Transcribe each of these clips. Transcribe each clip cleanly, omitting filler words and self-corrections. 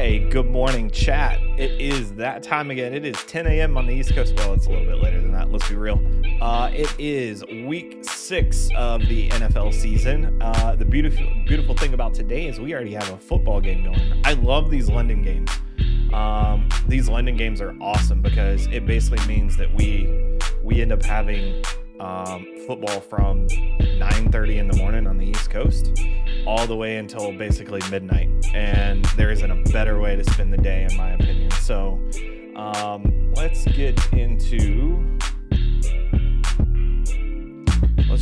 Hey, good morning, chat. It is that time again. It is 10 a.m. on the East Coast. Well, it's a little bit later than that. Let's be real. It is week 6 of the NFL season. The beautiful thing about today is we already have a football game going. I love these London games. These London games are awesome because it basically means that we end up having football from 9:30 in the morning on the East Coast all the way until basically midnight, and there isn't a better way to spend the day in my opinion. So let's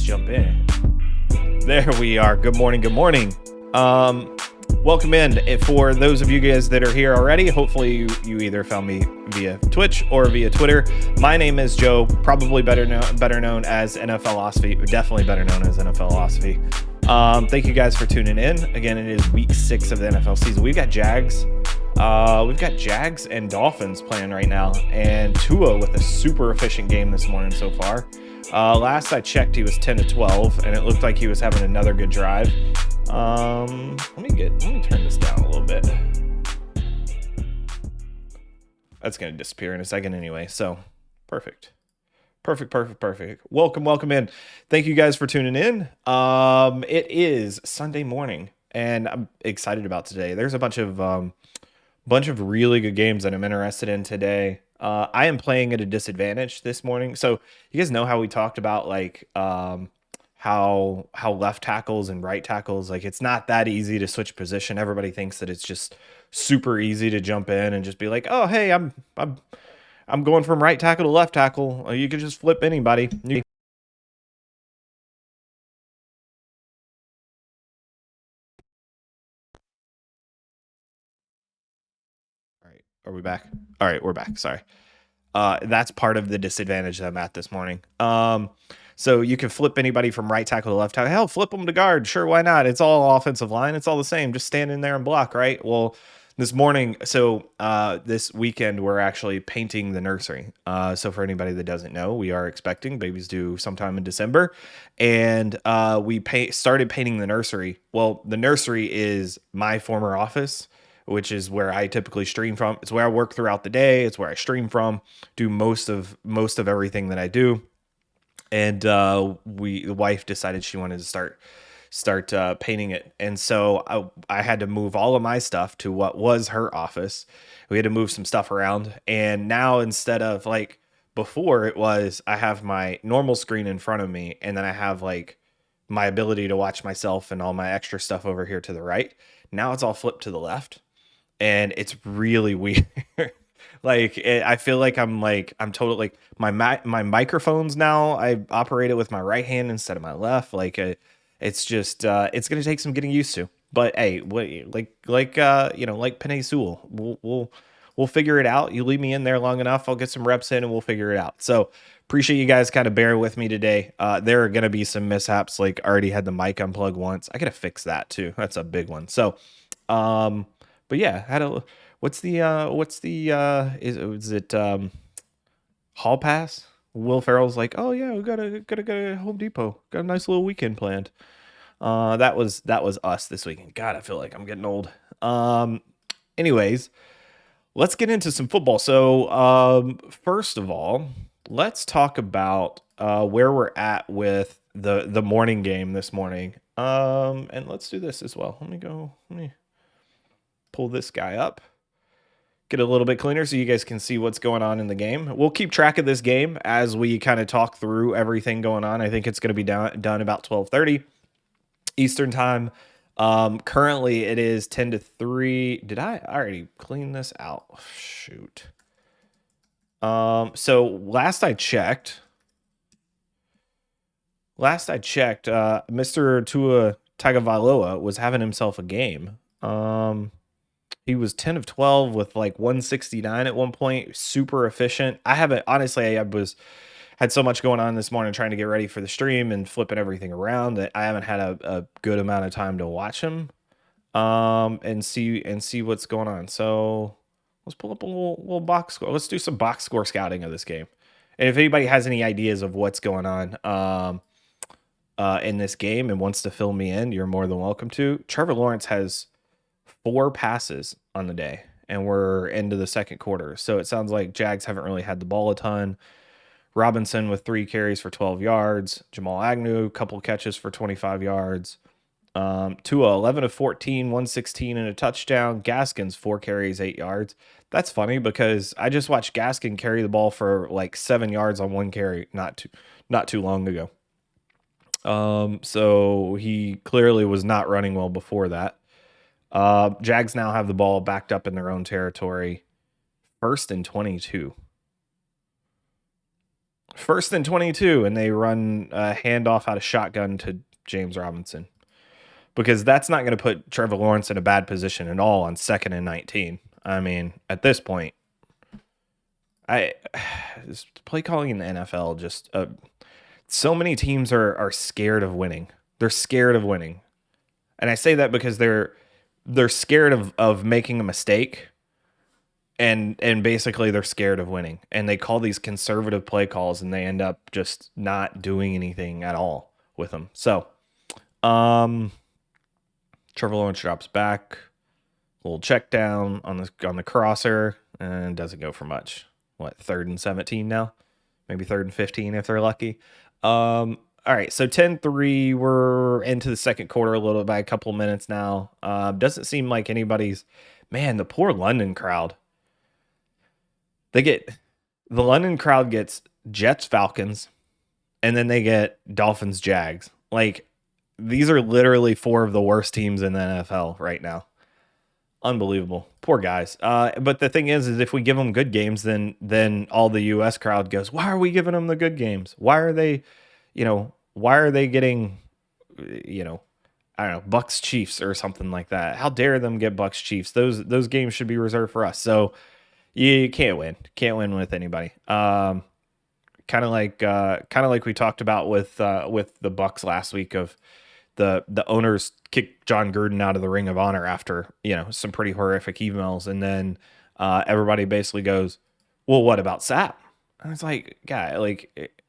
jump in. There we are. Good morning. Welcome in. For those of you guys that are here already, hopefully you either found me via Twitch or via Twitter. My name is Joe, probably better known as NFLosophy, definitely better known as NFLosophy. Thank you guys for tuning in. Again, it is week 6 of the NFL season. We've got Jags and Dolphins playing right now, and Tua with a super efficient game this morning so far. Last I checked, he was 10-12, and it looked like he was having another good drive. Let me turn this down a little bit. That's going to disappear in a second anyway, so perfect. Welcome in. Thank you guys for tuning in. It is Sunday morning, and I'm excited about today. There's a bunch of really good games that I'm interested in today. I am playing at a disadvantage this morning. So you guys know how we talked about how left tackles and right tackles, like it's not that easy to switch position. Everybody thinks that it's just super easy to jump in and just be like, oh hey, I'm going from right tackle to left tackle. You can just flip anybody. All right, are we back? All right, we're back. Sorry. That's part of the disadvantage that I'm at this morning. So you can flip anybody from right tackle to left tackle. Hell, flip them to guard. Sure, why not? It's all offensive line. It's all the same. Just stand in there and block, right? Well, this morning, this weekend, we're actually painting the nursery. So for anybody that doesn't know, we are expecting babies due sometime in December. And we started painting the nursery. Well, the nursery is my former office, which is where I typically stream from. It's where I work throughout the day. It's where I stream from, do most of everything that I do. And the wife decided she wanted to start painting it. And so I had to move all of my stuff to what was her office. We had to move some stuff around. And now, instead of like before, it was I have my normal screen in front of me, and then I have like my ability to watch myself and all my extra stuff over here to the right. Now it's all flipped to the left, and it's really weird. I feel like I'm totally like my microphones now. I operate it with my right hand instead of my left. It's just it's gonna take some getting used to. But hey, like Penei Sewell, we'll figure it out. You leave me in there long enough, I'll get some reps in, and we'll figure it out. So appreciate you guys kind of bearing with me today. There are gonna be some mishaps. Like I already had the mic unplug once. I gotta fix that too. That's a big one. So, but yeah, is it Hall Pass? Will Ferrell's like, oh yeah, we gotta go to Home Depot. Got a nice little weekend planned. That was us this weekend. God, I feel like I'm getting old. Anyways, let's get into some football. So, first of all, let's talk about where we're at with the morning game this morning. And let's do this as well. Let me pull this guy up, get a little bit cleaner so you guys can see what's going on in the game. We'll keep track of this game as we kind of talk through everything going on. I think it's going to be done about 12:30 Eastern time. Currently it is 10-3. Did I already clean this out? Shoot. So last I checked, Mr. Tua Tagovailoa was having himself a game. He was 10-12 with like 169 at one point. Super efficient. I haven't, honestly, had so much going on this morning trying to get ready for the stream and flipping everything around that I haven't had a good amount of time to watch him and see what's going on. So let's pull up a little box score. Let's do some box score scouting of this game. And if anybody has any ideas of what's going on in this game and wants to fill me in, you're more than welcome to. Trevor Lawrence has 4 passes on the day, and we're into the second quarter. So it sounds like Jags haven't really had the ball a ton. Robinson with 3 carries for 12 yards. Jamal Agnew, a couple catches for 25 yards. Tua, 11 of 14, 116 and a touchdown. Gaskins, 4 carries, 8 yards. That's funny because I just watched Gaskin carry the ball for like 7 yards on 1 carry not too long ago. So he clearly was not running well before that. Jags now have the ball backed up in their own territory. 1st and 22. 1st and 22, and they run a handoff out of shotgun to James Robinson. Because that's not going to put Trevor Lawrence in a bad position at all on 2nd and 19. I mean, at this point, play calling in the NFL just so many teams are scared of winning. They're scared of winning, and I say that because they're scared of making a mistake, and basically they're scared of winning, and they call these conservative play calls, and they end up just not doing anything at all with them. So, Trevor Lawrence drops back, a little check down on the crosser, and doesn't go for much. What, 3rd and 17 now? Maybe 3rd and 15 if they're lucky. All right, so 10-3. We're into the second quarter a little by a couple minutes now. Doesn't seem like anybody's. Man, the poor London crowd. The London crowd gets Jets, Falcons, and then they get Dolphins, Jags. Like, these are literally 4 of the worst teams in the NFL right now. Unbelievable. Poor guys. But the thing is if we give them good games, then all the U.S. crowd goes, why are we giving them the good games? Why are they getting, I don't know, Bucks Chiefs or something like that? How dare them get Bucks Chiefs? Those games should be reserved for us. So you can't win. Can't win with anybody. Kind of like we talked about with the Bucks last week of the owners kicked John Gruden out of the Ring of Honor after, some pretty horrific emails. And then everybody basically goes, well, what about Sapp? And it's like, guy,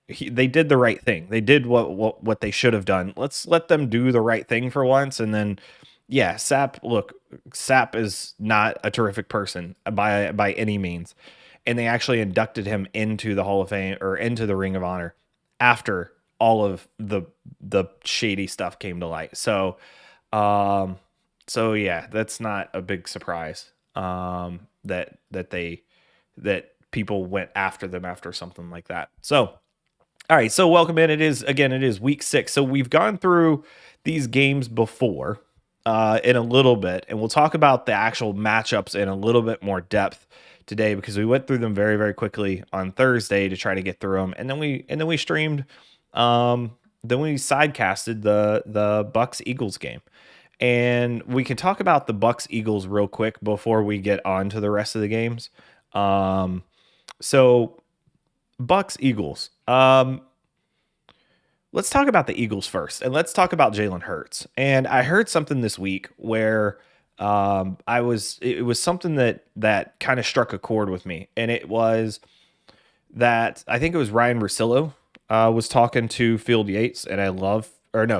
they did the right thing. They did what they should have done. Let's let them do the right thing for once. And then, yeah, Sapp is not a terrific person by any means. And they actually inducted him into the Hall of Fame or into the Ring of Honor after all of the shady stuff came to light. So yeah, that's not a big surprise. That people went after them after something like that. So, all right. So welcome in. It is week 6. So we've gone through these games before, in a little bit, and we'll talk about the actual matchups in a little bit more depth today because we went through them very, very quickly on Thursday to try to get through them. And then we streamed, then we sidecasted the Bucks Eagles game, and we can talk about the Bucks Eagles real quick before we get on to the rest of the games. So Bucks Eagles. Let's talk about the Eagles first, and let's talk about Jalen Hurts. And I heard something this week where it was something that kind of struck a chord with me, and it was that I think it was Ryan Russillo was talking to Phil Yates, and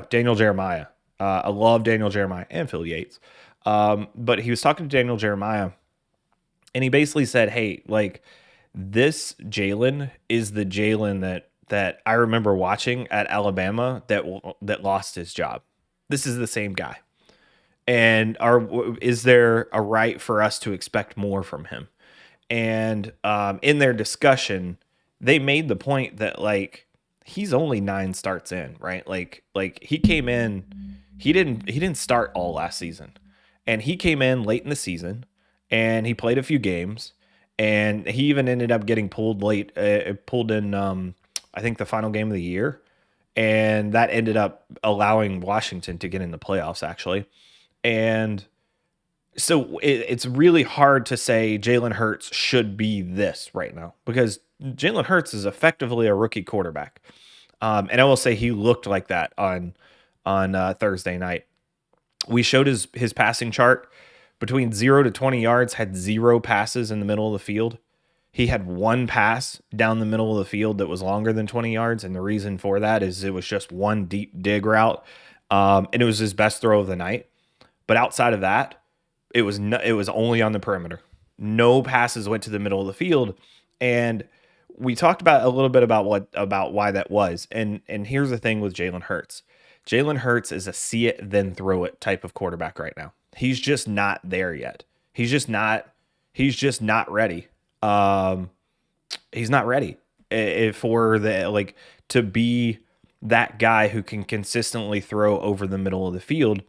Daniel Jeremiah. I love Daniel Jeremiah and Phil Yates. But he was talking to Daniel Jeremiah, and he basically said, hey, like, this Jalen is the Jalen that I remember watching at Alabama that lost his job. This is the same guy. And is there a right for us to expect more from him? And in their discussion, they made the point that, like, he's only 9 starts in, right? Like he came in, he didn't start all last season, and he came in late in the season, and he played a few games, and he even ended up getting pulled in, I think the final game of the year, and that ended up allowing Washington to get in the playoffs actually, and so it's really hard to say Jalen Hurts should be this right now because Jalen Hurts is effectively a rookie quarterback. And I will say he looked like that on Thursday night. We showed his passing chart. Between 0 to 20 yards, had 0 passes in the middle of the field. He had 1 pass down the middle of the field that was longer than 20 yards. And the reason for that is it was just one deep dig route. And it was his best throw of the night. But outside of that, it was only on the perimeter. no passes went to the middle of the field. And we talked about a little bit about why that was. And here's the thing with Jalen Hurts. Jalen Hurts is a see it then throw it type of quarterback right now. He's just not there yet. He's just not ready. He's not ready for the like to be that guy who can consistently throw over the middle of the field.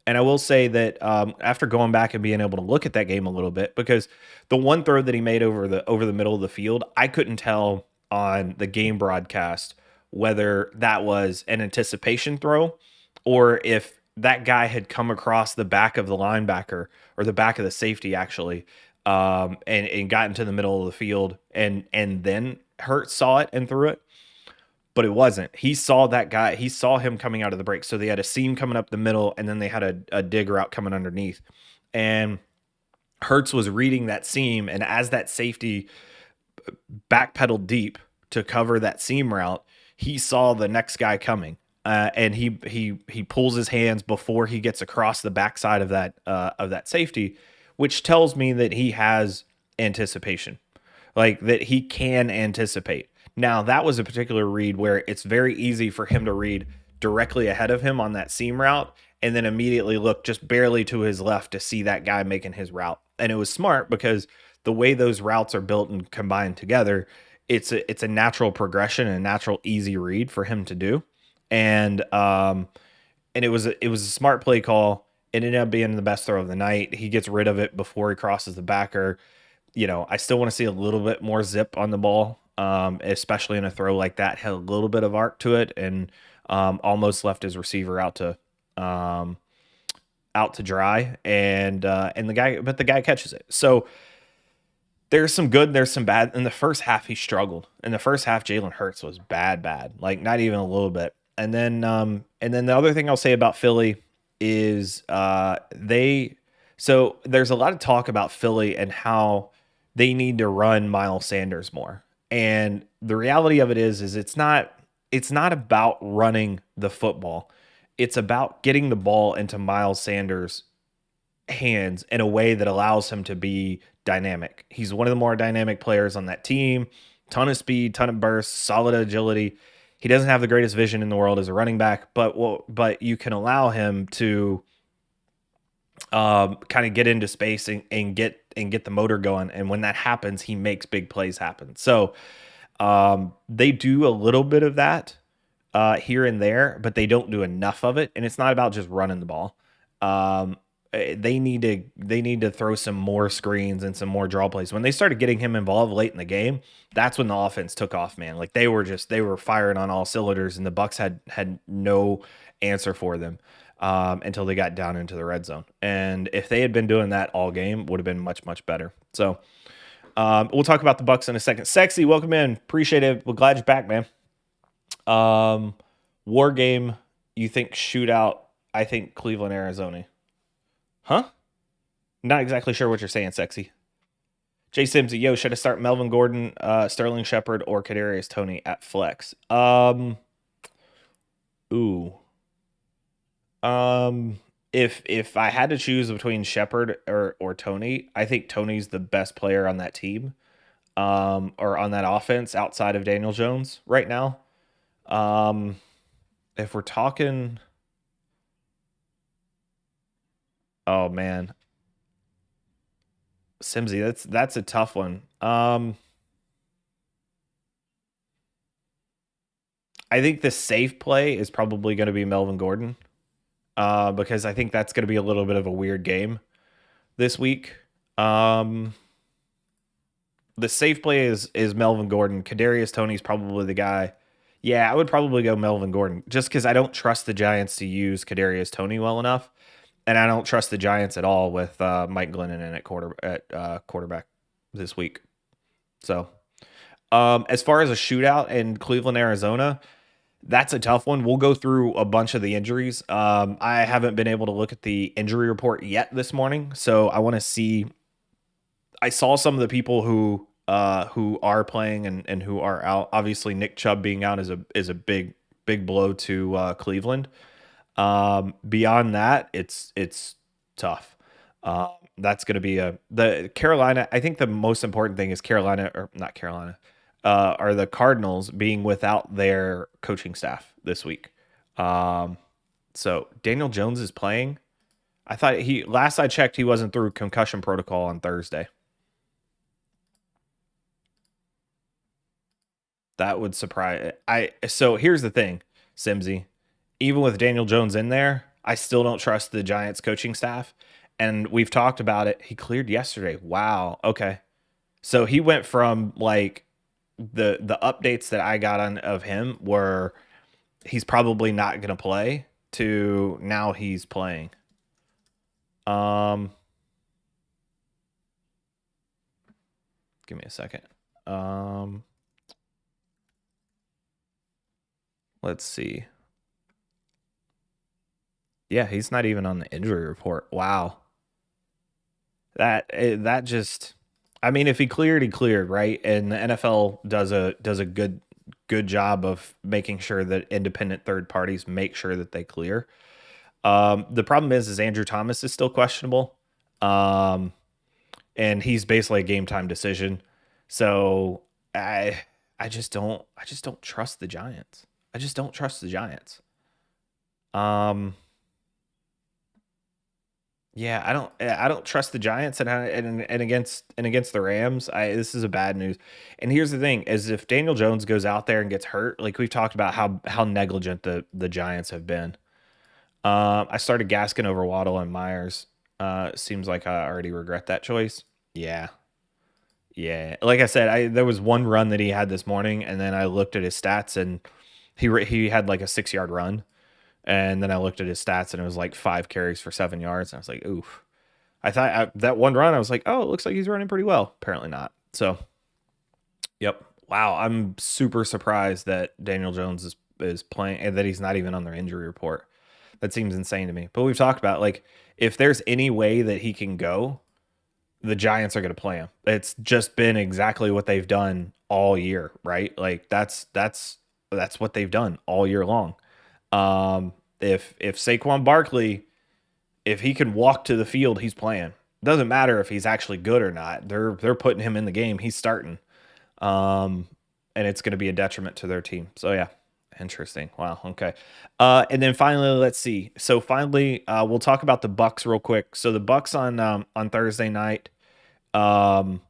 And I will say that after going back and being able to look at that game a little bit, because the one throw that he made over the middle of the field, I couldn't tell on the game broadcast whether that was an anticipation throw or if that guy had come across the back of the linebacker or the back of the safety actually, and got into the middle of the field and then Hurts saw it and threw it, but it wasn't. He saw that guy. He saw him coming out of the break. So they had a seam coming up the middle, and then they had a dig route coming underneath. And Hertz was reading that seam, and as that safety backpedaled deep to cover that seam route, he saw the next guy coming, and he pulls his hands before he gets across the backside of that safety, which tells me that he has anticipation, like that he can anticipate. Now, that was a particular read where it's very easy for him to read directly ahead of him on that seam route and then immediately look just barely to his left to see that guy making his route. And it was smart because the way those routes are built and combined together, it's a natural progression and a natural easy read for him to do. And it was a smart play call. It ended up being the best throw of the night. He gets rid of it before he crosses the backer. I still want to see a little bit more zip on the ball, especially in a throw like that. Had a little bit of arc to it, and almost left his receiver out to dry. And the guy catches it. So there's some good, there's some bad. In the first half, he struggled. In the first half, Jalen Hurts was bad, like not even a little bit. And then the other thing I'll say about Philly is so there's a lot of talk about Philly and how they need to run Miles Sanders more. And the reality of it is it's not about running the football. It's about getting the ball into Miles Sanders' hands in a way that allows him to be dynamic. He's one of the more dynamic players on that team. Ton of speed, ton of burst, solid agility. He doesn't have the greatest vision in the world as a running back, but you can allow him to kind of get into space and get the motor going. And when that happens, he makes big plays happen. So they do a little bit of that here and there, but they don't do enough of it. And it's not about just running the ball. They need to throw some more screens and some more draw plays. When they started getting him involved late in the game, that's when the offense took off, man. Like they were firing on all cylinders, and the Bucks had no answer for them until they got down into the red zone. And if they had been doing that all game, would have been much, much better. So we'll talk about the Bucks in a second. Sexy, welcome in. Appreciate it. We're glad you're back, man. War game, you think shootout? I think Cleveland, Arizona. Huh? Not exactly sure what you're saying, Sexy. Jay Sims, yo, should I start Melvin Gordon, Sterling Shepard, or Kadarius Toney at flex? Ooh. If I had to choose between Shepard or Toney, I think Toney's the best player on that team, or on that offense outside of Daniel Jones right now. If we're talking, oh man, Simsy, that's a tough one. I think the safe play is probably going to be Melvin Gordon, because I think that's going to be a little bit of a weird game this week. The safe play is Melvin Gordon. Kadarius Toney's probably the guy. Yeah, I would probably go Melvin Gordon just because I don't trust the Giants to use Kadarius Toney well enough, and I don't trust the Giants at all with Mike Glennon in at quarterback this week. So, as far as a shootout in Cleveland, Arizona, that's a tough one. We'll go through a bunch of the injuries. I haven't been able to look at the injury report yet this morning, so I want to see. I saw some of the people who are playing and who are out. Obviously, Nick Chubb being out is a big blow to Cleveland. Beyond that, it's tough. That's going to be the Carolina. I think the most important thing is Carolina, or not Carolina, are the Cardinals being without their coaching staff this week. Um, so Daniel Jones is playing. I thought last I checked, he wasn't through concussion protocol on Thursday. That would surprise so here's the thing, Simsy. Even with Daniel Jones in there, I still don't trust the Giants coaching staff. And we've talked about it. He cleared yesterday. Wow. Okay. So he went from like the updates that I got on of him were he's probably not gonna play to now he's playing. Um Give me a second. Um let's see. Yeah, he's not even on the injury report. Wow. That just I mean, if he cleared, he cleared, right? And the NFL does a good job of making sure that independent third parties make sure that they clear. The problem is Andrew Thomas is still questionable. Um, and he's basically a game time decision. So I just don't trust the Giants. I just don't trust the Giants. Um, Yeah, I don't trust the Giants and against the Rams. This is a bad news. And here's the thing: is if Daniel Jones goes out there and gets hurt, like we've talked about how negligent the Giants have been. I started Gaskin over Waddle and Myers. Seems like I already regret that choice. Yeah, yeah. Like I said, there was one run that he had this morning, and then I looked at his stats, and he had like a 6 yard run, and then I looked at his stats, and it was like 5 carries for 7 yards, and I was like, oof. I thought that one run, I was like, oh, it looks like he's running pretty well. Apparently not. So, yep. Wow, I'm super surprised that Daniel Jones is playing and that he's not even on their injury report. That seems insane to me. But we've talked about like if there's any way that he can go, the Giants are going to play him. It's just been exactly what they've done all year, right? Like that's what they've done all year long. If Saquon Barkley if he can walk to the field, he's playing. Doesn't matter if he's actually good or not. They're putting him in the game. He's starting. Um, and it's going to be a detriment to their team. So yeah, interesting. Wow. Okay. And then finally, let's see. So finally, we'll talk about the Bucks real quick. So the Bucks on Thursday night. Um,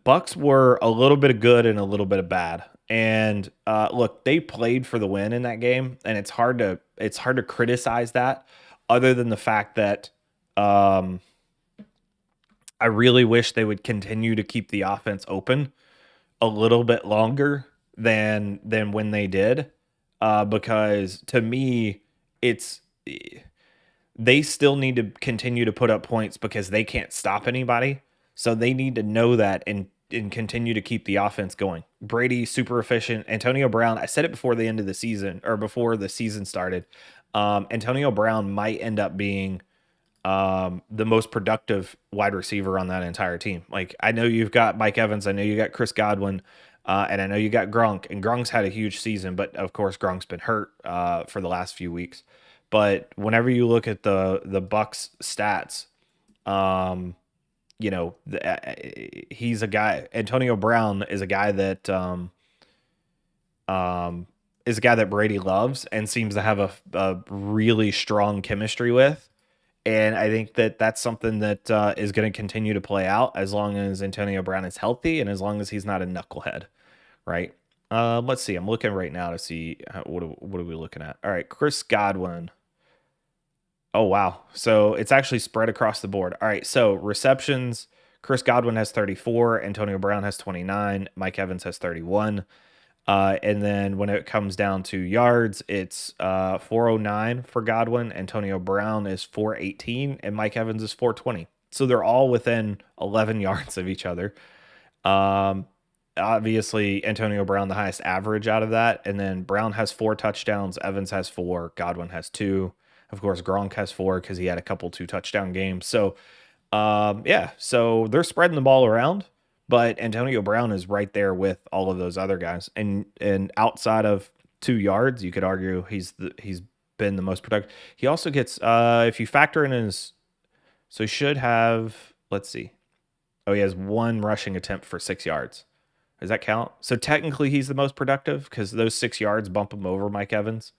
Bucks were a little bit of good and a little bit of bad. And look, they played for the win in that game, and it's hard to criticize that, other than the fact that um, I really wish they would continue to keep the offense open a little bit longer than when they did, because to me, it's they still need to continue to put up points because they can't stop anybody. So they need to know that and continue to keep the offense going. Brady super efficient. Antonio Brown, I said it before the end of the season or before the season started. Antonio Brown might end up being the most productive wide receiver on that entire team. Like I know you've got Mike Evans, I know you got Chris Godwin, and I know you got Gronk, and Gronk's had a huge season, but of course Gronk's been hurt for the last few weeks. But whenever you look at the Bucks stats, um, he's a guy. Antonio Brown is a guy um, that Brady loves and seems to have a really strong chemistry with. And I think that that's something that is going to continue to play out as long as Antonio Brown is healthy and as long as he's not a knucklehead, right? Let's see. I'm looking right now to see what are we looking at. All right, Chris Godwin. Oh wow. So it's actually spread across the board. All right. So receptions, Chris Godwin has 34, Antonio Brown has 29, Mike Evans has 31. And then when it comes down to yards, it's 409 for Godwin, Antonio Brown is 418, and Mike Evans is 420. So they're all within 11 yards of each other. Um, Obviously, Antonio Brown the highest average out of that, and then Brown has 4 touchdowns, Evans has 4, Godwin has 2. Of course, Gronk has 4 because he had a couple 2 touchdown games. So, yeah, so they're spreading the ball around, but Antonio Brown is right there with all of those other guys, and outside of 2 yards, you could argue he's been the most productive. He also gets if you factor in So he should have, let's see. Oh, he has 1 rushing attempt for 6 yards. Does that count? So technically he's the most productive because those 6 yards bump him over Mike Evans.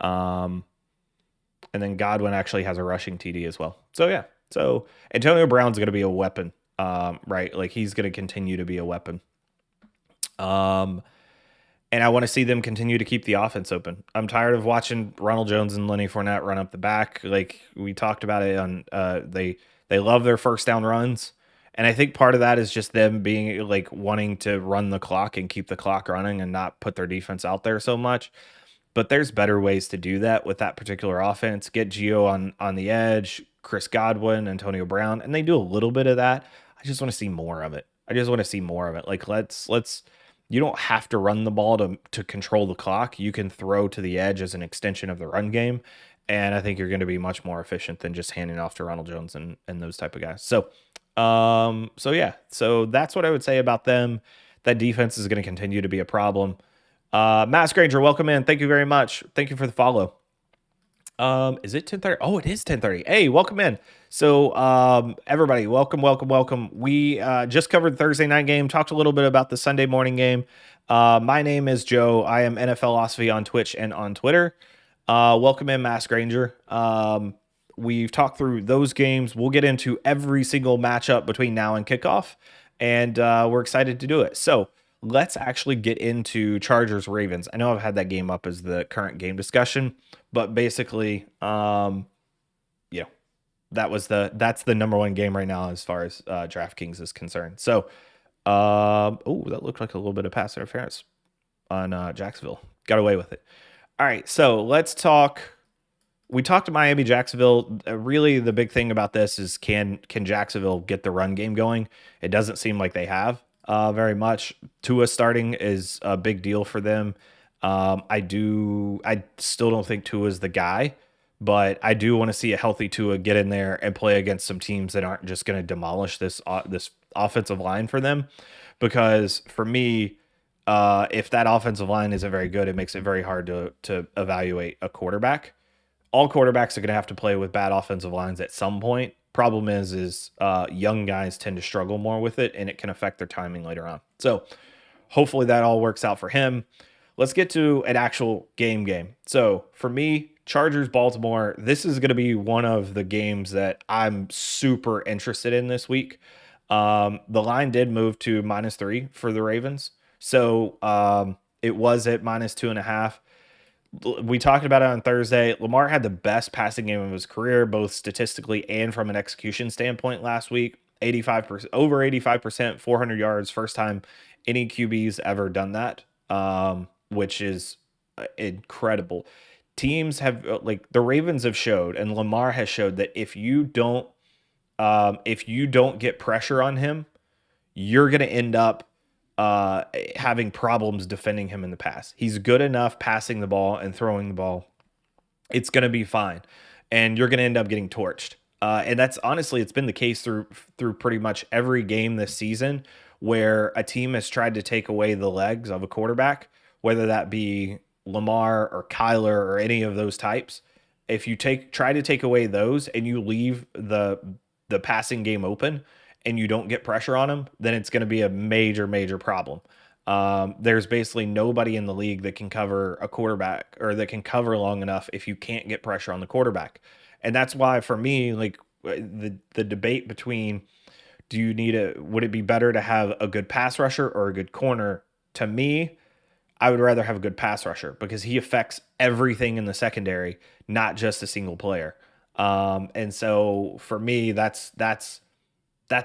Um, and then Godwin actually has a rushing TD as well. So yeah. So Antonio Brown's going to be a weapon. Right? Like he's going to continue to be a weapon. And I want to see them continue to keep the offense open. I'm tired of watching Ronald Jones and Lenny Fournette run up the back. Like we talked about it on they love their first down runs. And I think part of that is just them being like wanting to run the clock and keep the clock running and not put their defense out there so much. But there's better ways to do that with that particular offense. Get Gio on the edge, Chris Godwin, Antonio Brown, and they do a little bit of that. I just want to see more of it. I just want to see more of it. Like let's you don't have to run the ball to control the clock. You can throw to the edge as an extension of the run game. And I think you're going to be much more efficient than just handing off to Ronald Jones and those type of guys. So yeah. So that's what I would say about them. That defense is going to continue to be a problem. Mass Granger, welcome in. Thank you very much. Thank you for the follow. Is it 10:30? Oh, it is 10:30. Hey, welcome in. So, everybody, welcome. We just covered the Thursday night game, talked a little bit about the Sunday morning game. My name is Joe. I am NFLosophy on Twitch and on Twitter. Welcome in, Mass Granger. We've talked through those games. We'll get into every single matchup between now and kickoff, and we're excited to do it. So, let's actually get into Chargers Ravens. I know I've had that game up as the current game discussion, but basically, you know, that's the number one game right now as far as DraftKings is concerned. So, oh, that looked like a little bit of pass interference on Jacksonville. Got away with it. All right, so let's talk. We talked to Miami, Jacksonville. Really, the big thing about this is can Jacksonville get the run game going? It doesn't seem like they have very much. Tua starting is a big deal for them. I still don't think Tua is the guy, but I do want to see a healthy Tua get in there and play against some teams that aren't just going to demolish this offensive line for them. Because for me, if that offensive line isn't very good, it makes it very hard to evaluate a quarterback. All quarterbacks are going to have to play with bad offensive lines at some point. Problem is young guys tend to struggle more with it, and it can affect their timing later on. So hopefully that all works out for him. Let's get to an actual game. So for me, Chargers, Baltimore, this is going to be one of the games that I'm super interested in this week. The line did move to -3 for the Ravens. So it was at -2.5. We talked about it on Thursday. Lamar had the best passing game of his career, both statistically and from an execution standpoint last week. 85%, over 85%, 400 yards, first time any QB's ever done that, which is incredible. Teams have like the Ravens have showed, and Lamar has showed that if you don't get pressure on him, you're going to end up having problems defending him in the pass. He's good enough passing the ball and throwing the ball. It's going to be fine. And you're going to end up getting torched. And that's honestly, it's been the case through pretty much every game this season where a team has tried to take away the legs of a quarterback, whether that be Lamar or Kyler or any of those types. If you try to take away those and you leave the passing game open, and you don't get pressure on him, then it's going to be a major problem. There's basically nobody in the league that can cover a quarterback or that can cover long enough if you can't get pressure on the quarterback. And that's why for me, like the debate between would it be better to have a good pass rusher or a good corner? To me, I would rather have a good pass rusher because he affects everything in the secondary, not just a single player. And so for me, that's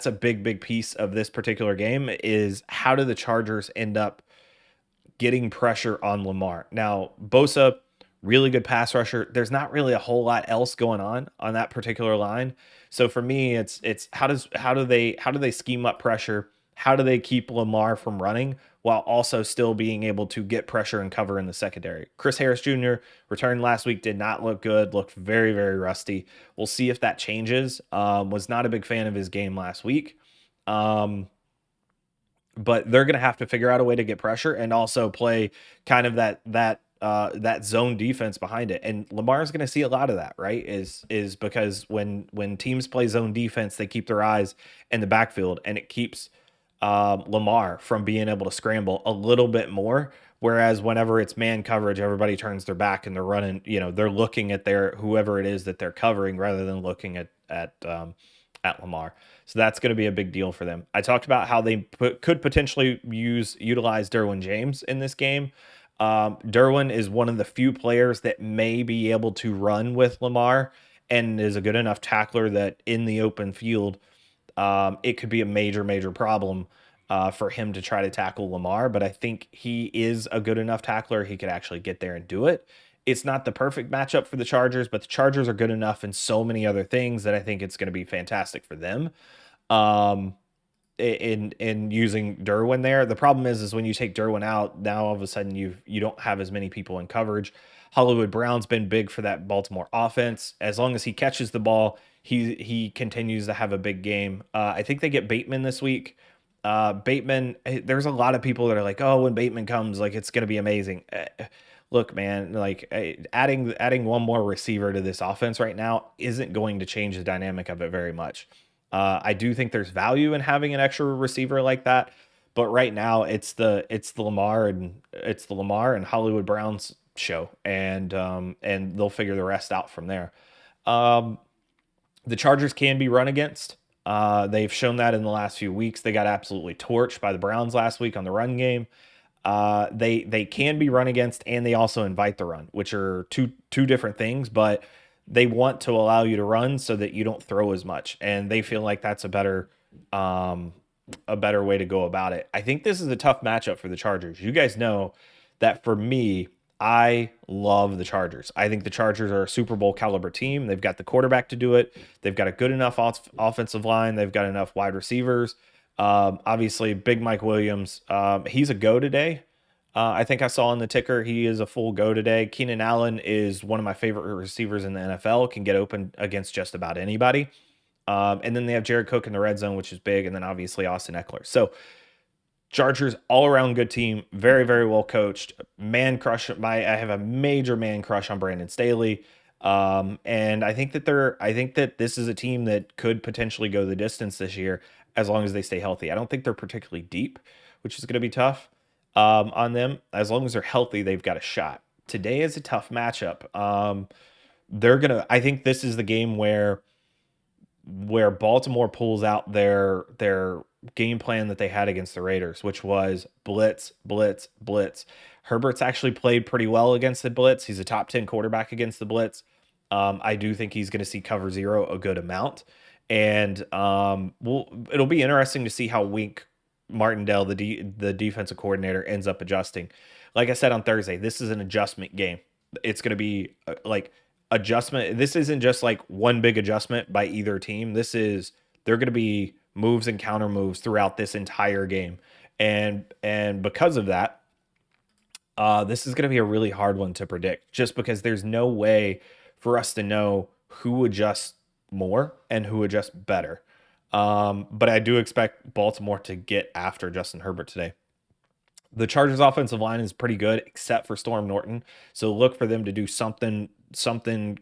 a big piece of this particular game is how do the Chargers end up getting pressure on Lamar? Now, Bosa, really good pass rusher. There's not really a whole lot else going on that particular line. So for me, it's how do they scheme up pressure? How do they keep Lamar from running while also still being able to get pressure and cover in the secondary? Chris Harris Jr. returned last week, did not look good, looked very rusty. We'll see if that changes. Was not a big fan of his game last week. But they're going to have to figure out a way to get pressure and also play kind of that that zone defense behind it. And Lamar's going to see a lot of that, right? Is because when teams play zone defense, they keep their eyes in the backfield, and it keeps Lamar from being able to scramble a little bit more. Whereas whenever it's man coverage, everybody turns their back and they're running. They're looking at their whoever it is that they're covering rather than looking at Lamar. So that's going to be a big deal for them. I talked about how they could potentially utilize Derwin James in this game. Derwin is one of the few players that may be able to run with Lamar and is a good enough tackler that in the open field, it could be a major problem for him to try to tackle Lamar. But I think he is a good enough tackler. He could actually get there and do it. It's not the perfect matchup for the Chargers, but the Chargers are good enough in so many other things that I think it's going to be fantastic for them. Um, in using Derwin there. The problem is when you take Derwin out, now all of a sudden you don't have as many people in coverage. Hollywood Brown's been big for that Baltimore offense. As long as he catches the ball, he continues to have a big game. I think they get Bateman this week. Bateman, there's a lot of people that are like, oh, when Bateman comes, like it's gonna be amazing. Look, man, like adding one more receiver to this offense right now isn't going to change the dynamic of it very much. I do think there's value in having an extra receiver like that, but right now it's the Lamar and Hollywood Brown's show, and they'll figure the rest out from there. Um, the Chargers can be run against. They've shown that in the last few weeks. They got absolutely torched by the Browns last week on the run game. They can be run against, and they also invite the run, which are two different things, but they want to allow you to run so that you don't throw as much, and they feel like that's um, a better way to go about it. I think this is a tough matchup for the Chargers. You guys know that for me, I love the Chargers. I think the Chargers are a Super Bowl caliber team. They've got the quarterback to do it. They've got a good enough offensive line. They've got enough wide receivers. Obviously, Big Mike Williams, he's a go today. I think I saw on the ticker he is a full go today. Keenan Allen is one of my favorite receivers in the NFL, can get open against just about anybody. And then they have Jared Cook in the red zone, which is big, and then obviously Austin Eckler. So Chargers all around good team, very well coached. Man crush. I have a major man crush on Brandon Staley. And I think that this is a team that could potentially go the distance this year as long as they stay healthy. I don't think they're particularly deep, which is going to be tough on them. As long as they're healthy, they've got a shot. Today is a tough matchup. I think this is the game where Baltimore pulls out their game plan that they had against the Raiders, which was blitz, blitz, blitz. Herbert's actually played pretty well against the blitz. He's a top 10 quarterback against the blitz. I do think he's going to see cover zero a good amount. And it'll be interesting to see how Wink Martindale, the defensive coordinator, ends up adjusting. Like I said on Thursday, this is an adjustment game. It's going to be like adjustment. This isn't just like one big adjustment by either team. They're going to be moves and counter moves throughout this entire game. And because of that, this is going to be a really hard one to predict just because there's no way for us to know who adjusts more and who adjusts better. But I do expect Baltimore to get after Justin Herbert today. The Chargers offensive line is pretty good except for Storm Norton. So look for them to do something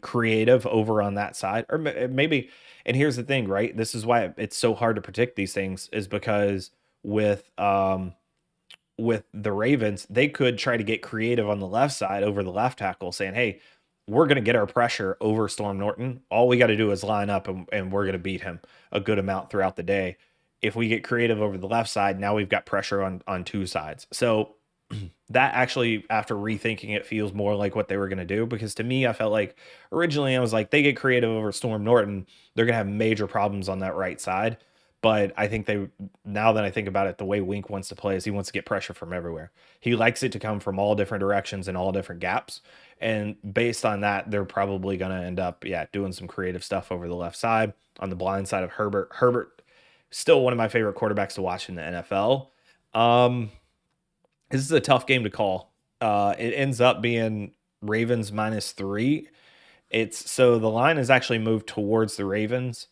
creative over on that side, or maybe. And here's the thing, right? This is why it's so hard to predict these things, is because with the Ravens, they could try to get creative on the left side over the left tackle, saying, hey, we're going to get our pressure over Storm Norton. All we got to do is line up and we're going to beat him a good amount throughout the day. If we get creative over the left side, now we've got pressure on two sides. So that actually, after rethinking it, feels more like what they were going to do, because to me, I felt like originally I was like, they get creative over Storm Norton, they're going to have major problems on that right side. But I think now that I think about it, the way Wink wants to play is he wants to get pressure from everywhere. He likes it to come from all different directions and all different gaps. And based on that, they're probably going to end up, doing some creative stuff over the left side on the blind side of Herbert. Herbert, still one of my favorite quarterbacks to watch in the NFL. This is a tough game to call. It ends up being Ravens -3. So the line is actually moved towards the Ravens,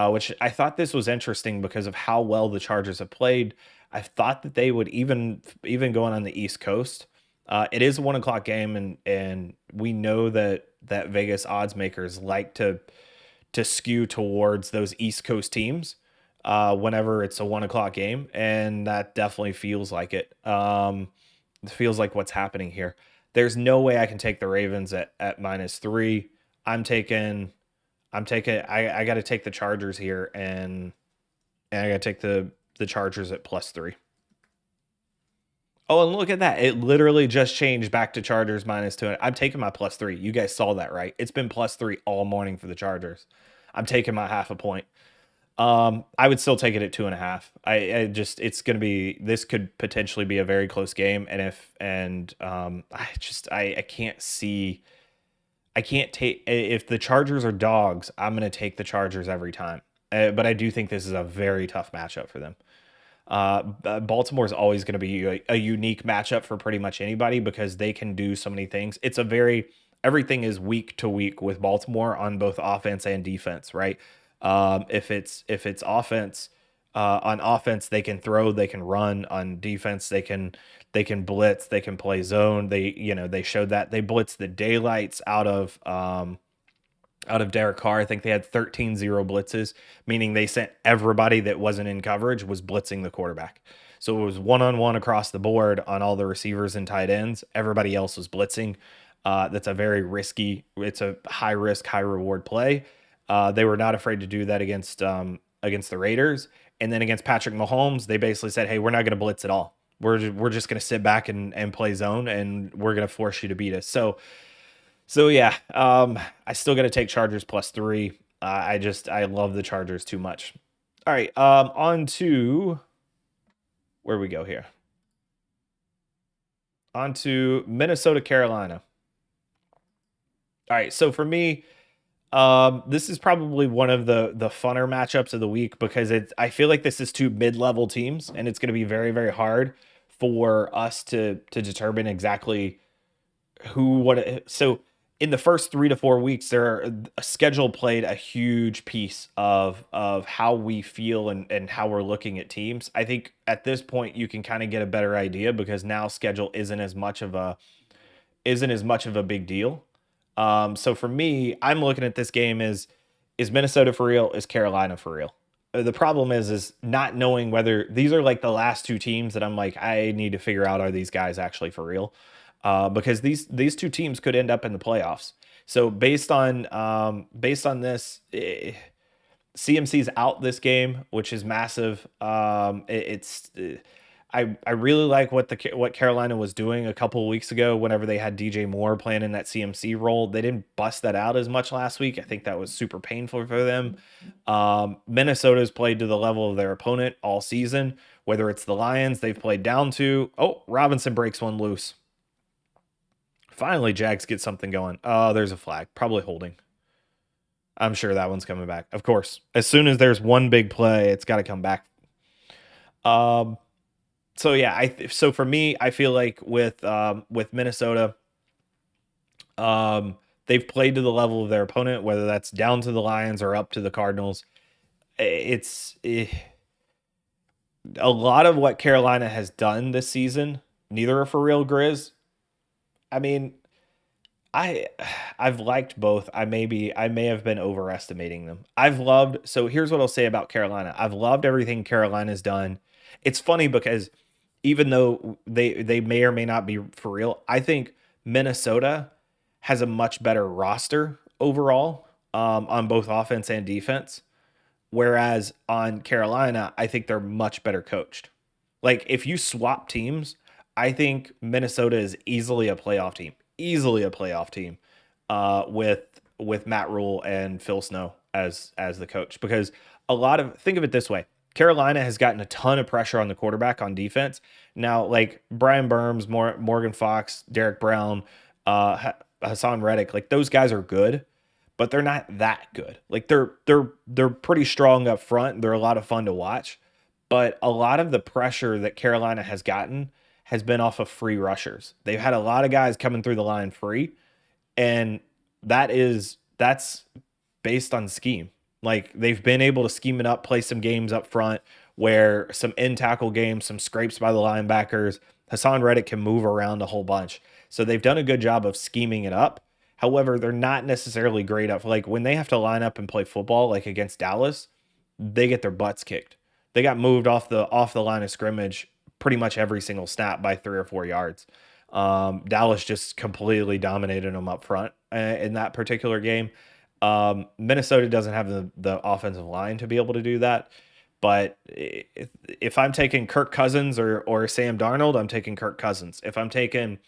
which I thought this was interesting because of how well the Chargers have played. I thought that they would even going on the East Coast. It is a 1 o'clock game, and we know that Vegas odds makers like to skew towards those East Coast teams whenever it's a 1 o'clock game, and that definitely feels like it. It feels like what's happening here. There's no way I can take the Ravens at -3. I'm taking I got to take the Chargers here, and I got to take the Chargers at +3. Oh, and look at that. It literally just changed back to Chargers -2. I'm taking my +3. You guys saw that, right? It's been +3 all morning for the Chargers. I'm taking my half a point. I would still take it at 2.5. I just it's gonna be this could potentially be a very close game, I can't see I can't take if the Chargers are dogs, I'm gonna take the Chargers every time. But I do think this is a very tough matchup for them. Baltimore is always going to be a unique matchup for pretty much anybody because they can do so many things. It's a very everything is week to week with Baltimore on both offense and defense, right? If it's offense, on offense they can throw, they can run. On defense they can blitz, they can play zone. They showed that they blitzed the daylights out of Derek Carr. I think they had 13-0 blitzes, meaning they sent everybody that wasn't in coverage was blitzing the quarterback. So it was one-on-one across the board on all the receivers and tight ends. Everybody else was blitzing. That's a very risky, it's a high risk, high reward play. They were not afraid to do that against the Raiders. And then against Patrick Mahomes, they basically said, hey, we're not going to blitz at all. We're just going to sit back and play zone, and we're going to force you to beat us. So yeah, I still got to take Chargers +3. I love the Chargers too much. All right, on to where we go here. On to Minnesota, Carolina. All right, so for me, this is probably one of the funner matchups of the week because I feel like this is two mid-level teams, and it's going to be very very hard for us to determine exactly who what so in the first 3 to 4 weeks a schedule played a huge piece of how we feel and how we're looking at teams. I think at this point you can kind of get a better idea because now schedule isn't as much of a big deal. So for me, I'm looking at this game as is Minnesota for real? Is Carolina for real? The problem is not knowing whether these are like the last two teams that I'm like I need to figure out, are these guys actually for real? Because these two teams could end up in the playoffs. So based on this, CMC's out this game, which is massive. I really like what Carolina was doing a couple of weeks ago whenever they had DJ Moore playing in that CMC role. They didn't bust that out as much last week. I think that was super painful for them. Minnesota's played to the level of their opponent all season. Whether it's the Lions, they've played down to. Oh, Robinson breaks one loose. Finally, Jags get something going. Oh, there's a flag. Probably holding. I'm sure that one's coming back. Of course. As soon as there's one big play, it's got to come back. Um, so yeah, so for me, I feel like with Minnesota, they've played to the level of their opponent, whether that's down to the Lions or up to the Cardinals. It's a lot of what Carolina has done this season. Neither are for real, Grizz. I mean, I I've liked both. I may have been overestimating them. So here's what I'll say about Carolina. I've loved everything Carolina's done. It's funny because even though they may or may not be for real, I think Minnesota has a much better roster overall, on both offense and defense. Whereas on Carolina, I think they're much better coached. Like if you swap teams, I think Minnesota is easily a playoff team. Easily a playoff team, with Matt Rule and Phil Snow as the coach. Because think of it this way. Carolina has gotten a ton of pressure on the quarterback on defense. Now, like Brian Burns, Morgan Fox, Derek Brown, Hassan Reddick, like those guys are good, but they're not that good. Like they're pretty strong up front. They're a lot of fun to watch, but a lot of the pressure that Carolina has gotten has been off of free rushers. They've had a lot of guys coming through the line free, and that's based on scheme. Like they've been able to scheme it up, play some games up front where some in tackle games, some scrapes by the linebackers, Hassan Reddick can move around a whole bunch. So they've done a good job of scheming it up. However, they're not necessarily great at, like, when they have to line up and play football, like against Dallas, they get their butts kicked. They got moved off the line of scrimmage pretty much every single snap by 3 or 4 yards. Dallas just completely dominated them up front in that particular game. Minnesota doesn't have the offensive line to be able to do that. But if I'm taking Kirk Cousins or Sam Darnold, I'm taking Kirk Cousins. If I'm taking,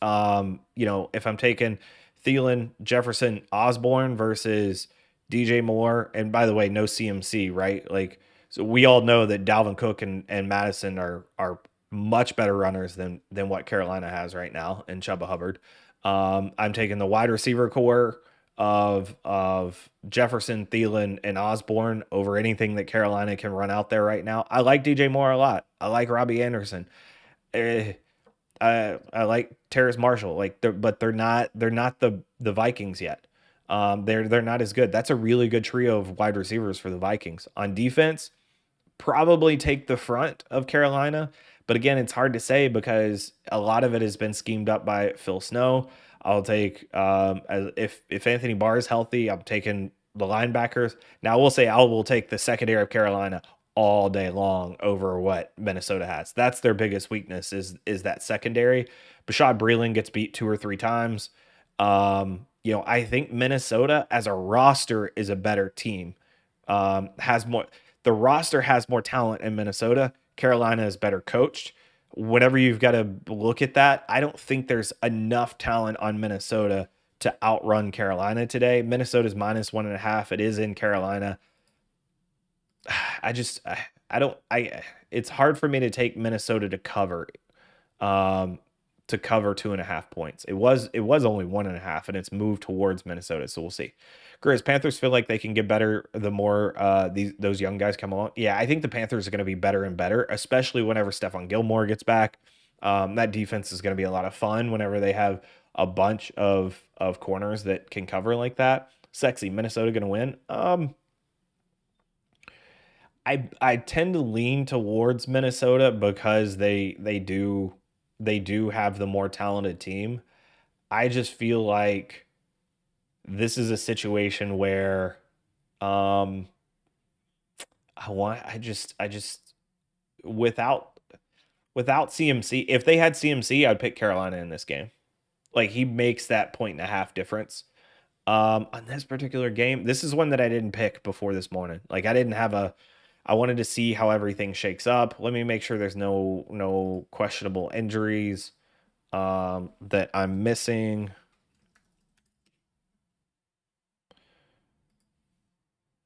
if I'm taking Thielen, Jefferson, Osborne versus DJ Moore, and by the way, no CMC, right? Like, so we all know that Dalvin Cook and Madison are much better runners than what Carolina has right now, and Chuba Hubbard. I'm taking the wide receiver core of Jefferson, Thielen, and Osborne over anything that Carolina can run out there right now. I like DJ Moore a lot. I like Robbie Anderson. Eh, I like Terrace Marshall. But they're not the Vikings yet. They're not as good. That's a really good trio of wide receivers for the Vikings. On defense, probably take the front of Carolina. But again, it's hard to say because a lot of it has been schemed up by Phil Snow. I'll take if Anthony Barr is healthy, I'm taking the linebackers. Now we'll say I will take the secondary of Carolina all day long over what Minnesota has. That's their biggest weakness is that secondary. Bashad Breeland gets beat 2 or 3 times. I think Minnesota as a roster is a better team. Has more The roster has more talent in Minnesota. Carolina is better coached. Whenever you've got to look at that, I don't think there's enough talent on Minnesota to outrun Carolina today. Minnesota's -1.5. It is in Carolina. I just I don't I It's hard for me to take Minnesota um to cover 2.5 points. It was only 1.5 and it's moved towards Minnesota. So we'll see. Grizz, Panthers feel like they can get better the more those young guys come along. Yeah, I think the Panthers are going to be better and better, especially whenever Stephon Gilmore gets back. That defense is going to be a lot of fun whenever they have a bunch of corners that can cover like that. Sexy. Minnesota going to win. I tend to lean towards Minnesota because they do have the more talented team. I just feel like this is a situation where um I just without CMC, if they had CMC, I'd pick Carolina in this game. Like, he makes that 1.5 difference. On this particular game, this is one that I didn't pick before this morning. Like, I wanted to see how everything shakes up. Let me make sure there's no questionable injuries that I'm missing.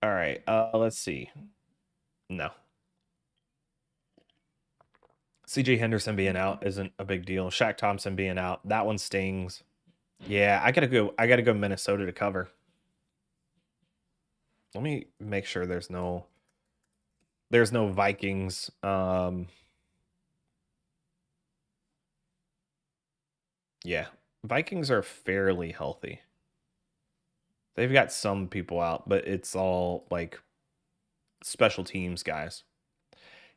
All right, let's see. No. CJ Henderson being out isn't a big deal. Shaq Thompson being out, that one stings. Yeah, I gotta go Minnesota to cover. Let me make sure there's no Vikings. Yeah. Vikings are fairly healthy. They've got some people out, but it's all like special teams guys.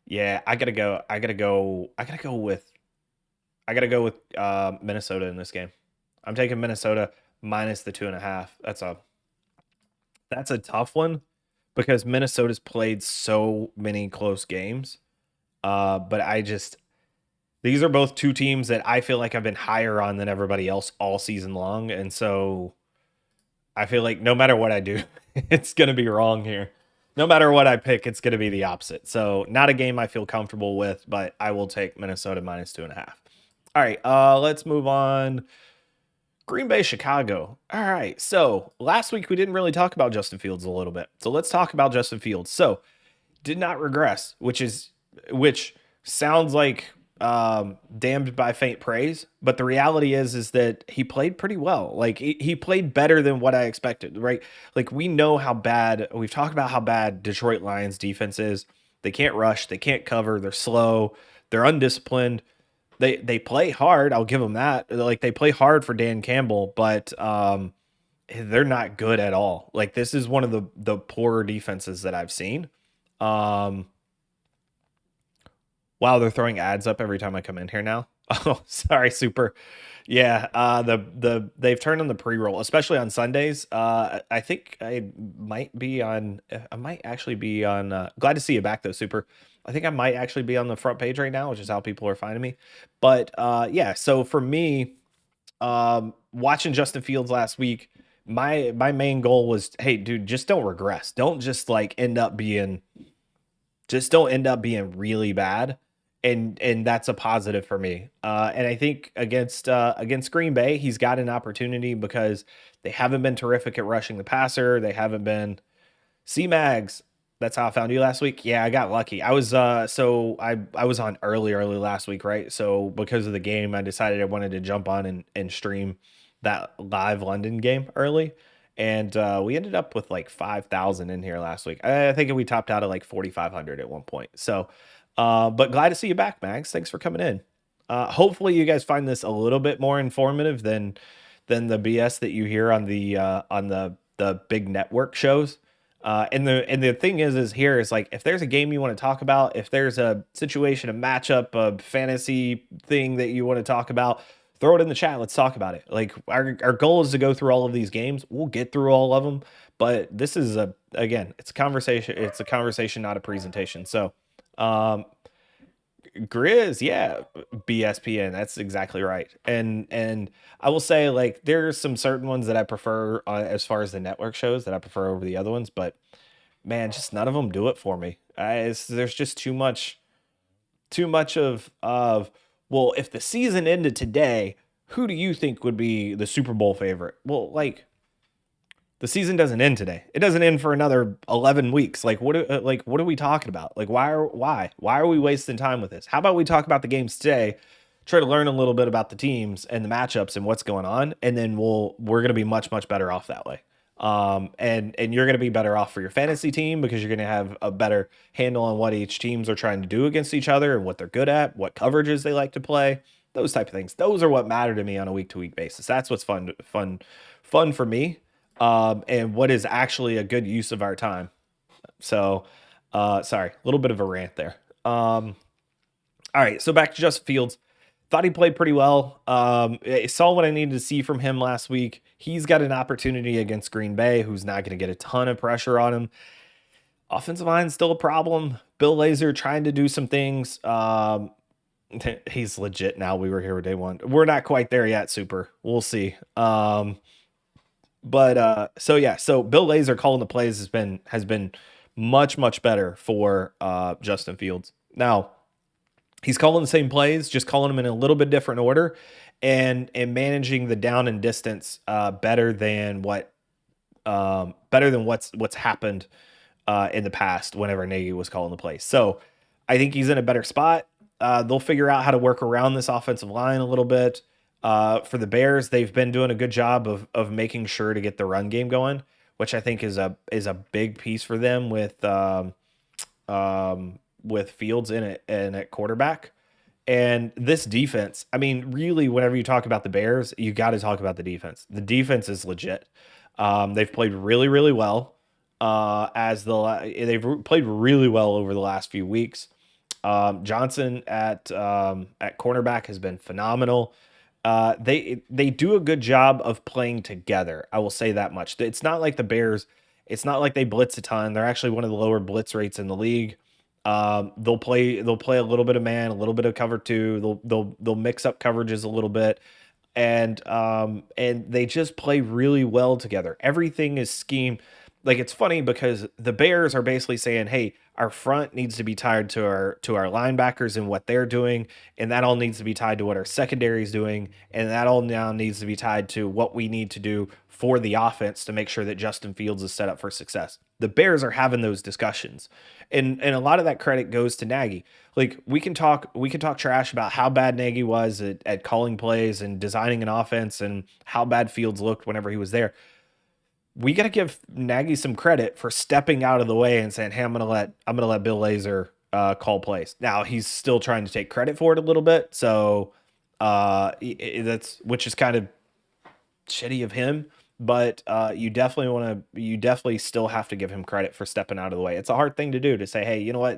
Yeah, I gotta go with Minnesota in this game. I'm taking Minnesota minus the 2.5. That's a tough one because Minnesota's played so many close games. But these are both two teams that I feel like I've been higher on than everybody else all season long, and so I feel like no matter what I do, it's gonna be wrong here. No matter what I pick, it's gonna be the opposite. So not a game I feel comfortable with, but I will take Minnesota minus 2.5. All right, let's move on. Green Bay, Chicago. All right. So last week we didn't really talk about Justin Fields a little bit. So let's talk about Justin Fields. So did not regress, which sounds like damned by faint praise, but the reality is that he played pretty well. Like, he played better than what I expected, right? Like, we've talked about how bad Detroit Lions defense is. They can't rush, they can't cover, they're slow, they're undisciplined. They play hard, I'll give them that. Like, they play hard for Dan Campbell, but they're not good at all. Like, this is one of the poorer defenses that I've seen. Um Wow, they're throwing ads up every time I come in here now. Oh, sorry, super. Yeah, they've turned on the pre-roll, especially on Sundays. I think I might actually be on. Glad to see you back though, super. I think I might actually be on the front page right now, which is how people are finding me. But yeah, so for me, watching Justin Fields last week, my main goal was, hey, dude, just don't regress. Don't just like don't end up being really bad, and that's a positive for me. And I think against Green Bay, he's got an opportunity because they haven't been terrific at rushing the passer. They haven't been. C Mags, that's how I found you last week. Yeah, I got lucky. I was I was on early last week, right? So because of the game, I decided I wanted to jump on and stream that live London game early. And we ended up with like 5,000 in here last week. I think we topped out at like 4,500 at one point. So but glad to see you back, Mags. Thanks for coming in. Hopefully you guys find this a little bit more informative than the BS that you hear on the big network shows. And the thing is here is like, if there's a game you want to talk about, if there's a situation, a matchup, a fantasy thing that you want to talk about, throw it in the chat. Let's talk about it. Like our goal is to go through all of these games. We'll get through all of them, but this is again, it's a conversation. It's a conversation, not a presentation. So, um, Grizz, yeah, BSPN. That's exactly right. And I will say, like, there's some certain ones that I prefer as far as the network shows that I prefer over the other ones, but man, just none of them do it for me. There's just too much of well, if the season ended today, who do you think would be the Super Bowl favorite? Well, like the season doesn't end today. It doesn't end for another 11 weeks. What are we talking about? Like why are we wasting time with this? How about we talk about the games today, try to learn a little bit about the teams and the matchups and what's going on, and then we're going to be much better off that way. And you're going to be better off for your fantasy team because you're going to have a better handle on what each teams are trying to do against each other and what they're good at, what coverages they like to play, those type of things. Those are what matter to me on a week to week basis. That's what's fun for me, and what is actually a good use of our time. So, sorry, a little bit of a rant there. All right, so back to Justin Fields. Thought he played pretty well. I saw what I needed to see from him last week. He's got an opportunity against Green Bay, who's not going to get a ton of pressure on him. Offensive line still a problem. Bill Lazor trying to do some things. He's legit now. We were here day one. We're not quite there yet, super. We'll see. But so yeah, so Bill Lazor calling the plays has been much better for Justin Fields. Now, he's calling the same plays, just calling them in a little bit different order, and managing the down and distance better than what's happened in the past whenever Nagy was calling the plays. So I think he's in a better spot. They'll figure out how to work around this offensive line a little bit. For the Bears, they've been doing a good job of making sure to get the run game going, which I think is a big piece for them with Fields in it and at quarterback. And this defense, I mean, really, whenever you talk about the Bears, you got to talk about the defense. The defense is legit. They've played really well. They've played really well over the last few weeks. Johnson at cornerback has been phenomenal. They do a good job of playing together. I will say that much. It's not like the Bears. It's not like they blitz a ton. They're actually one of the lower blitz rates in the league. They'll play a little bit of man, a little bit of cover two. They'll mix up coverages a little bit, and they just play really well together. Everything is schemed. Like, it's funny because the Bears are basically saying, "Hey, our front needs to be tied to our linebackers and what they're doing, and that all needs to be tied to what our secondary is doing, and that all now needs to be tied to what we need to do for the offense to make sure that Justin Fields is set up for success." The Bears are having those discussions, and a lot of that credit goes to Nagy. Like, we can talk trash about how bad Nagy was at calling plays and designing an offense and how bad Fields looked whenever he was there. We got to give Nagy some credit for stepping out of the way and saying, "Hey, I'm gonna let Bill Lazor call plays." Now he's still trying to take credit for it a little bit, so that's which is kind of shitty of him. But you definitely still have to give him credit for stepping out of the way. It's a hard thing to do to say, "Hey, you know what?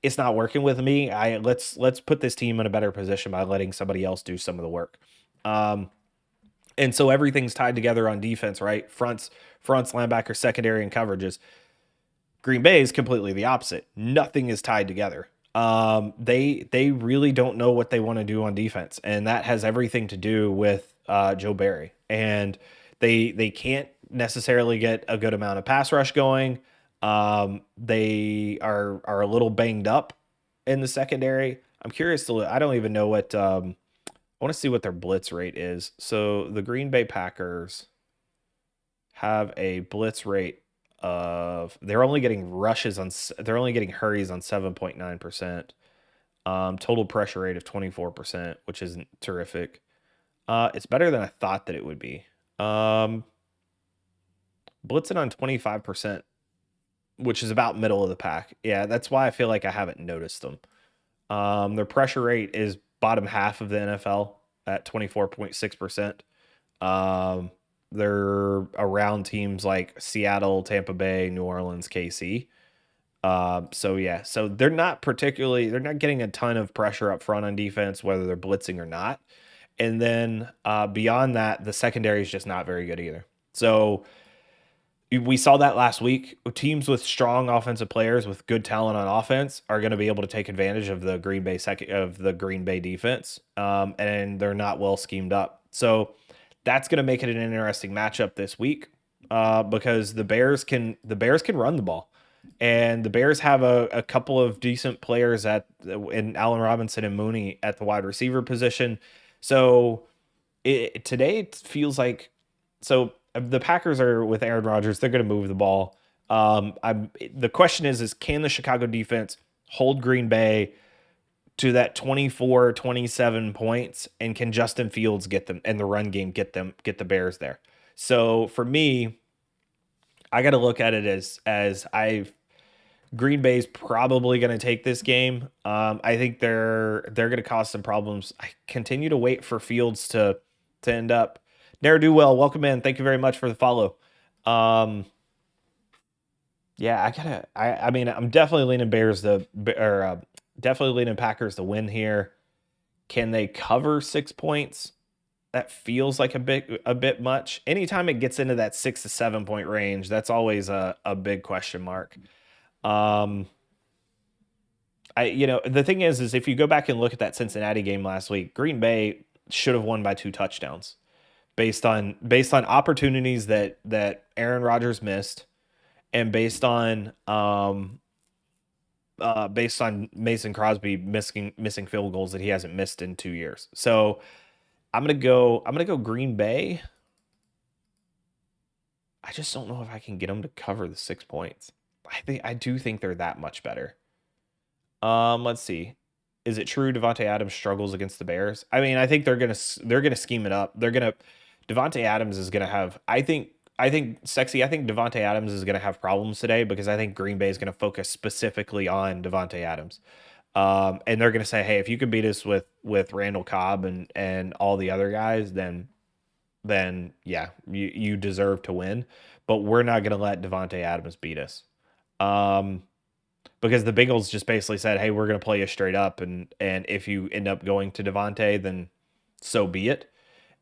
it's not working with me. Let's put this team in a better position by letting somebody else do some of the work. And so everything's tied together on defense, right? Fronts, linebacker, secondary, and coverages. Green Bay is completely the opposite. Nothing is tied together. They really don't know what they want to do on defense, and that has everything to do with Joe Barry. And they can't necessarily get a good amount of pass rush going. They are a little banged up in the secondary. I'm curious to. I don't even know what. I want to see what their blitz rate is. So the Green Bay Packers have a blitz rate of they're only getting hurries on 7.9%. Total pressure rate of 24%, which isn't terrific. It's better than I thought that it would be. Blitzing on 25%, which is about middle of the pack. Yeah, that's why I feel like I haven't noticed them. Their pressure rate is bottom half of the NFL at 24.6%. They're around teams like Seattle, Tampa Bay, New Orleans, KC. So they're not getting a ton of pressure up front on defense, whether they're blitzing or not. And then beyond that, the secondary is just not very good either. So we saw that last week. Teams with strong offensive players with good talent on offense are going to be able to take advantage of the Green Bay defense, and they're not well schemed up. So that's going to make it an interesting matchup this week because the Bears can run the ball, and the Bears have a couple of decent players in Allen Robinson and Mooney at the wide receiver position. So today it feels like the Packers are with Aaron Rodgers. They're going to move the ball. The question is can the Chicago defense hold Green Bay to that 24, 27 points, and can Justin Fields get them and the run game get the Bears there? So for me, I got to look at it as Green Bay's probably going to take this game. I think they're going to cause some problems. I continue to wait for Fields to end up. Ne'er do well. Welcome in. Thank you very much for the follow. Yeah, I mean, I'm definitely leaning definitely leaning Packers to win here. Can they cover 6 points? That feels like a bit much. Anytime it gets into that 6 to 7 point range, that's always a big question mark. The thing is if you go back and look at that Cincinnati game last week, Green Bay should have won by 2 touchdowns based on opportunities that Aaron Rodgers missed, and based on Mason Crosby missing field goals that he hasn't missed in 2 years. So I'm gonna go Green Bay. I just don't know if I can get them to cover the 6 points. I do think they're that much better. Let's see. Is it true Davante Adams struggles against the Bears? I mean, I think they're gonna scheme it up. Davante Adams is gonna have. I think Davante Adams is gonna have problems today because I think Green Bay is gonna focus specifically on Davante Adams. And they're gonna say, hey, if you could beat us with Randall Cobb and all the other guys, then yeah, you deserve to win. But we're not gonna let Davante Adams beat us. Because the Bengals just basically said, hey, we're going to play you straight up. And if you end up going to Davante, then so be it.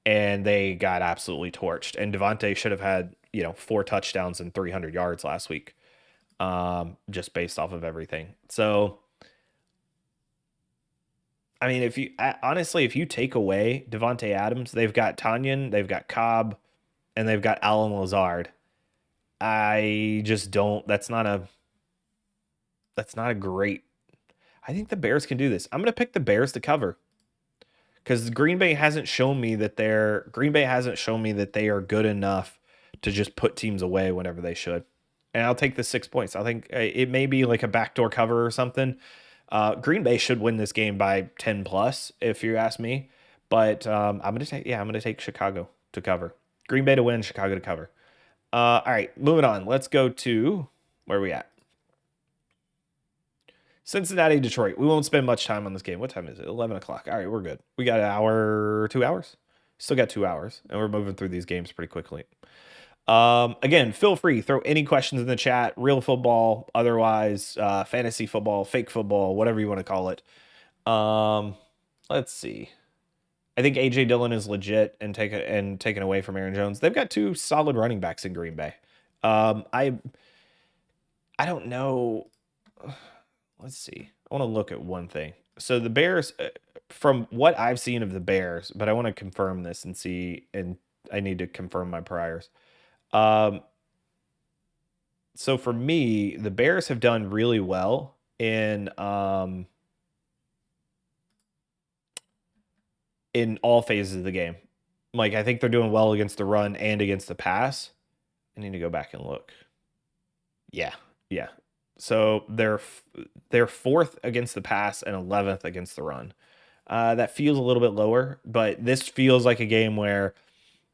And they got absolutely torched. And Davante should have had, 4 touchdowns and 300 yards last week, just based off of everything. So, I mean, if you take away Davante Adams, they've got Tanyan, they've got Cobb, and they've got Allen Lazard. I just don't. That's not a great. I think the Bears can do this. I'm going to pick the Bears to cover because Green Bay hasn't shown me that they are good enough to just put teams away whenever they should. And I'll take the 6 points. I think it may be like a backdoor cover or something. Green Bay should win this game by 10 plus, if you ask me. But I'm going to take Chicago to cover. Green Bay to win, Chicago to cover. All right, moving on. Let's go to where are we at? Cincinnati, Detroit. We won't spend much time on this game. What time is it? 11 o'clock. All right, we're good. We got an hour, 2 hours. Still got 2 hours, and we're moving through these games pretty quickly. Again, feel free, throw any questions in the chat, real football, otherwise, fantasy football, fake football, whatever you want to call it. Um, let's see. I think AJ Dillon is legit and taken away from Aaron Jones. They've got two solid running backs in Green Bay. I don't know. Let's see. I want to look at one thing. So the Bears, from what I've seen of the Bears, but I want to confirm this and see, and I need to confirm my priors. Um, so for me, the Bears have done really well in all phases of the game. Like I think they're doing well against the run and against the pass. I need to go back and look. Yeah, yeah. So they're fourth against the pass and 11th against the run. That feels a little bit lower, but this feels like a game where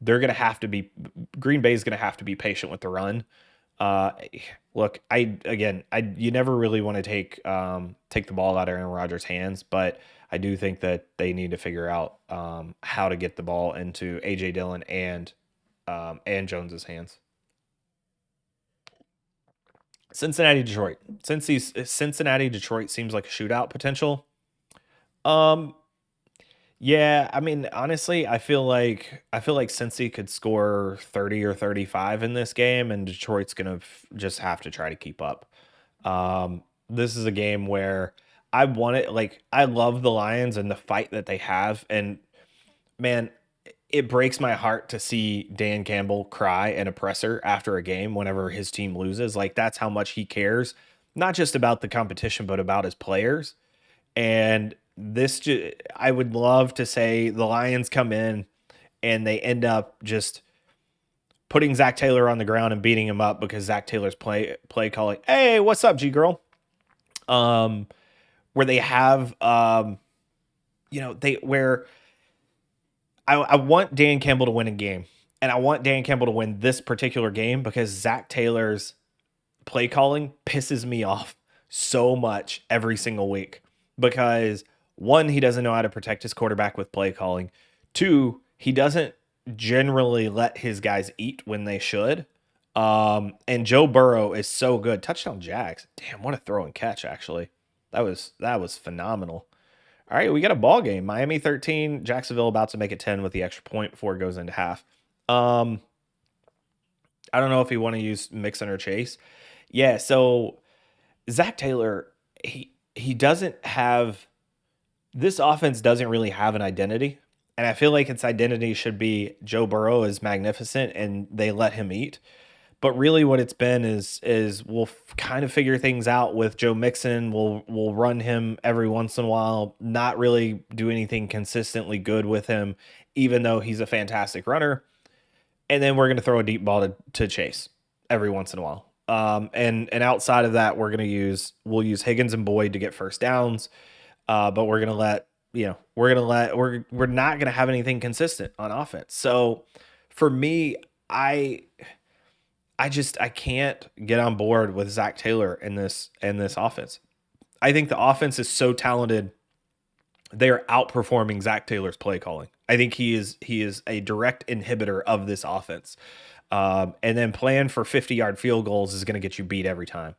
they're going to have to be Green Bay is going to have to be patient with the run. Uh, Look, you never really want to take the ball out of Aaron Rodgers' hands, but I do think that they need to figure out how to get the ball into AJ Dillon and Jones's hands. Cincinnati, Detroit. Cincinnati, Detroit seems like a shootout potential. Um, yeah, I mean, honestly, I feel like Cincy could score 30 or 35 in this game, and Detroit's gonna just have to try to keep up. This is a game where I want it. Like, I love the Lions and the fight that they have, and man, it breaks my heart to see Dan Campbell cry and a presser after a game whenever his team loses. Like, that's how much he cares, not just about the competition, but about his players. And I would love to say the Lions come in and they end up just putting Zach Taylor on the ground and beating him up because Zach Taylor's play calling. Hey, what's up, G girl? Um, where they have they where I want Dan Campbell to win a game, and I want Dan Campbell to win this particular game because Zach Taylor's play calling pisses me off so much every single week because one, he doesn't know how to protect his quarterback with play calling. Two, he doesn't generally let his guys eat when they should. And Joe Burrow is so good. Touchdown Jags. Damn, what a throw and catch, actually. That was phenomenal. All right, we got a ball game. Miami 13, Jacksonville about to make it 10 with the extra point before it goes into half. Um, I don't know if you want to use Mixon or Chase. Yeah, so Zach Taylor, he doesn't have this offense doesn't really have an identity. And I feel like its identity should be Joe Burrow is magnificent and they let him eat. But really what it's been is we'll kind of figure things out with Joe Mixon. We'll run him every once in a while, not really do anything consistently good with him, even though he's a fantastic runner. And then we're going to throw a deep ball to Chase every once in a while. And outside of that, we'll use Higgins and Boyd to get first downs. But we're gonna let we're not gonna have anything consistent on offense. So for me, I can't get on board with Zach Taylor in this offense. I think the offense is so talented. They are outperforming Zach Taylor's play calling. I think he is a direct inhibitor of this offense. And then playing for 50-yard field goals is going to get you beat every time.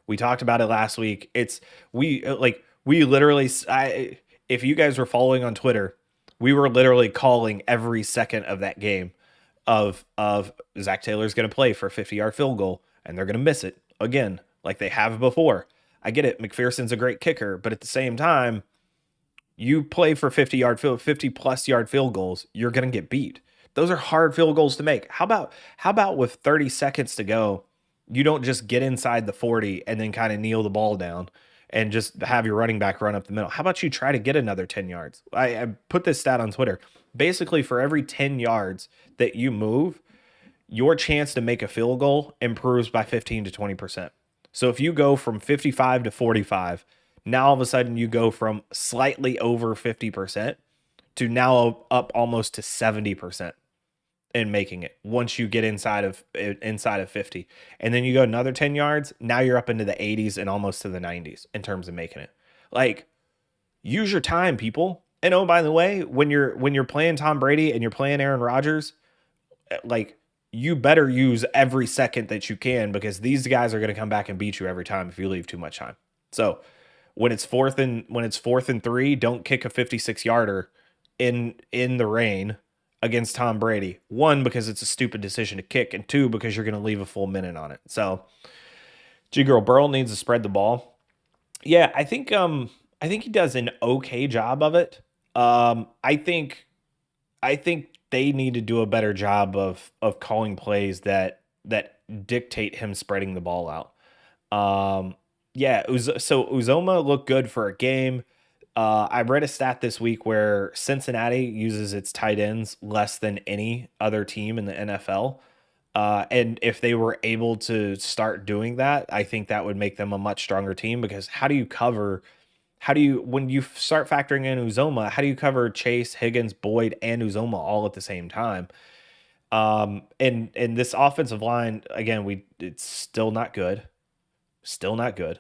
We talked about it last week. We literally, if you guys were following on Twitter, we were literally calling every second of that game of Zach Taylor's going to play for a 50-yard field goal and they're going to miss it again, like they have before. I get it. McPherson's a great kicker, but at the same time, you play for 50 plus yard field goals, you're going to get beat. Those are hard field goals to make. How about with 30 seconds to go, you don't just get inside the 40 and then kind of kneel the ball down and just have your running back run up the middle. How about you try to get another 10 yards? I put this stat on Twitter. Basically, for every 10 yards that you move, your chance to make a field goal improves by 15 to 20%. So if you go from 55 to 45, now all of a sudden you go from slightly over 50% to now up almost to 70% in making it once you get inside of 50. And then you go another 10 yards, now you're up into the 80s and almost to the 90s in terms of making it. Like, use your time, people. And oh, by the way, when you're playing Tom Brady and you're playing Aaron Rodgers, like, you better use every second that you can because these guys are going to come back and beat you every time if you leave too much time. So when it's fourth and 3, don't kick a 56-yarder in the rain against Tom Brady. One, because it's a stupid decision to kick, and two, because you're going to leave a full minute on it. So G Girl Burl needs to spread the ball. Yeah, I think he does an okay job of it. I think they need to do a better job of calling plays that dictate him spreading the ball out. Yeah, so Uzoma looked good for a game. I read a stat this week where Cincinnati uses its tight ends less than any other team in the NFL. And if they were able to start doing that, I think that would make them a much stronger team because when you start factoring in Uzoma, how do you cover Chase, Higgins, Boyd, and Uzoma all at the same time? And this offensive line, again, it's still not good. Still not good.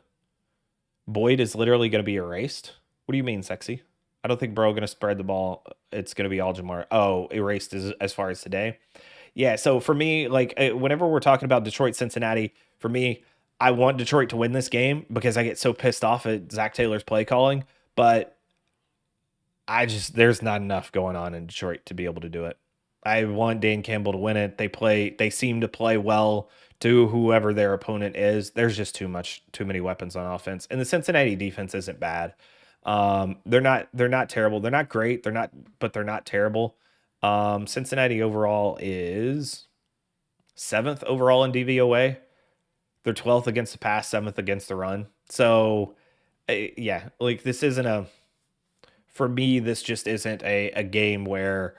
Boyd is literally going to be erased. What do you mean, sexy? I don't think Bro going to spread the ball. It's going to be all Jamar. Oh, erased as far as today. Yeah, so for me, like whenever we're talking about Detroit, Cincinnati, for me, I want Detroit to win this game because I get so pissed off at Zach Taylor's play calling. But there's not enough going on in Detroit to be able to do it. I want Dan Campbell to win it. They seem to play well to whoever their opponent is. There's just too many weapons on offense. And the Cincinnati defense isn't bad. They're not terrible. They're not great. But they're not terrible. Cincinnati overall is 7th overall in DVOA. They're 12th against the pass, 7th against the run. So, yeah, like for me, this just isn't a game where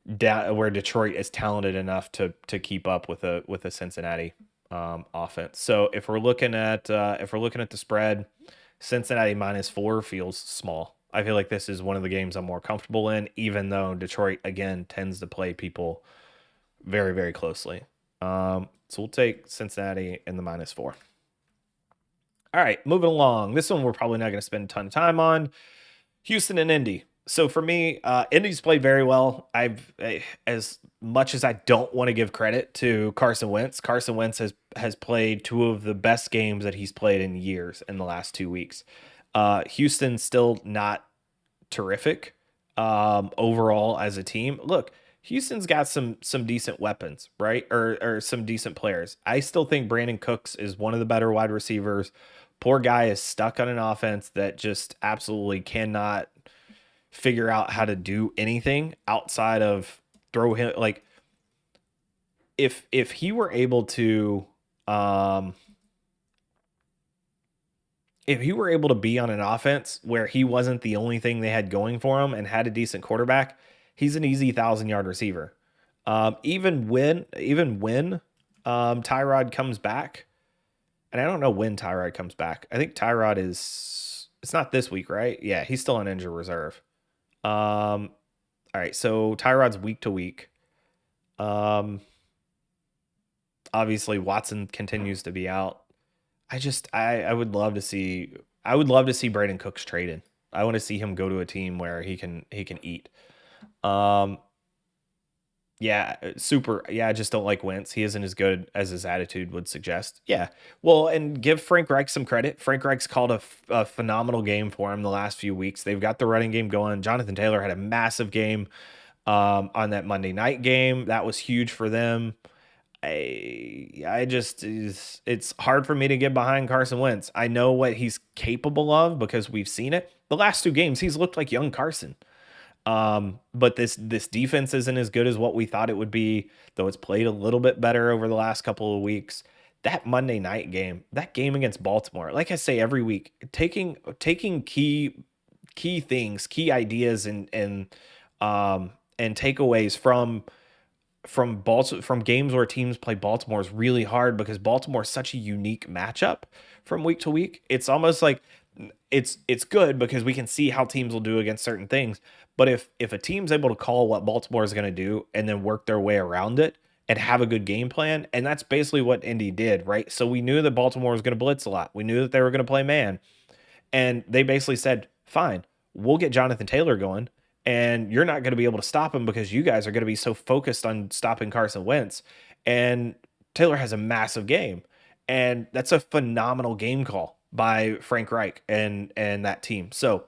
Detroit is talented enough to keep up with a Cincinnati offense. So if we're looking at the spread, Cincinnati -4 feels small. I feel like this is one of the games I'm more comfortable in, even though Detroit again tends to play people very, very closely. So we'll take Cincinnati in the -4. All right, moving along. This one we're probably not going to spend a ton of time on. Houston and Indy. So for me, Indy's played very well. As much as I don't want to give credit to Carson Wentz has played two of the best games that he's played in years in the last 2 weeks. Houston's still not terrific overall as a team. Look, Houston's got some decent weapons, right? Or some decent players. I still think Brandon Cooks is one of the better wide receivers. Poor guy is stuck on an offense that just absolutely cannot figure out how to do anything outside of throw him. Like if he were able to be on an offense where he wasn't the only thing they had going for him and had a decent quarterback, he's an easy 1,000-yard receiver. Even when Tyrod comes back, and I don't know when Tyrod comes back. I think Tyrod it's not this week, right? Yeah, he's still on injured reserve. All right, so Tyrod's week to week. Obviously Watson continues to be out. I would love to see Brandon Cooks traded. I want to see him go to a team where he can eat. Yeah, super. Yeah, I just don't like Wentz. He isn't as good as his attitude would suggest. Yeah. Well, and give Frank Reich some credit. Frank Reich's called a phenomenal game for him the last few weeks. They've got the running game going. Jonathan Taylor had a massive game on that Monday night game. That was huge for them. It's hard for me to get behind Carson Wentz. I know what he's capable of because we've seen it. The last 2 games, he's looked like young Carson. But this defense isn't as good as what we thought it would be, though it's played a little bit better over the last couple of weeks. That Monday night game, that game against Baltimore, like I say every week, taking key things, key ideas and takeaways from games where teams play Baltimore is really hard because Baltimore is such a unique matchup from week to week. It's almost like it's good because we can see how teams will do against certain things. But if a team's able to call what Baltimore is going to do and then work their way around it and have a good game plan, and that's basically what Indy did, right? So we knew that Baltimore was going to blitz a lot. We knew that they were going to play man. And they basically said, fine, we'll get Jonathan Taylor going, and you're not going to be able to stop him because you guys are going to be so focused on stopping Carson Wentz. And Taylor has a massive game. And that's a phenomenal game call by Frank Reich and that team. So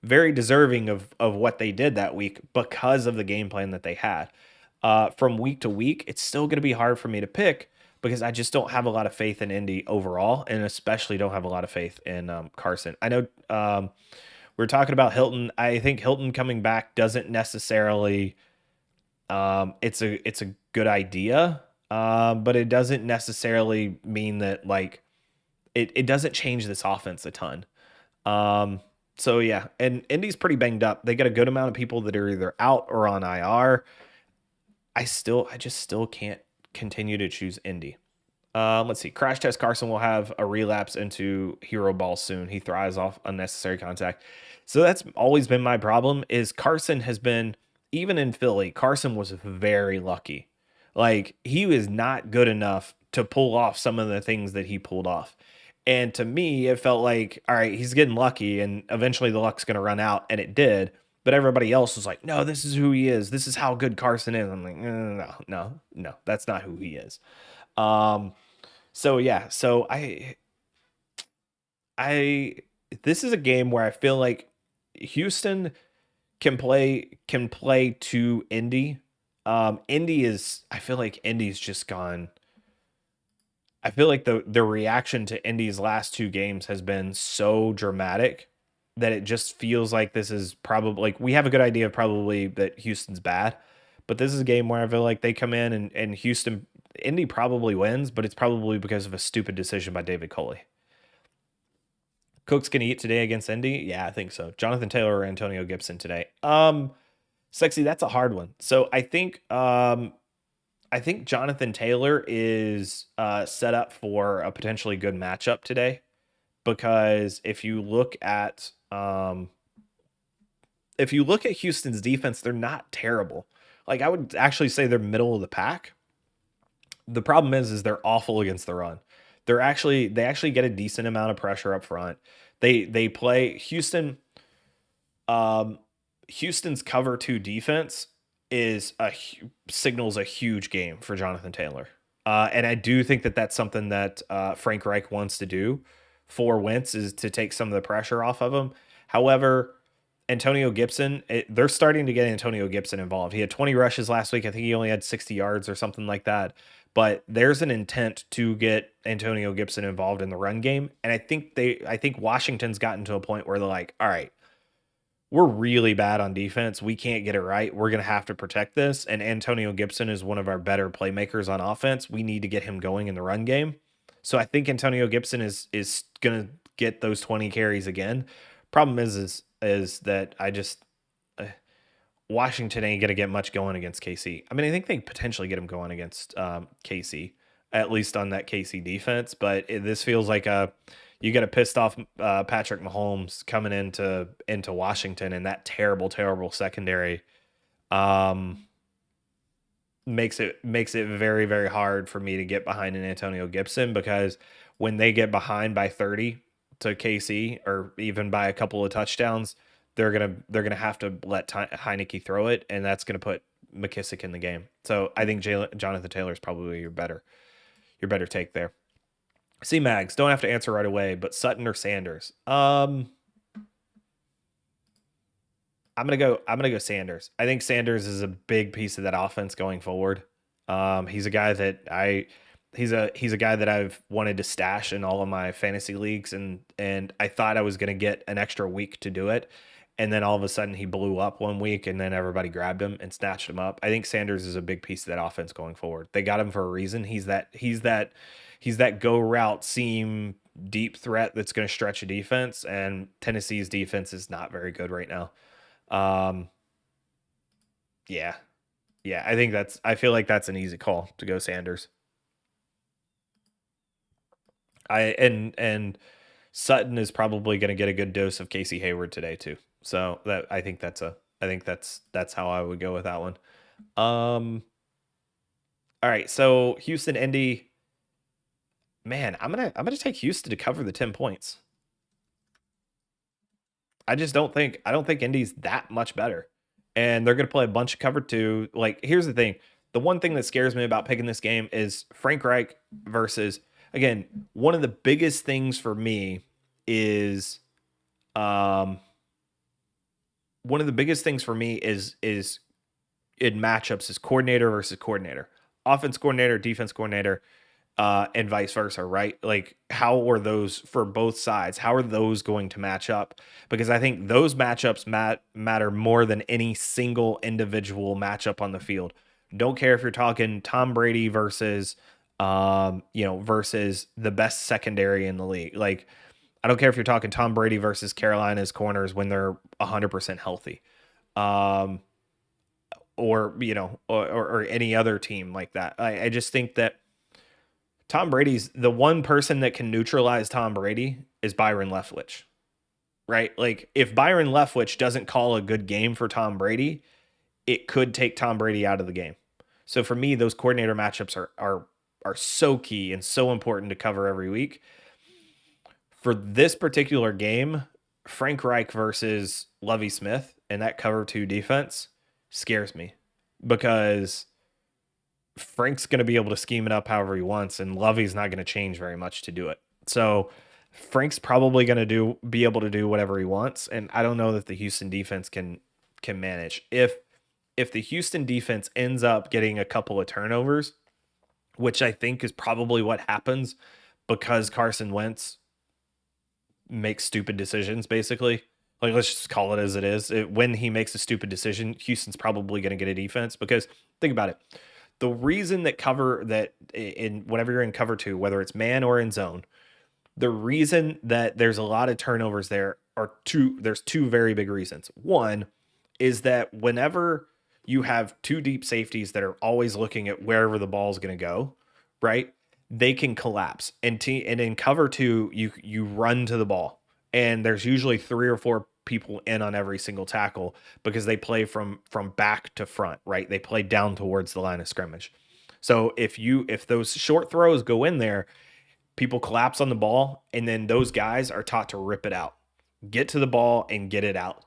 very deserving of what they did that week because of the game plan that they had. From week to week, it's still going to be hard for me to pick because I just don't have a lot of faith in Indy overall, and especially don't have a lot of faith in Carson. I know we're talking about Hilton. I think Hilton coming back doesn't necessarily. It's a good idea, but it doesn't necessarily mean that like it doesn't change this offense a ton. Um, so yeah, and Indy's pretty banged up. They got a good amount of people that are either out or on IR. I just still can't continue to choose Indy. Let's see. Crash Test Carson will have a relapse into hero ball soon. He thrives off unnecessary contact. So that's always been my problem is Carson has been, even in Philly, Carson was very lucky. Like he was not good enough to pull off some of the things that he pulled off. And to me, it felt like, all right, he's getting lucky and eventually the luck's going to run out. And it did. But everybody else was like, no, this is who he is. This is how good Carson is. I'm like, no, that's not who he is. Um, so yeah, so I this is a game where I feel like Houston can play to Indy. Indy is I feel like Indy's just gone. I feel like the reaction to Indy's last two games has been so dramatic that it just feels like this is probably like we have a good idea probably that Houston's bad, but this is a game where I feel like they come in and Indy probably wins, but it's probably because of a stupid decision by David Coley. Cook's gonna eat today against Indy? Yeah, I think so. Jonathan Taylor or Antonio Gibson today? Sexy, that's a hard one. So I think Jonathan Taylor is set up for a potentially good matchup today because if you look at Houston's defense, they're not terrible. Like I would actually say they're middle of the pack. The problem is they're awful against the run. They actually get a decent amount of pressure up front. They play Houston. Um, Houston's cover two defense signals a huge game for Jonathan Taylor, and I do think that that's something that Frank Reich wants to do for Wentz is to take some of the pressure off of him. However, Antonio Gibson, they're starting to get Antonio Gibson involved. He had 20 rushes last week. I think he only had 60 yards or something like that. But there's an intent to get Antonio Gibson involved in the run game. And I think Washington's gotten to a point where they're like, all right, we're really bad on defense. We can't get it right. We're going to have to protect this. And Antonio Gibson is one of our better playmakers on offense. We need to get him going in the run game. So I think Antonio Gibson is going to get those 20 carries again. Problem is that uh, Washington ain't going to get much going against KC. I mean, I think they potentially get him going against KC, at least on that KC defense. But this feels like you get a pissed off Patrick Mahomes coming into Washington, and that terrible secondary um, makes it very very hard for me to get behind an Antonio Gibson because when they get behind by 30 to KC or even by a couple of touchdowns, they're gonna have to let Heineke throw it, and that's gonna put McKissick in the game. So I think Jonathan Taylor is probably your better take there. C Mags don't have to answer right away, but Sutton or Sanders? I'm gonna go Sanders. I think Sanders is a big piece of that offense going forward. He's a guy that he's a guy that I've wanted to stash in all of my fantasy leagues, and I thought I was gonna get an extra week to do it, and then all of a sudden he blew up one week, and then everybody grabbed him and snatched him up. I think Sanders is a big piece of that offense going forward. They got him for a reason. He's that go route seam deep threat that's going to stretch a defense, and Tennessee's defense is not very good right now. Um, yeah, yeah, I feel like that's an easy call to go Sanders. And Sutton is probably going to get a good dose of Casey Hayward today too. So that I think that's how I would go with that one. Um, all right, so Houston Indy, man, I'm gonna take Houston to cover the 10 points. I don't think Indy's that much better. And they're gonna play a bunch of cover two. Like, here's the thing. The one thing that scares me about picking this game is Frank Reich versus, again, one of the biggest things for me is um one of the biggest things for me is in matchups is coordinator versus coordinator, offense coordinator, defense coordinator, and vice versa, right? Like, how are those for both sides? How are those going to match up? Because I think those matchups matter more than any single individual matchup on the field. Don't care if you're talking Tom Brady versus, versus the best secondary in the league. Like, I don't care if you're talking Tom Brady versus Carolina's corners when they're 100% healthy. Um, or any other team like that. I just think that Tom Brady's the one person that can neutralize Tom Brady is Byron Leftwich, right? Like, if Byron Leftwich doesn't call a good game for Tom Brady, it could take Tom Brady out of the game. So for me, those coordinator matchups are so key and so important to cover every week. For this particular game, Frank Reich versus Lovie Smith and that cover 2 defense scares me because Frank's going to be able to scheme it up however he wants, and Lovey's not going to change very much to do it. So Frank's probably going to be able to do whatever he wants, and I don't know that the Houston defense can manage. If the Houston defense ends up getting a couple of turnovers, which I think is probably what happens because Carson Wentz makes stupid decisions, basically. Like, let's just call it as it is. When he makes a stupid decision, Houston's probably going to get a defense because think about it. The reason that in whenever you're in cover 2, whether it's man or in zone, the reason that there's a lot of turnovers there's two very big reasons. One is that whenever you have 2 deep safeties that are always looking at wherever the ball is going to go, right? They can collapse. And in cover 2, you run to the ball. And there's usually 3 or 4 people in on every single tackle because they play from back to front, right? They play down towards the line of scrimmage. So if those short throws go in there, people collapse on the ball, and then those guys are taught to rip it out, get to the ball and get it out.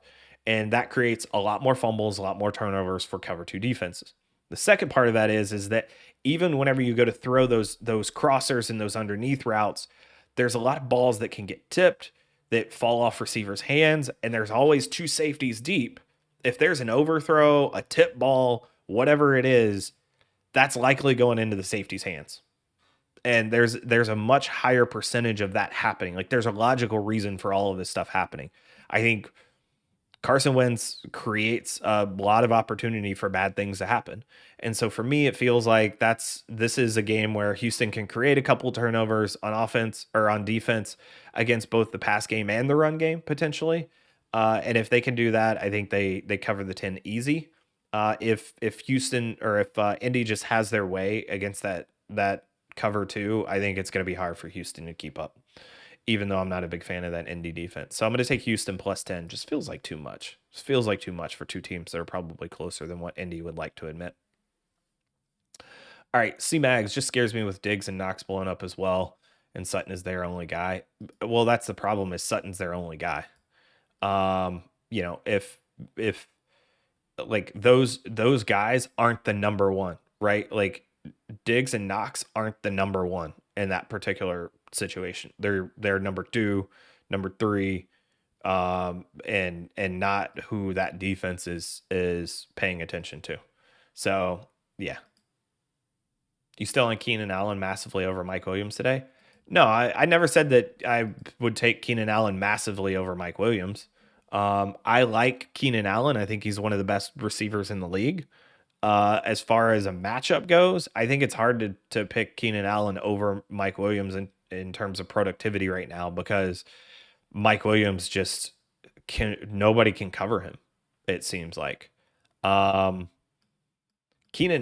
And that creates a lot more fumbles, a lot more turnovers for cover 2 defenses. The second part of that is that even whenever you go to throw those crossers and those underneath routes, there's a lot of balls that can get tipped that fall off receivers' hands, and there's always 2 safeties deep. If there's an overthrow, a tip ball, whatever it is, that's likely going into the safety's hands. And there's a much higher percentage of that happening. Like, there's a logical reason for all of this stuff happening. I think Carson Wentz creates a lot of opportunity for bad things to happen. And so for me, it feels like this is a game where Houston can create a couple turnovers on offense or on defense against both the pass game and the run game potentially. And if they can do that, I think they cover the 10 easy. If Houston or if Indy just has their way against that cover 2, I think it's going to be hard for Houston to keep up, even though I'm not a big fan of that Indy defense. So I'm going to take Houston plus 10. Just feels like too much. Just feels like too much for 2 teams that are probably closer than what Indy would like to admit. All right, C-Mags just scares me with Diggs and Knox blowing up as well, and Sutton is their only guy. Well, that's the problem, is Sutton's their only guy. If like those guys aren't the number one, right? Like, Diggs and Knox aren't the number one in that particular situation. They're number 2, number 3, and not who that defense is paying attention to. So yeah. You still on Keenan Allen massively over Mike Williams today? No, I never said that I would take Keenan Allen massively over Mike Williams. I like Keenan Allen. I think he's one of the best receivers in the league. As far as a matchup goes, I think it's hard to pick Keenan Allen over Mike Williams in terms of productivity right now, because Mike Williams just nobody can cover him, it seems like. Keenan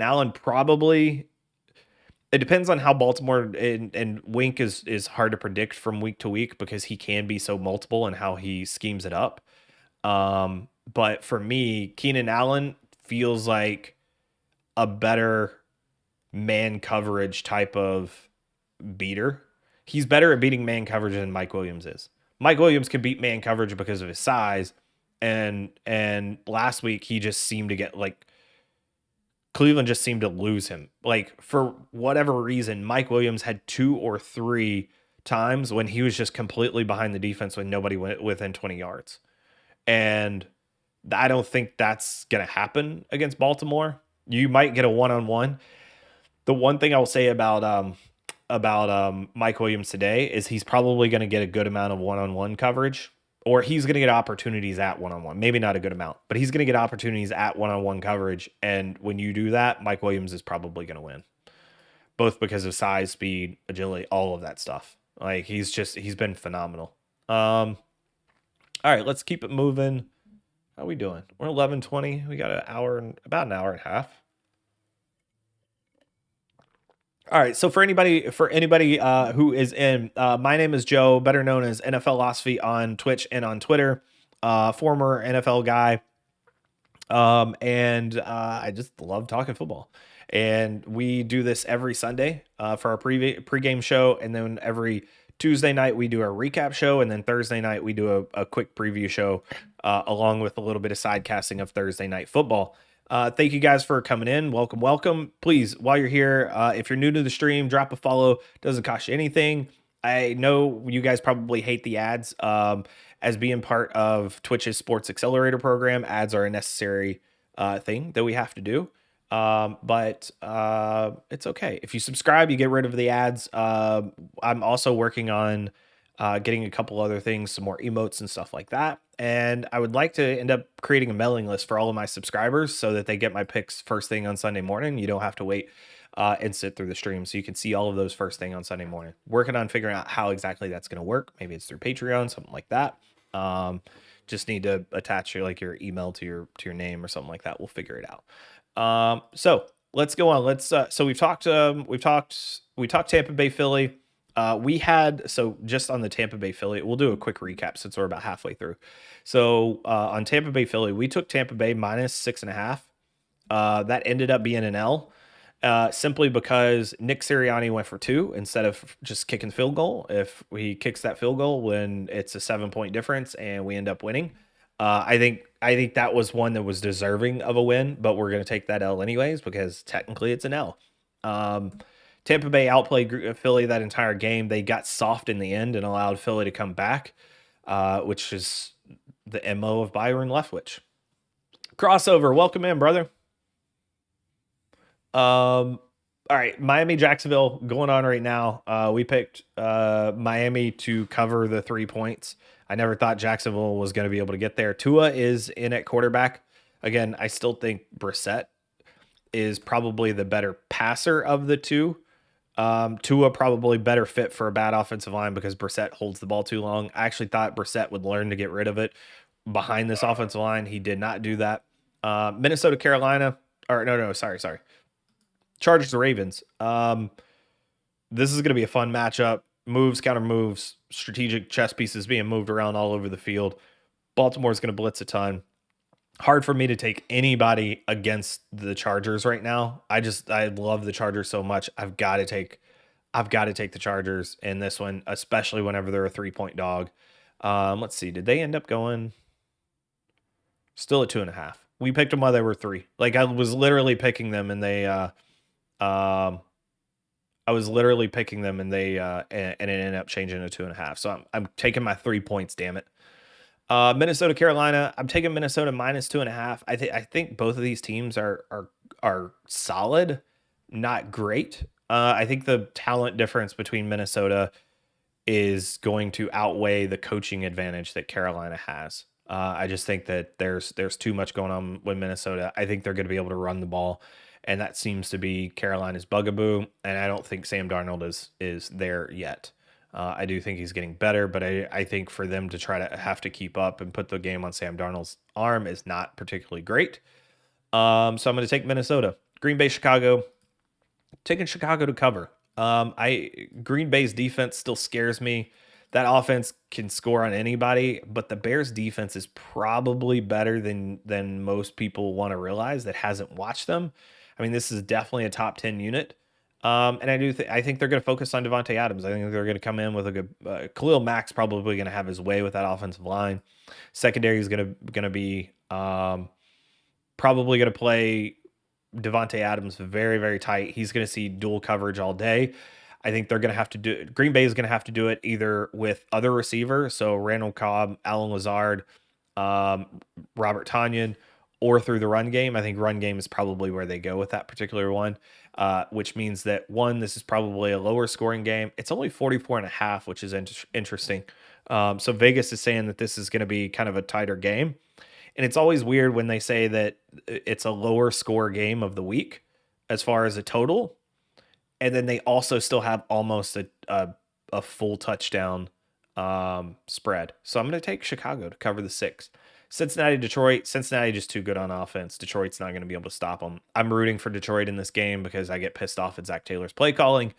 Allen probably, it depends on how Baltimore and Wink is hard to predict from week to week because he can be so multiple in how he schemes it up. But for me, Keenan Allen feels like a better man coverage type of beater. He's better at beating man coverage than Mike Williams is. Mike Williams can beat man coverage because of his size, and last week he just seemed to get like Cleveland just seemed to lose him. Like, for whatever reason, Mike Williams had 2 or 3 times when he was just completely behind the defense when nobody went within 20 yards. And I don't think that's going to happen against Baltimore. You might get a one-on-one. The one thing I will say about Mike Williams today is he's probably going to get a good amount of one-on-one coverage, or he's going to get opportunities at one-on-one. Maybe not a good amount, but he's going to get opportunities at one-on-one coverage. And when you do that, Mike Williams is probably going to win, both because of size, speed, agility, all of that stuff. Like, he's been phenomenal. All right, let's keep it moving. How are we doing? We're 11:20. We got about an hour and a half. All right. So for anybody who is in, my name is Joe, better known as NFL Philosophy on Twitch and on Twitter. Former NFL guy, and I just love talking football. And we do this every Sunday for our pregame show, and then every Tuesday night we do our recap show, and then Thursday night we do a quick preview show, along with a little bit of side casting of Thursday night football. Thank you guys for coming in. Welcome, welcome. Please, while you're here, if you're new to the stream, drop a follow. Doesn't cost you anything. I know you guys probably hate the ads. As being part of Twitch's Sports Accelerator program, ads are a necessary thing that we have to do. But it's okay. If you subscribe, you get rid of the ads. I'm also working on getting a couple other things, some more emotes and stuff like that. And I would like to end up creating a mailing list for all of my subscribers so that they get my picks first thing on Sunday morning. You don't have to wait and sit through the stream. So you can see all of those first thing on Sunday morning. Working on figuring out how exactly that's going to work. Maybe it's through Patreon, something like that. Just need to attach your email to your name or something like that. We'll figure it out. So let's go on. So we talked Tampa Bay, Philly. Just on the Tampa Bay Philly, we'll do a quick recap since we're about halfway through. So on Tampa Bay Philly, we took Tampa Bay -6.5. That ended up being an L, simply because Nick Sirianni went for 2 instead of just kicking field goal. If he kicks that field goal when it's a 7-point difference and we end up winning, I think that was one that was deserving of a win, but we're going to take that L anyways because technically it's an L. Tampa Bay outplayed Philly that entire game. They got soft in the end and allowed Philly to come back, which is the MO of Byron Leftwich. Crossover, welcome in, brother. All right, Miami, Jacksonville going on right now. We picked Miami to cover the 3 points. I never thought Jacksonville was going to be able to get there. Tua is in at quarterback. Again, I still think Brissett is probably the better passer of the two. Tua probably better fit for a bad offensive line because Brissett holds the ball too long. I actually thought Brissett would learn to get rid of it behind this offensive line. He did not do that. Minnesota, Carolina, or no, sorry. Chargers to Ravens. This is going to be a fun matchup. Moves, counter moves, strategic chess pieces being moved around all over the field. Baltimore's going to blitz a ton. Hard for me to take anybody against the Chargers right now. I love the Chargers so much. I've got to take the Chargers in this one, especially whenever they're a 3-point dog. Let's see. Did they end up going still at 2.5? We picked them while they were 3. Like, I was literally picking them and they and it ended up changing to 2.5. So I'm taking my 3 points, damn it. Minnesota, Carolina. I'm taking Minnesota -2.5. I think both of these teams are solid, not great. I think the talent difference between Minnesota is going to outweigh the coaching advantage that Carolina has. I just think that there's too much going on with Minnesota. I think they're going to be able to run the ball, and that seems to be Carolina's bugaboo. And I don't think Sam Darnold is there yet. I do think he's getting better, but I think for them to try to have to keep up and put the game on Sam Darnold's arm is not particularly great. So I'm going to take Minnesota. Green Bay, Chicago. Taking Chicago to cover. Green Bay's defense still scares me. That offense can score on anybody, but the Bears defense is probably better than most people want to realize that hasn't watched them. I mean, this is definitely a top 10 unit. And I think they're going to focus on Devontae Adams. I think they're going to come in with a good Khalil Mack's probably going to have his way with that offensive line. Secondary is going to be probably going to play Devontae Adams very, very tight. He's going to see dual coverage all day. I think they're going to have to do Green Bay is going to have to do it either with other receivers, so Randall Cobb, Alan Lazard, um, Robert Tanyan, or through the run game. I think run game is probably where they go with that particular one, which means that one, this is probably a lower scoring game. It's only 44 and a half, which is interesting. So Vegas is saying that this is going to be kind of a tighter game. And it's always weird when they say that it's a lower score game of the week as far as a total, and then they also still have almost a full touchdown spread. So I'm going to take Chicago to cover the 6. Cincinnati, Detroit. Cincinnati just too good on offense. Detroit's not going to be able to stop them. I'm rooting for Detroit in this game because I get pissed off at Zach Taylor's play calling,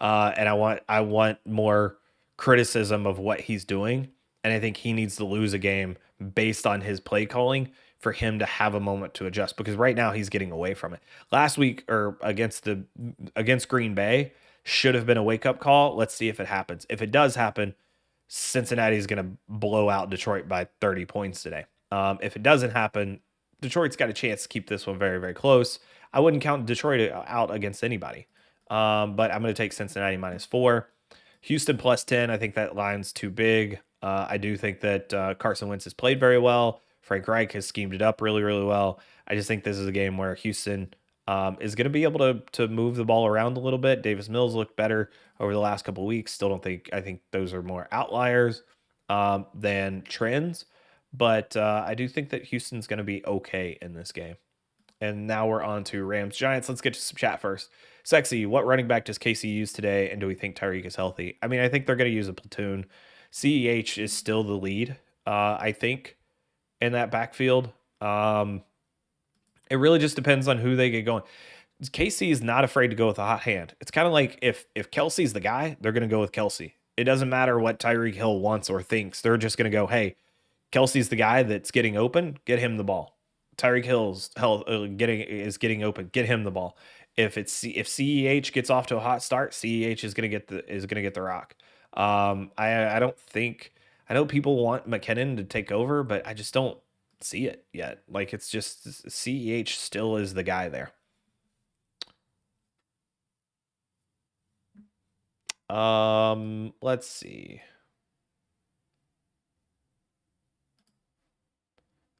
and I want more criticism of what he's doing. And I think he needs to lose a game based on his play calling for him to have a moment to adjust, because right now he's getting away from it. Last week or against Green Bay should have been a wake up call. Let's see if it happens. If it does happen, Cincinnati is going to blow out Detroit by 30 points today. If it doesn't happen, Detroit's got a chance to keep this one very, very close. I wouldn't count Detroit out against anybody, but I'm going to take Cincinnati -4. Houston +10. I think that line's too big. I do think that Carson Wentz has played very well. Frank Reich has schemed it up really, really well. I just think this is a game where Houston is going to be able to move the ball around a little bit. Davis Mills looked better over the last couple of weeks. Still don't think I think those are more outliers than trends, but I do think that Houston's going to be okay in this game. And now we're on to Rams Giants. Let's get to some chat first. Sexy, what running back does KC use today? And do we think Tyreek is healthy? I mean, I think they're going to use a platoon. CEH is still the lead, I think, in that backfield. It really just depends on who they get going. KC is not afraid to go with a hot hand. It's kind of like if Kelsey's the guy, they're going to go with Kelsey. It doesn't matter what Tyreek Hill wants or thinks. They're just going to go, hey, Kelsey's the guy that's getting open. Get him the ball. Tyreek Hill's getting open. Get him the ball. If CEH gets off to a hot start, CEH is going to get the rock. I don't think, I know people want McKinnon to take over, but I just don't see it yet. Like, it's just CEH still is the guy there. Let's see.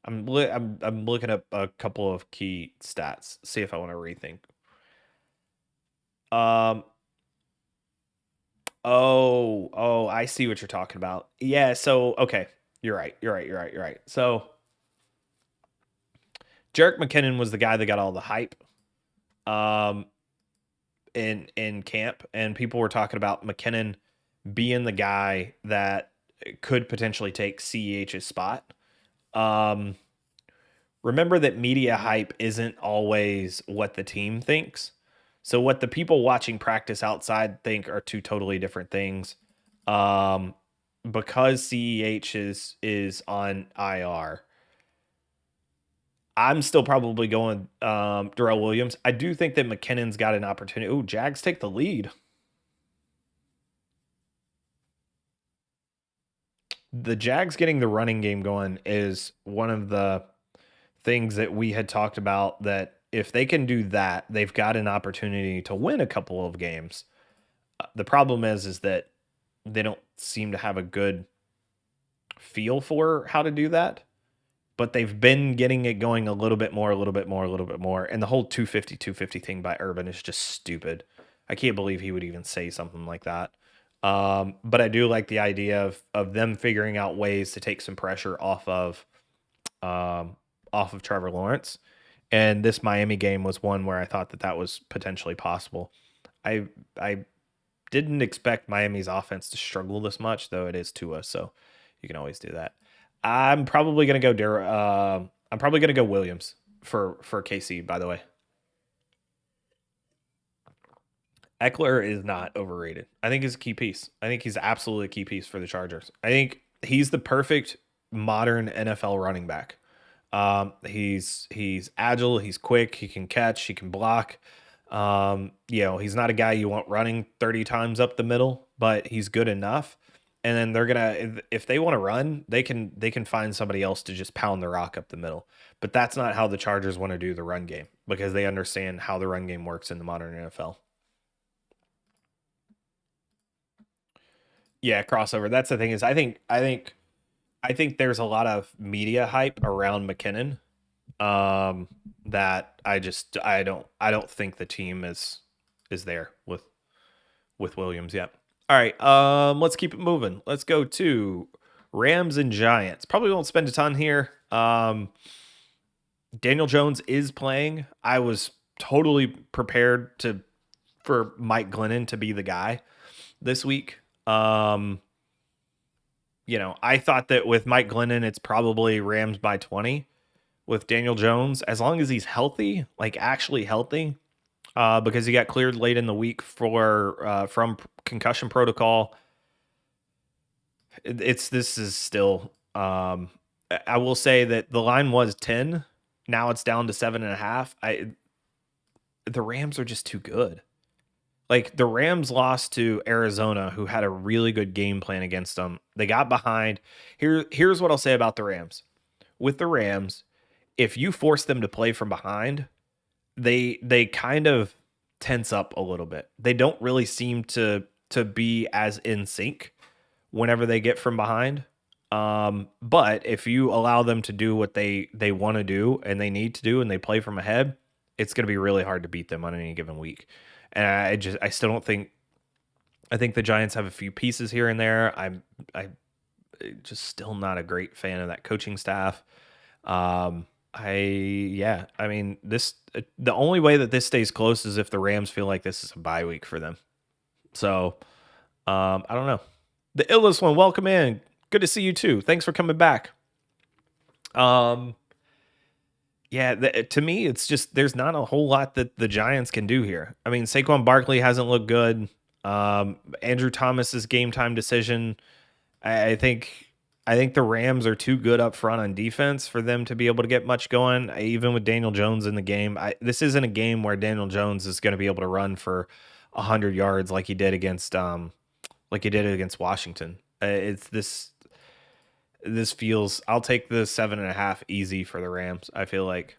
I'm looking up a couple of key stats. See if I want to rethink. Oh, I see what you're talking about. Yeah, so okay. You're right. So Jerick McKinnon was the guy that got all the hype um in camp, and people were talking about McKinnon being the guy that could potentially take CEH's spot. Um Remember that media hype isn't always what the team thinks. So what the people watching practice outside think are two totally different things. Um, because CEH is on IR, I'm still probably going Darrell Williams. I do think that McKinnon's got an opportunity. Oh, Jags take the lead. The Jags getting the running game going is one of the things that we had talked about, that if they can do that, they've got an opportunity to win a couple of games. The problem is that they don't seem to have a good feel for how to do that, but they've been getting it going a little bit more. And the whole 250 thing by Urban is just stupid. I can't believe he would even say something like that. But I do like the idea of them figuring out ways to take some pressure off of Trevor Lawrence. And this Miami game was one where I thought that was potentially possible. I didn't expect Miami's offense to struggle this much, though it is Tua, so you can always do that. I'm probably gonna go I'm probably gonna go Williams for KC, by the way. Eckler is not overrated. I think he's a key piece. I think he's absolutely a key piece for the Chargers. I think he's the perfect modern NFL running back. He's agile, he's quick, he can catch, he can block. He's not a guy you want running 30 times up the middle, but he's good enough. and then they're gonna if they want to run, they can find somebody else to just pound the rock up the middle. But that's not how the Chargers want to do the run game because they understand how the run game works in the modern NFL. Yeah, crossover. That's the thing is I think there's a lot of media hype around McKinnon um that I don't think the team is there with Williams yet. All right, let's keep it moving. Let's go to Rams and Giants. Probably won't spend a ton here. Daniel Jones is playing. I was totally prepared for Mike Glennon to be the guy this week. I thought that with Mike Glennon, it's probably Rams by 20. With Daniel Jones, as long as he's healthy, like actually healthy, because he got cleared late in the week for from concussion protocol. This is still. I will say that the line was 10. Now it's down to 7.5. The Rams are just too good. Like the Rams lost to Arizona, who had a really good game plan against them. They got behind. Here's what I'll say about the Rams. With the Rams, if you force them to play from behind, they kind of tense up a little bit. They don't really seem to be as in sync whenever they get from behind. But if you allow them to do what they want to do and they need to do and they play from ahead, it's going to be really hard to beat them on any given week. And I still don't think I think the Giants have a few pieces here and there. I just still not a great fan of that coaching staff. I mean this the only way that this stays close is if the Rams feel like this is a bye week for them. So I don't know. The illest one, welcome in. Good to see you too. Thanks for coming back. Um, yeah, to me, it's just there's not a whole lot that the Giants can do here. I mean, Saquon Barkley hasn't looked good. Andrew Thomas's game time decision. I think the Rams are too good up front on defense for them to be able to get much going. Even with Daniel Jones in the game, this isn't a game where Daniel Jones is going to be able to run for 100 yards like he did against Washington. It's this feels. I'll take the 7.5 easy for the Rams. I feel like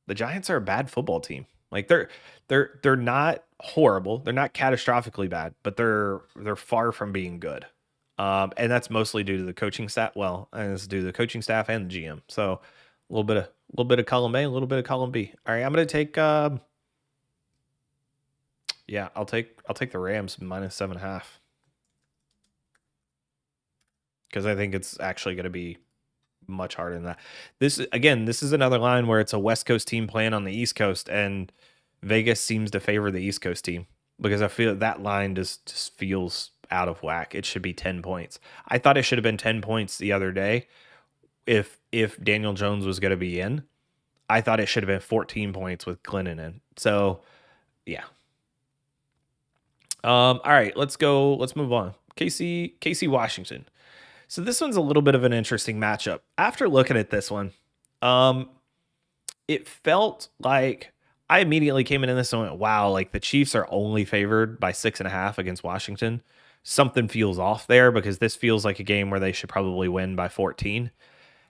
the Giants are a bad football team. Like they're not horrible. They're not catastrophically bad, but they're far from being good. And that's mostly due to the coaching staff. Well, and it's due to the coaching staff and the GM. So a little bit of column A, a little bit of column B. All right, I'm gonna take. Yeah, I'll take the Rams minus 7.5 because I think it's actually gonna be much harder than that. This is another line where it's a West Coast team playing on the East Coast, and Vegas seems to favor the East Coast team because I feel that line just feels out of whack. It should be 10 points. I thought it should have been 10 points the other day if Daniel Jones was going to be in. I thought it should have been 14 points with Glennon in. So, yeah. All right, let's go. Let's move on. KC Washington. So this one's a little bit of an interesting matchup. After looking at this one, um, it felt like I immediately came into this and went, wow, like the Chiefs are only favored by 6.5 against Washington. Something feels off there because this feels like a game where they should probably win by 14.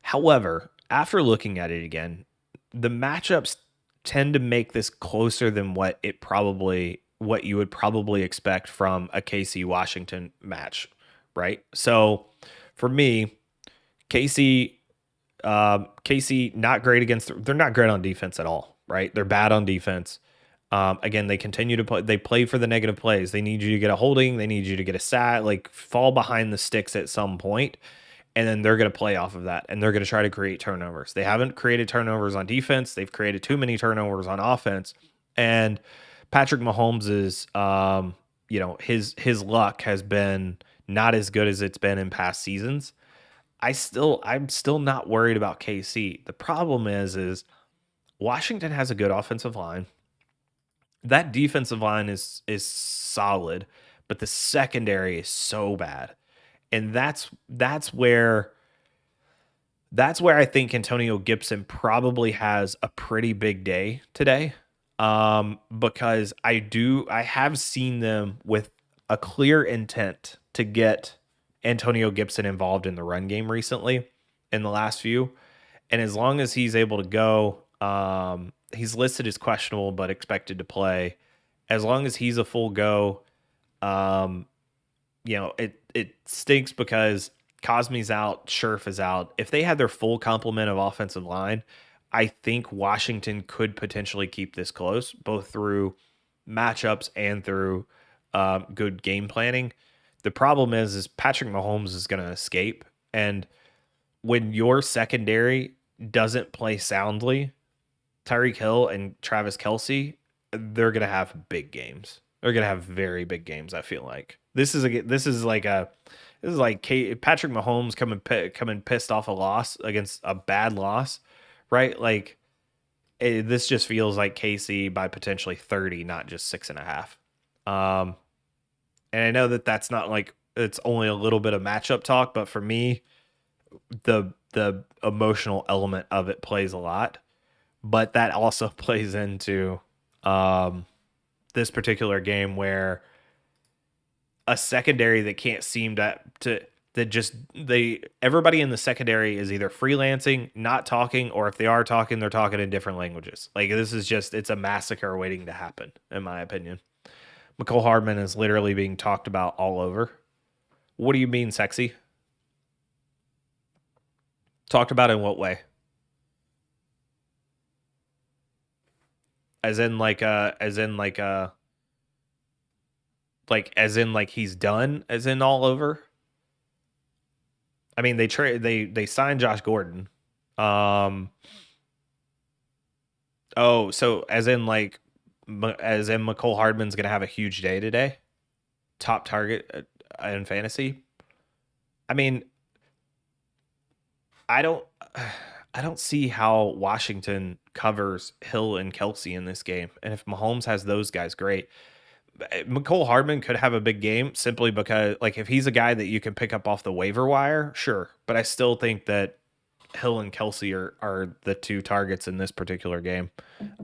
However, after looking at it again, the matchups tend to make this closer than what you would probably expect from a KC Washington match, right? So for me, KC KC not great they're not great on defense at all, right? They're bad on defense. Again, they continue to play. They play for the negative plays. They need you to get a holding. They need you to get a sack, like fall behind the sticks at some point, and then they're going to play off of that, and they're going to try to create turnovers. They haven't created turnovers on defense. They've created too many turnovers on offense, and Patrick Mahomes is, his luck has been not as good as it's been in past seasons. I'm still not worried about KC. The problem is Washington has a good offensive line. That defensive line is solid, but the secondary is so bad. And that's where I think Antonio Gibson probably has a pretty big day today. Because I have seen them with a clear intent to get Antonio Gibson involved in the run game recently in the last few. And as long as he's able to go, he's listed as questionable but expected to play. As long as he's a full go, um, it stinks because Cosme's out, Scherf is out. If they had their full complement of offensive line, I think Washington could potentially keep this close, both through matchups and through good game planning. The problem is Patrick Mahomes is going to escape, and when your secondary doesn't play soundly, Tyreek Hill and Travis Kelsey, they're gonna have big games. They're gonna have very big games. I feel like this is like Patrick Mahomes coming pissed off a loss against a bad loss, right? Like this just feels like KC by potentially 30, not just 6.5. And I know that that's not like it's only a little bit of matchup talk, but for me, the emotional element of it plays a lot. But that also plays into this particular game where a secondary that can't seem to that just they everybody in the secondary is either freelancing, not talking, or if they are talking, they're talking in different languages. Like this is just it's a massacre waiting to happen, in my opinion. McCole Hardman is literally being talked about all over. What do you mean, sexy? Talked about in what way? As in as in like he's done, as in all over. I mean, they signed Josh Gordon. Um oh, so as in McCole Hardman's going to have a huge day today. Top target in fantasy. I mean, I don't I don't see how Washington covers Hill and Kelsey in this game. And if Mahomes has those guys, great. McCole Hardman could have a big game simply because, like, if he's a guy that you can pick up off the waiver wire, sure. But I still think that Hill and Kelsey are the two targets in this particular game.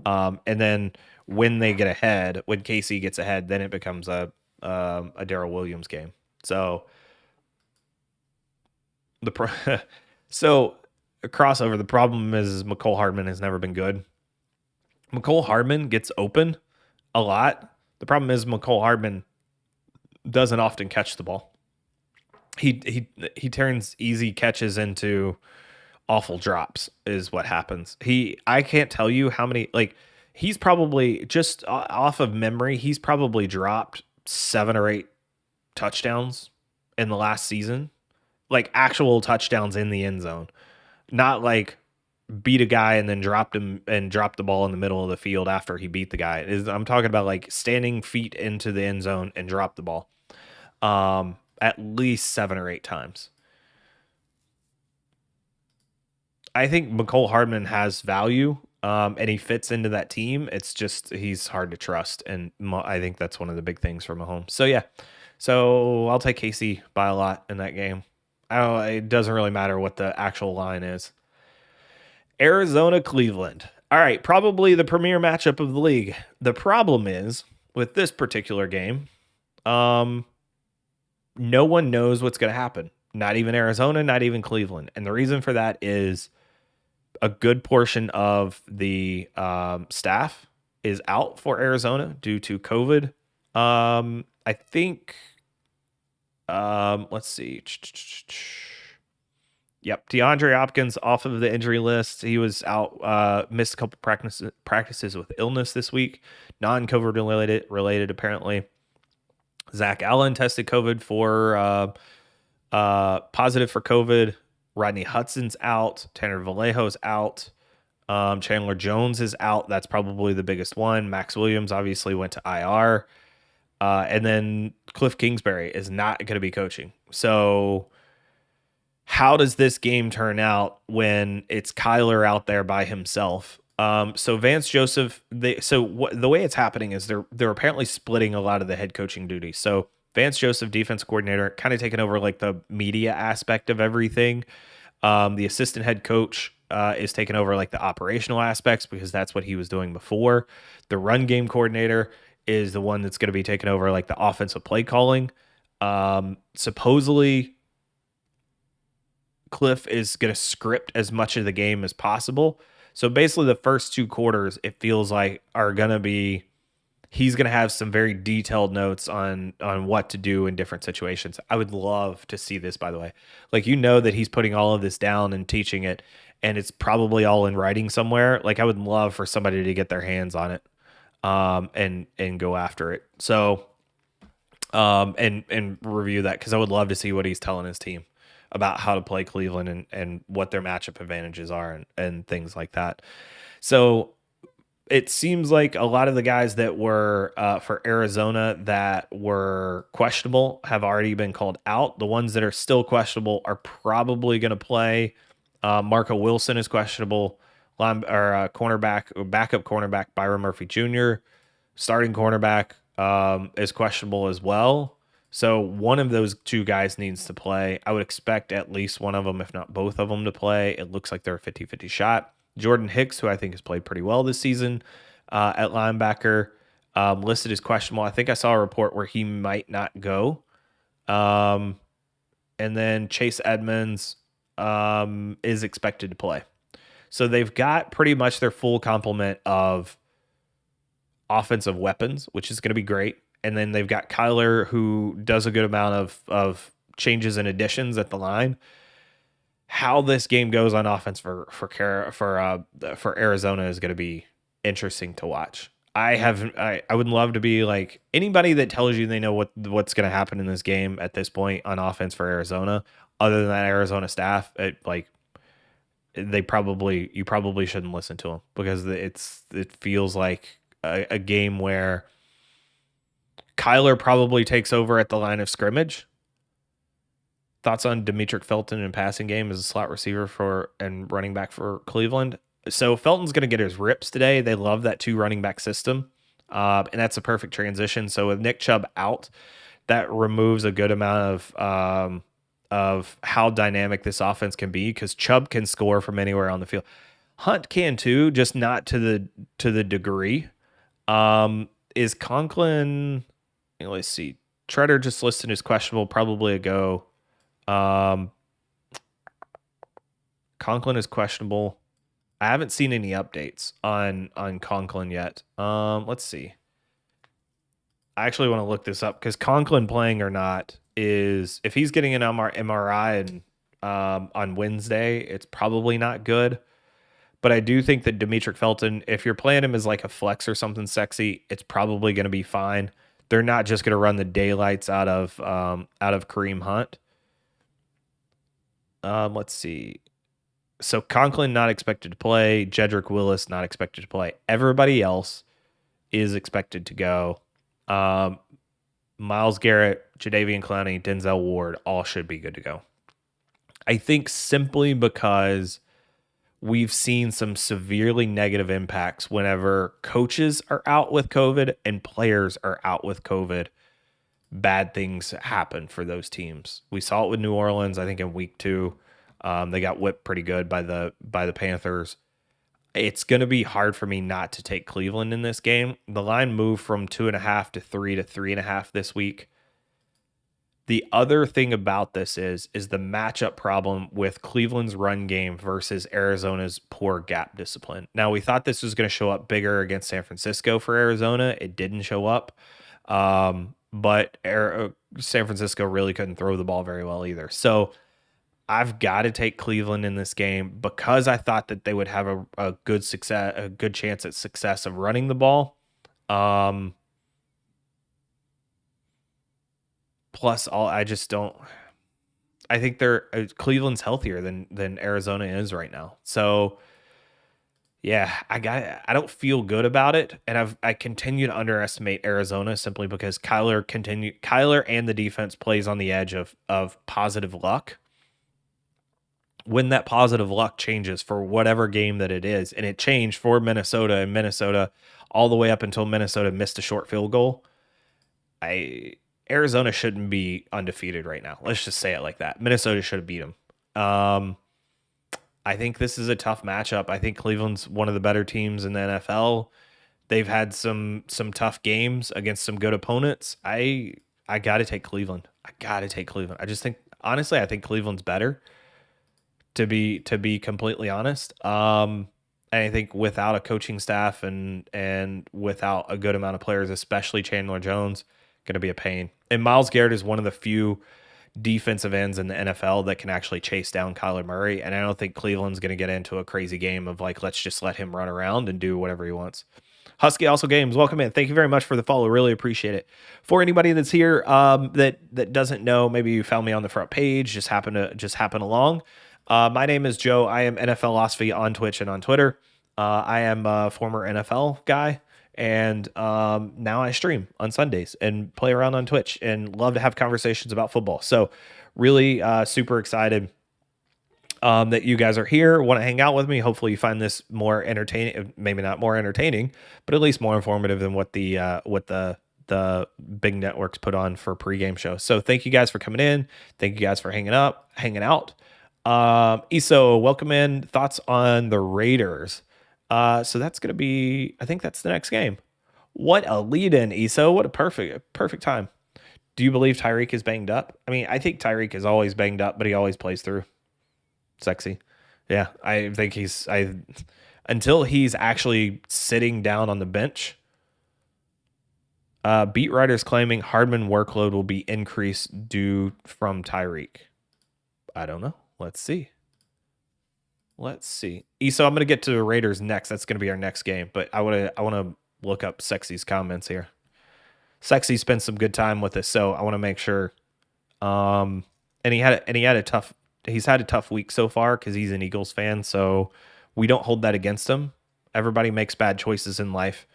And then when they get ahead, when KC gets ahead, then it becomes a Darrell Williams game. So so a crossover. The problem is McCole Hardman has never been good. McCole Hardman gets open a lot. The problem is McCole Hardman doesn't often catch the ball. He turns easy catches into awful drops is what happens. I can't tell you how many, like, he's probably just off of memory, he's probably dropped 7 or 8 touchdowns in the last season. Like actual touchdowns in the end zone. Not like beat a guy and then dropped him and dropped the ball in the middle of the field after he beat the guy. I'm talking about like standing feet into the end zone and drop the ball. At least 7 or 8 times. I think McCole Hardman has value, and he fits into that team. It's just he's hard to trust, and I think that's one of the big things for Mahomes. So yeah, so I'll take KC by a lot in that game. It doesn't really matter what the actual line is. Arizona, Cleveland. All right, probably the premier matchup of the league. The problem is with this particular game, no one knows what's going to happen. Not even Arizona, not even Cleveland. And the reason for that is a good portion of the staff is out for Arizona due to COVID. I think, let's see. Yep, DeAndre Hopkins off of the injury list. He was out, missed a couple practices with illness this week, non-COVID related apparently. Zach Allen tested COVID for positive for COVID. Rodney Hudson's out. Tanner Vallejo's out. Chandler Jones is out. That's probably the biggest one. Max Williams obviously went to IR. And then Cliff Kingsbury is not going to be coaching. So how does this game turn out when it's Kyler out there by himself? So Vance Joseph, the way it's happening is they're apparently splitting a lot of the head coaching duties. So Vance Joseph, defense coordinator, kind of taking over like the media aspect of everything. The assistant head coach is taking over like the operational aspects because that's what he was doing before. The run game coordinator is the one that's going to be taking over like the offensive play calling. Supposedly Cliff is going to script as much of the game as possible. So basically, the first 2 quarters, it feels like, are going to be, he's going to have some very detailed notes on what to do in different situations. I would love to see this, by the way. Like, that he's putting all of this down and teaching it, and it's probably all in writing somewhere. Like, I would love for somebody to get their hands on it, and go after it. So, and review that, because I would love to see what he's telling his team about how to play Cleveland, and what their matchup advantages are, and things like that. So it seems like a lot of the guys that were for Arizona that were questionable have already been called out. The ones that are still questionable are probably going to play. Marco Wilson is questionable. Cornerback or backup cornerback Byron Murphy Jr. Starting cornerback is questionable as well. So one of those 2 guys needs to play. I would expect at least one of them, if not both of them, to play. It looks like they're a 50-50 shot. Jordan Hicks, who I think has played pretty well this season at linebacker, listed as questionable. I think I saw a report where he might not go. And then Chase Edmonds is expected to play. So they've got pretty much their full complement of offensive weapons, which is going to be great. And then they've got Kyler, who does a good amount of changes and additions at the line. How this game goes on offense for Arizona is going to be interesting to watch. I would love to be like, anybody that tells you they know what's going to happen in this game at this point on offense for Arizona, other than that Arizona staff, you probably shouldn't listen to them, because it feels like a game where Kyler probably takes over at the line of scrimmage. Thoughts on Demetric Felton in passing game as a slot receiver and running back for Cleveland? So Felton's going to get his rips today. They love that 2 running back system, and that's a perfect transition. So with Nick Chubb out, that removes a good amount of how dynamic this offense can be, because Chubb can score from anywhere on the field. Hunt can too, just not to the degree. Is Conklin? Let's see. Treader just listed as questionable, probably a go. Conklin is questionable. I haven't seen any updates on Conklin yet. Let's see. I actually want to look this up, because Conklin playing or not is, if he's getting an MRI and on Wednesday, it's probably not good. But I do think that Demetric Felton, if you're playing him as like a flex or something sexy, it's probably going to be fine. They're not just going to run the daylights out of Kareem Hunt. Let's see. So Conklin not expected to play. Jedrick Willis not expected to play. Everybody else is expected to go. Myles Garrett, Jadeveon Clowney, Denzel Ward, all should be good to go. I think simply because we've seen some severely negative impacts whenever coaches are out with COVID and players are out with COVID. Bad things happen for those teams. We saw it with New Orleans, I think, in week 2. They got whipped pretty good by the Panthers. It's going to be hard for me not to take Cleveland in this game. The line moved from 2.5 to 3 to 3.5 this week. The other thing about this is the matchup problem with Cleveland's run game versus Arizona's poor gap discipline. Now, we thought this was going to show up bigger against San Francisco for Arizona. It didn't show up. But San Francisco really couldn't throw the ball very well either. So I've got to take Cleveland in this game, because I thought that they would have a good chance at success of running the ball. Plus, I just don't. I think Cleveland's healthier than Arizona is right now. So yeah, I don't feel good about it, and I continue to underestimate Arizona simply because Kyler and the defense plays on the edge of positive luck. When that positive luck changes for whatever game that it is, and it changed for Minnesota all the way up until Minnesota missed a short field goal. Arizona shouldn't be undefeated right now. Let's just say it like that. Minnesota should have beat them. I think this is a tough matchup. I think Cleveland's one of the better teams in the NFL. They've had some tough games against some good opponents. I got to take Cleveland. I just think, honestly, I think Cleveland's better. to be completely honest. And I think without a coaching staff and without a good amount of players, especially Chandler Jones, going to be a pain. And Myles Garrett is one of the few defensive ends in the NFL that can actually chase down Kyler Murray. And I don't think Cleveland's going to get into a crazy game of like, let's just let him run around and do whatever he wants. Husky Also Games, welcome in. Thank you very much for the follow. Really appreciate it. For anybody that's here that doesn't know, maybe you found me on the front page, just happen along. My name is Joe. I am NFL Philosophy on Twitch and on Twitter. I am a former NFL guy, and now I stream on Sundays and play around on Twitch and love to have conversations about football. So really super excited that you guys are here, want to hang out with me. Hopefully you find this more entertaining, maybe not more entertaining, but at least more informative than what the big networks put on for pregame shows. So thank you guys for coming in. Thank you guys for hanging out. Iso, welcome in. Thoughts on the Raiders? So that's going to be, I think that's the next game. What a lead in, Iso. What a perfect time. Do you believe Tyreek is banged up? I mean, I think Tyreek is always banged up, but he always plays through. Sexy. Yeah, I think until he's actually sitting down on the bench. Beat writers claiming Hardman workload will be increased due from Tyreek. I don't know. Let's see. So I'm gonna get to the Raiders next. That's gonna be our next game. But I wanna look up Sexy's comments here. Sexy spent some good time with us, so I want to make sure. And he's had a tough week so far because he's an Eagles fan. So we don't hold that against him. Everybody makes bad choices in life.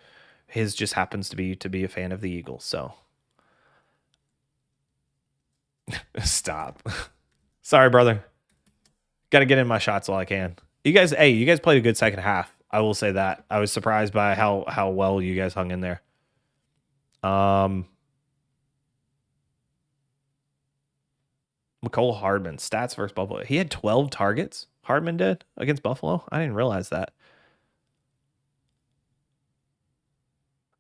His just happens to be a fan of the Eagles. So stop. Sorry, brother. Got to get in my shots while I can. You guys played a good second half. I will say that. I was surprised by how well you guys hung in there. Mecole Hardman stats versus Buffalo. He had 12 targets. Hardman did against Buffalo. I didn't realize that.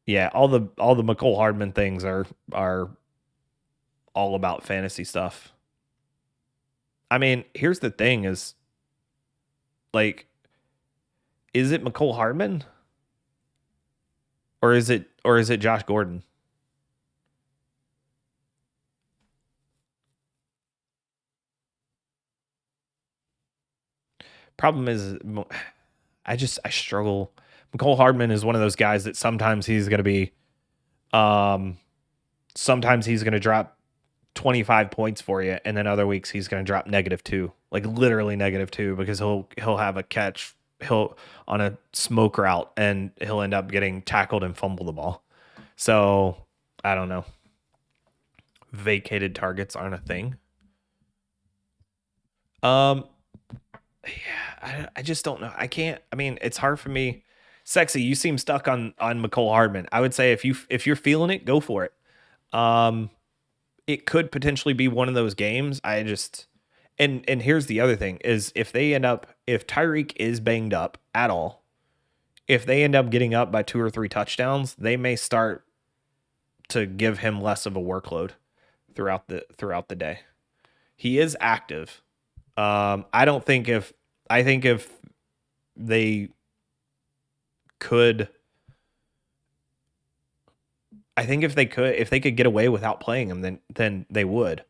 Yeah, all the Mecole Hardman things are all about fantasy stuff. I mean, here's the thing: is like, is it Mecole Hardman, or is it Josh Gordon? Problem is, I struggle. Mecole Hardman is one of those guys that sometimes he's going to be, sometimes he's going to drop 25 points for you, and then other weeks he's going to drop -2, like literally -2, because he'll have a catch, he'll on a smoke route, and he'll end up getting tackled and fumble the ball. So I don't know. Vacated targets aren't a thing. Yeah, I just don't know. I can't. I mean, it's hard for me. Sexy, you seem stuck on Mecole Hardman. I would say if you're feeling it, go for it. It could potentially be one of those games. I just and here's the other thing is if Tyreek is banged up at all, if they end up getting up by 2 or 3 touchdowns, they may start to give him less of a workload throughout the day. He is active. I think if they could, if they could get away without playing him, then they would.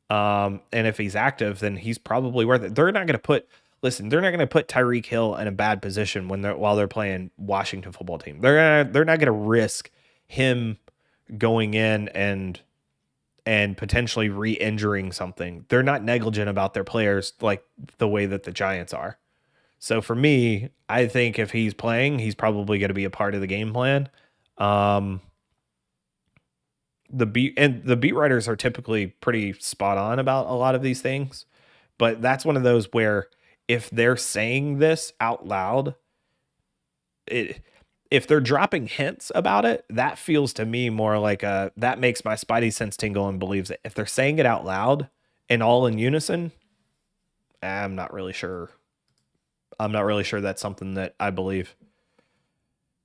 And if he's active, then he's probably worth it. They're not going to put Tyreek Hill in a bad position while they're playing Washington football team. They're not going to risk him going in and potentially re-injuring something. They're not negligent about their players like the way that the Giants are. So for me, I think if he's playing, he's probably going to be a part of the game plan. The beat writers are typically pretty spot on about a lot of these things, but that's one of those where if they're saying this out loud, if they're dropping hints about it, that feels to me more like that makes my spidey sense tingle and believes it. If they're saying it out loud and all in unison, I'm not really sure. I'm not really sure that's something that I believe,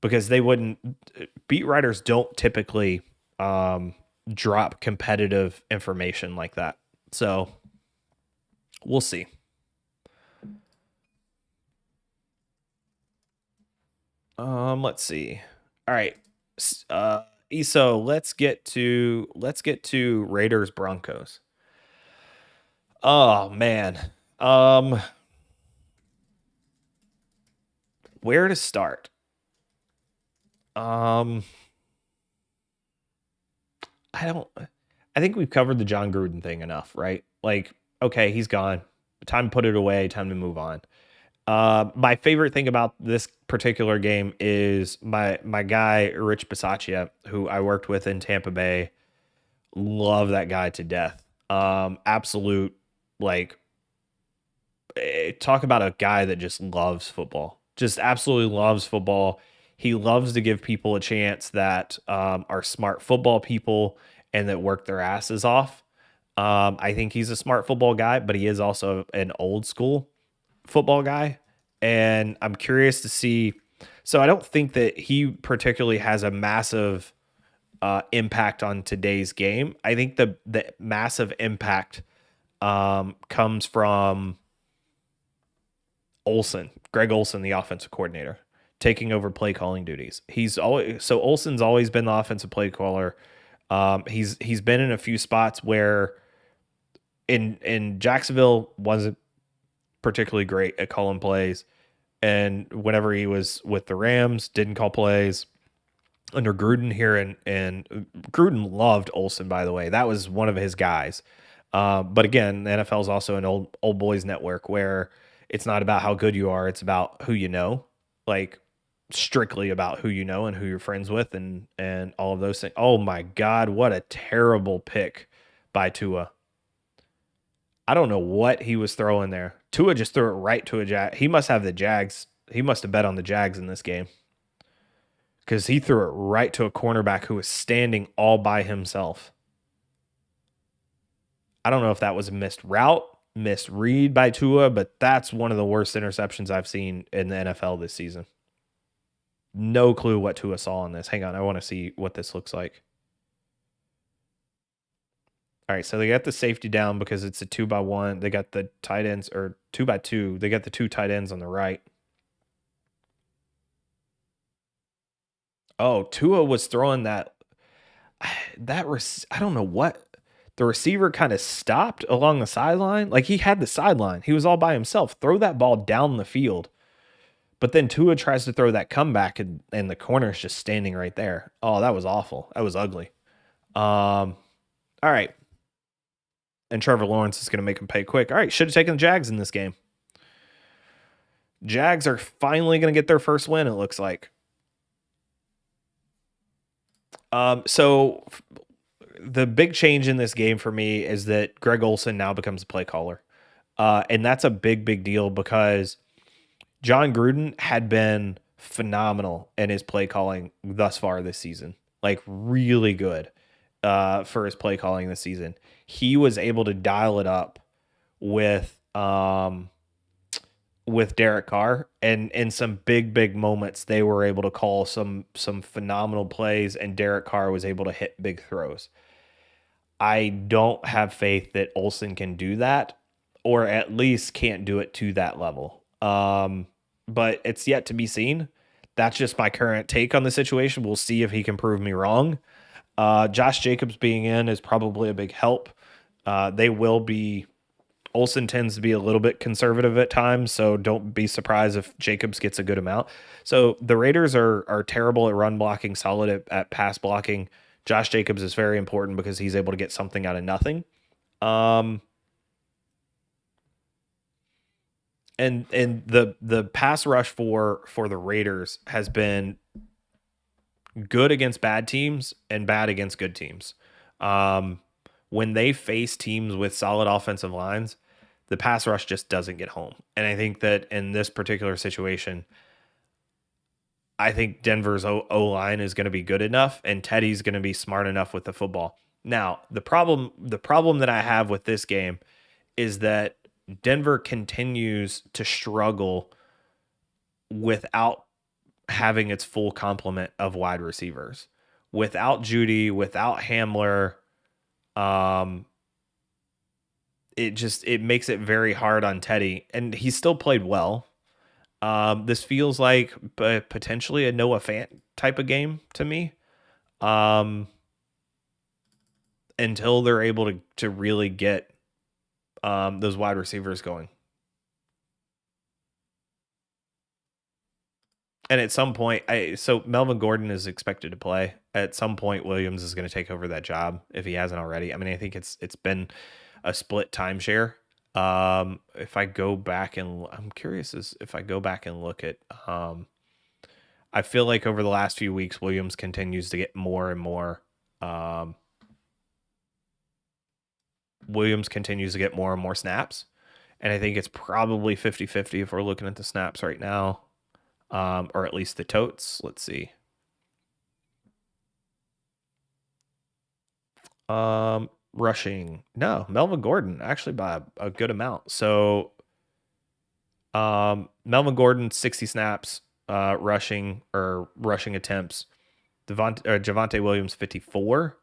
because beat writers don't typically drop competitive information like that. So we'll see. Let's see. All right. ESO, let's get to Raiders Broncos. Oh man. Um, where to start? Um, I don't I think we've covered the John Gruden thing enough, right? Like, okay, he's gone. Time to put it away, time to move on. My favorite thing about this particular game is my guy Rich Bisaccia, who I worked with in Tampa Bay. Love that guy to death. Absolute like talk about a guy that just loves football. Just absolutely loves football. He loves to give people a chance that are smart football people and that work their asses off. I think he's a smart football guy, but he is also an old school football guy. And I'm curious to see. So I don't think that he particularly has a massive impact on today's game. I think the massive impact comes from Greg Olson, the offensive coordinator, taking over play calling duties. Olson's always been the offensive play caller. He's been in a few spots where in Jacksonville wasn't particularly great at calling plays, and whenever he was with the Rams, didn't call plays. Under Gruden here, and Gruden loved Olson, by the way. That was one of his guys. But again, the NFL is also an old boys network where it's not about how good you are; it's about who you know, like strictly about who you know and who you're friends with, and all of those things. Oh my God, what a terrible pick by Tua! I don't know what he was throwing there. Tua just threw it right to a Jag. He must have the Jags. He must have bet on the Jags in this game because he threw it right to a cornerback who was standing all by himself. I don't know if that was a missed route, misread by Tua, but that's one of the worst interceptions I've seen in the NFL this season. No clue what Tua saw on this. Hang on, I want to see what this looks like. All right, so they got the safety down because it's a 2-by-1. They got the tight ends, or 2-by-2. They got the two tight ends on the right. Oh, Tua was throwing that. I don't know what the receiver kind of stopped along the sideline. Like he had the sideline. He was all by himself. Throw that ball down the field. But then Tua tries to throw that comeback and the corner's just standing right there. Oh, that was awful. That was ugly. All right. And Trevor Lawrence is going to make him pay quick. All right, should have taken the Jags in this game. Jags are finally going to get their first win, it looks like. So the big change in this game for me is that Greg Olson now becomes a play caller. And that's a big, big deal because John Gruden had been phenomenal in his play calling thus far this season. Like really good for his play calling this season. He was able to dial it up with Derek Carr, and in some big, big moments, they were able to call some phenomenal plays, and Derek Carr was able to hit big throws. I don't have faith that Olsen can do that, or at least can't do it to that level. But it's yet to be seen. That's just my current take on the situation. We'll see if he can prove me wrong. Josh Jacobs being in is probably a big help. They will be. Olsen tends to be a little bit conservative at times, so don't be surprised if Jacobs gets a good amount. So the Raiders are terrible at run blocking, solid at pass blocking. Josh Jacobs is very important because he's able to get something out of nothing. Um, and the pass rush for the Raiders has been good against bad teams and bad against good teams. Um, when they face teams with solid offensive lines, the pass rush just doesn't get home. And I think that in this particular situation, I think Denver's O line is going to be good enough, and Teddy's going to be smart enough with the football. Now, the problem that I have with this game is that Denver continues to struggle without having its full complement of wide receivers. Without Judy, without Hamler, um, it makes it very hard on Teddy. And he still played well. This feels like potentially a Noah Fant type of game to me. Um, until they're able to really get those wide receivers going. And at some point, so Melvin Gordon is expected to play. At some point, Williams is going to take over that job if he hasn't already. I mean, I think it's been a split timeshare. If I go back and I'm curious as if I go back and look at, I feel like over the last few weeks, Williams continues to get more and more. Williams continues to get more and more snaps. And I think it's probably 50-50 if we're looking at the snaps right now, or at least the totes. Let's see. Rushing. No, Melvin Gordon actually by a good amount. So, Melvin Gordon 60 snaps, rushing attempts. Javonte Williams 54,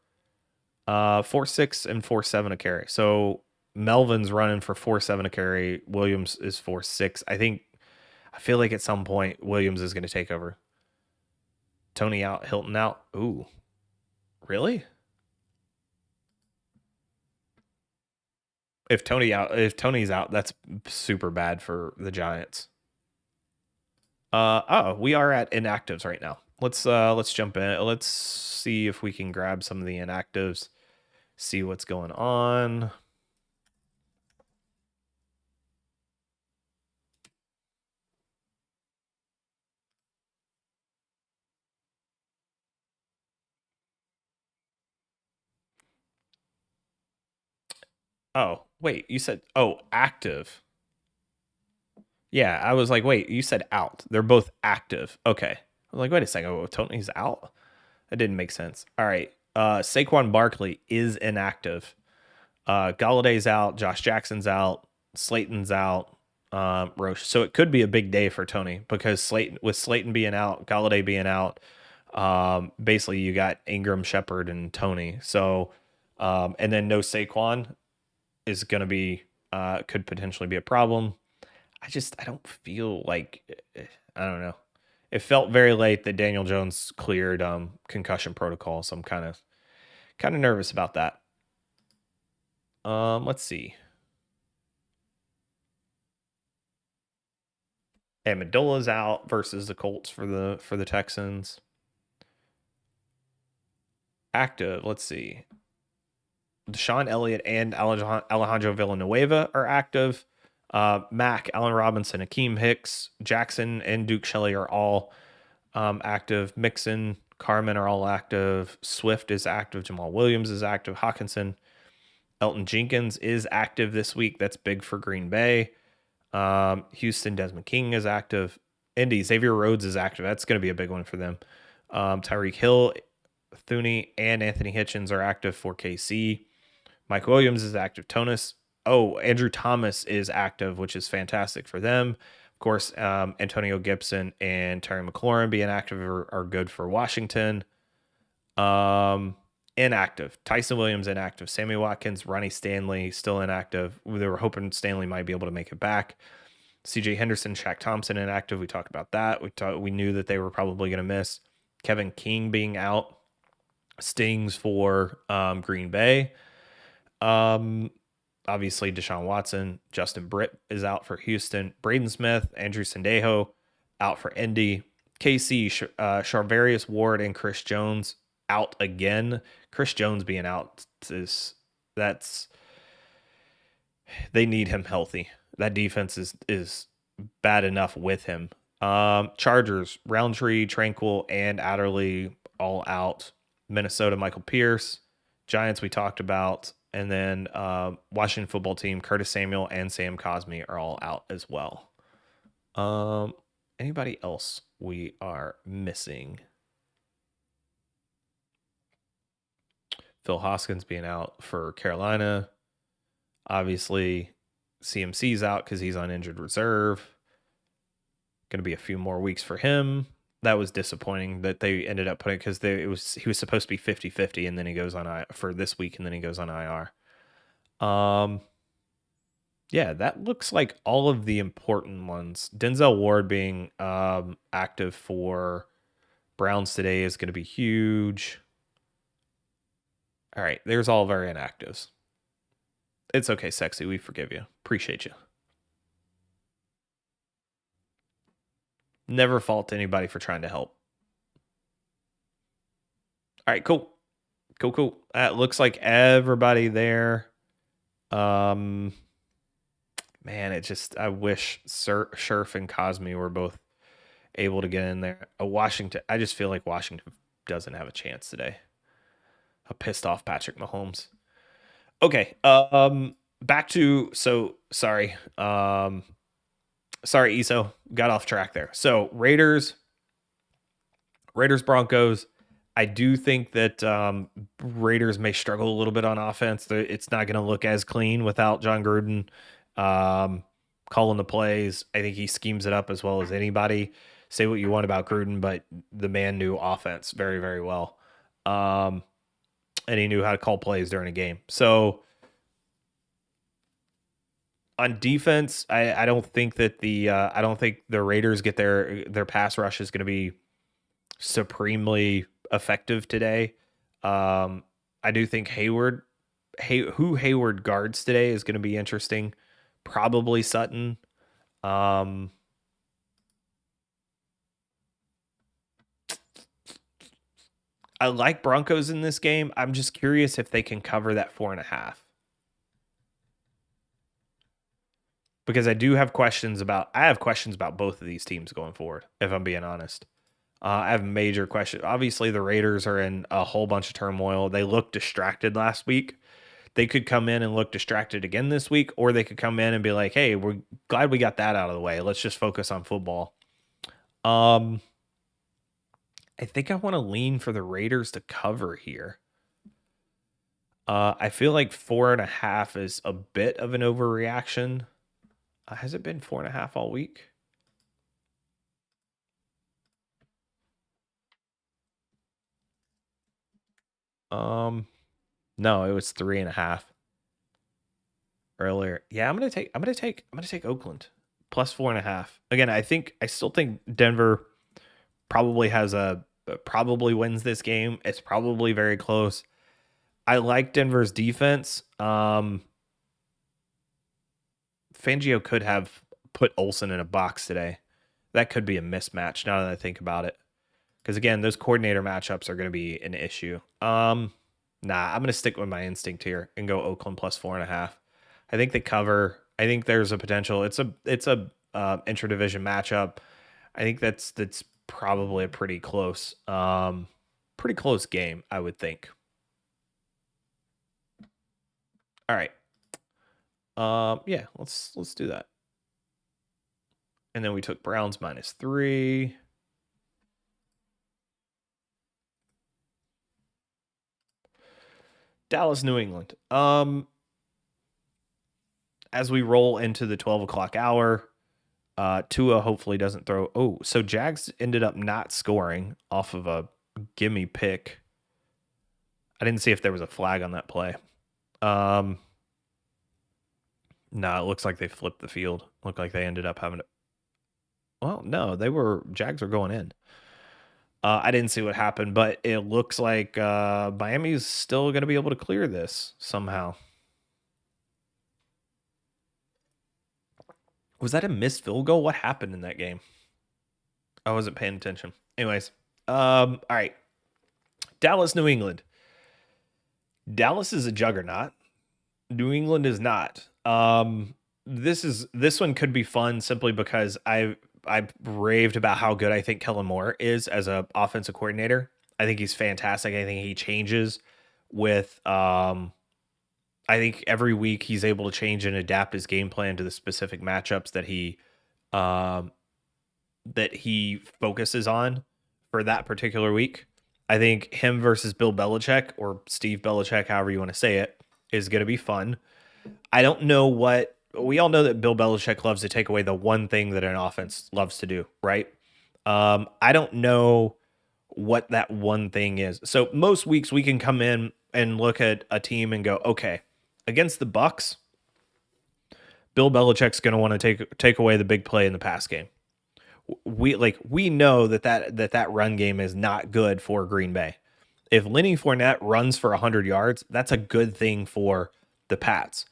4.6 and 4.7 a carry. So Melvin's running for 4.7 a carry. Williams is 4.6. I feel like at some point Williams is going to take over. Tony out, Hilton out. Ooh, really? If Tony's out, that's super bad for the Giants. We are at inactives right now. Let's jump in. Let's see if we can grab some of the inactives. See what's going on. Oh, wait, you said active. Yeah, I was like, wait, you said out. They're both active. Okay. I was like, wait a second. Oh, Tony's out? That didn't make sense. All right. Saquon Barkley is inactive. Galladay's out. Josh Jackson's out. Slayton's out. Roche. So it could be a big day for Tony because Slayton being out, Galladay being out, basically you got Ingram, Shepard, and Tony. So, and then no Saquon is going to be, could potentially be a problem. I don't feel like, I don't know. It felt very late that Daniel Jones cleared concussion protocol, so I'm kind of nervous about that. Let's see. Amendola's out versus the Colts for the Texans. Active. Let's see. Deshaun Elliott and Alejandro Villanueva are active. Mack, Allen Robinson, Akeem Hicks, Jackson, and Duke Shelley are all active. Mixon, Carmen are all active. Swift is active. Jamal Williams is active. Hawkinson, Elton Jenkins is active this week. That's big for Green Bay. Houston, Desmond King is active. Indy, Xavier Rhodes is active. That's going to be a big one for them. Tyreek Hill, Thuney, and Anthony Hitchens are active for KC. Mike Williams is active. Andrew Thomas is active, which is fantastic for them. Of course, Antonio Gibson and Terry McLaurin being active are good for Washington. Inactive. Tyson Williams inactive. Sammy Watkins, Ronnie Stanley still inactive. They were hoping Stanley might be able to make it back. CJ Henderson, Shaq Thompson inactive. We talked about that. We knew that they were probably going to miss. Kevin King being out stings for Green Bay. Obviously Deshaun Watson, Justin Britt is out for Houston. Braden Smith, Andrew Sandejo out for Indy. KC, Charvarius Ward, and Chris Jones out again. Chris Jones being out they need him healthy. That defense is bad enough with him. Chargers, Roundtree, Tranquil, and Adderley all out. Minnesota, Michael Pierce. Giants we talked about. And then Washington football team, Curtis Samuel and Sam Cosmi are all out as well. Anybody else we are missing? Phil Hoskins being out for Carolina. Obviously, CMC's out because he's on injured reserve. Going to be a few more weeks for him. That was disappointing that they ended up putting because he was supposed to be 50-50 and then he goes on for this week and then he goes on IR. Yeah, that looks like all of the important ones. Denzel Ward being active for Browns today is going to be huge. All right, there's all of our inactives. It's okay, Sexy. We forgive you. Appreciate you. Never fault anybody for trying to help. All right, cool. Cool. Looks like everybody there. Um, Man, I wish Scherf and Cosme were both able to get in there. Washington, I just feel like Washington doesn't have a chance today. A pissed off Patrick Mahomes. Okay. Back to sorry. Sorry, ESO. Got off track there. So Raiders Broncos. I do think that Raiders may struggle a little bit on offense. It's not going to look as clean without John Gruden calling the plays. I think he schemes it up as well as anybody. Say what you want about Gruden, but the man knew offense very, very well. And he knew how to call plays during a game. So on defense, I don't think that I don't think the Raiders get their pass rush is going to be supremely effective today. I do think who Hayward guards today is going to be interesting. Probably Sutton. I like Broncos in this game. I'm just curious if they can cover that 4.5. Because I have questions about both of these teams going forward, if I'm being honest. I have major questions. Obviously, the Raiders are in a whole bunch of turmoil. They looked distracted last week. They could come in and look distracted again this week, or they could come in and be like, hey, we're glad we got that out of the way. Let's just focus on football. I think I want to lean for the Raiders to cover here. I feel like 4.5 is a bit of an overreaction. Has it been 4.5 all week? No, it was 3.5 earlier. Yeah, I'm gonna take Oakland plus 4.5. Again, I still think Denver probably wins this game. It's probably very close. I like Denver's defense. Fangio could have put Olsen in a box today. That could be a mismatch now that I think about it. Because again, those coordinator matchups are going to be an issue. I'm going to stick with my instinct here and go Oakland plus 4.5. I think they cover. I think there's a potential. It's a interdivision matchup. I think that's probably a pretty close game, I would think. All right. Yeah, let's do that. And then we took Browns -3. Dallas, New England. As we roll into the 12 o'clock hour, Tua hopefully doesn't throw. Oh, so Jags ended up not scoring off of a gimme pick. I didn't see if there was a flag on that play. No, it looks like they flipped the field. Looked like they ended up having to. Well, no, Jags were going in. I didn't see what happened, but it looks like Miami's still going to be able to clear this somehow. Was that a missed field goal? What happened in that game? I wasn't paying attention. Anyways, all right. Dallas, New England. Dallas is a juggernaut. New England is not. This one could be fun simply because I raved about how good I think Kellen Moore is as a offensive coordinator. I think he's fantastic. I think he changes with I think every week he's able to change and adapt his game plan to the specific matchups that he focuses on for that particular week. I think him versus Bill Belichick or Steve Belichick, however you want to say it, is going to be fun. I don't know what we all know that Bill Belichick loves to take away the one thing that an offense loves to do, right? I don't know what that one thing is. So most weeks we can come in and look at a team and go, okay, against the Bucks, Bill Belichick's going to want to take away the big play in the pass game. We know that run game is not good for Green Bay. If Lenny Fournette runs for 100 yards, that's a good thing for the Pats,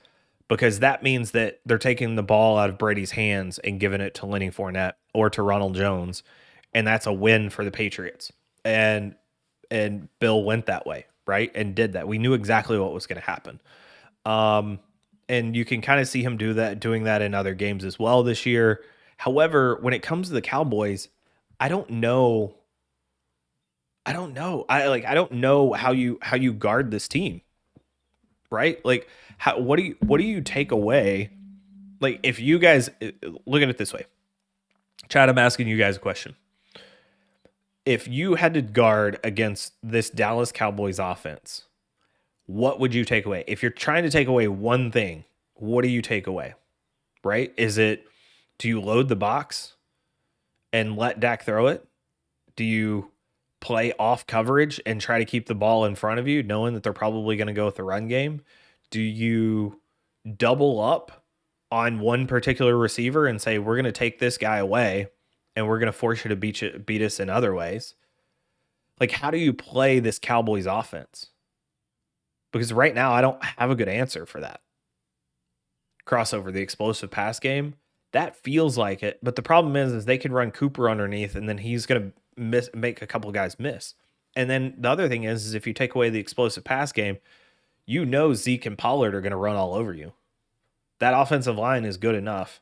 because that means that they're taking the ball out of Brady's hands and giving it to Lenny Fournette or to Ronald Jones, and that's a win for the Patriots. And Bill went that way, right? And did that. We knew exactly what was going to happen. And you can kind of see him doing that in other games as well this year. However, when it comes to the Cowboys, I don't know. I don't know. I don't know how you guard this team, right? Like, what do you take away? Like, if you guys look at it this way, Chad, I'm asking you guys a question. If you had to guard against this Dallas Cowboys offense, what would you take away? If you're trying to take away one thing, what do you take away? Right? Do you load the box and let Dak throw it? Do you play off coverage and try to keep the ball in front of you, knowing that they're probably going to go with the run game? Do you double up on one particular receiver and say, we're going to take this guy away and we're going to force you to beat us in other ways? Like, how do you play this Cowboys offense? Because right now, I don't have a good answer for that. Crossover, the explosive pass game, that feels like it. But the problem is they could run Cooper underneath, and then he's going to make a couple of guys miss. And then the other thing is if you take away the explosive pass game, you know Zeke and Pollard are going to run all over you. That offensive line is good enough.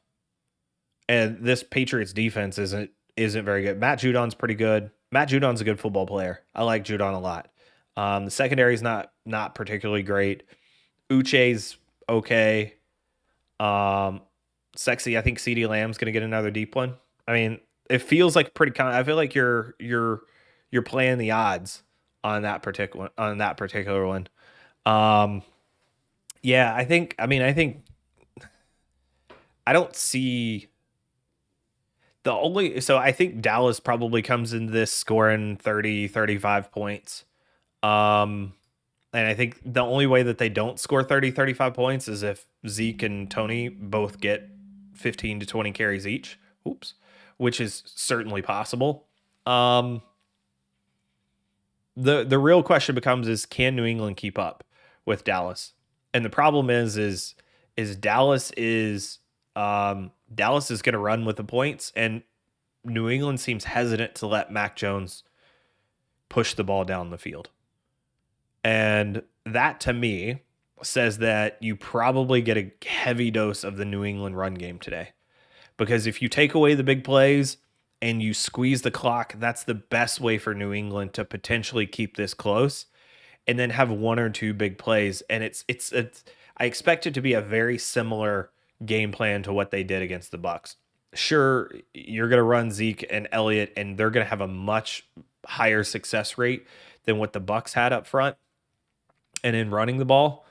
And this Patriots defense isn't very good. Matt Judon's pretty good. Matt Judon's a good football player. I like Judon a lot. The secondary is not particularly great. Uche's okay. Sexy. I think CeeDee Lamb's going to get another deep one. I mean, it feels like I feel like you're playing the odds on that particular one. Yeah, I think I don't see I think Dallas probably comes into this scoring 30, 35 points. And I think the only way that they don't score 30, 35 points is if Zeke and Tony both get 15 to 20 carries each. Oops. Which is certainly possible. The real question becomes can New England keep up with Dallas? And the problem is Dallas is going to run with the points, and New England seems hesitant to let Mac Jones push the ball down the field. And that, to me, says that you probably get a heavy dose of the New England run game today. Because if you take away the big plays and you squeeze the clock, that's the best way for New England to potentially keep this close and then have one or two big plays. And it's I expect it to be a very similar game plan to what they did against the Bucs. Sure, you're going to run Zeke and Elliott, and they're going to have a much higher success rate than what the Bucs had up front and in running the ball.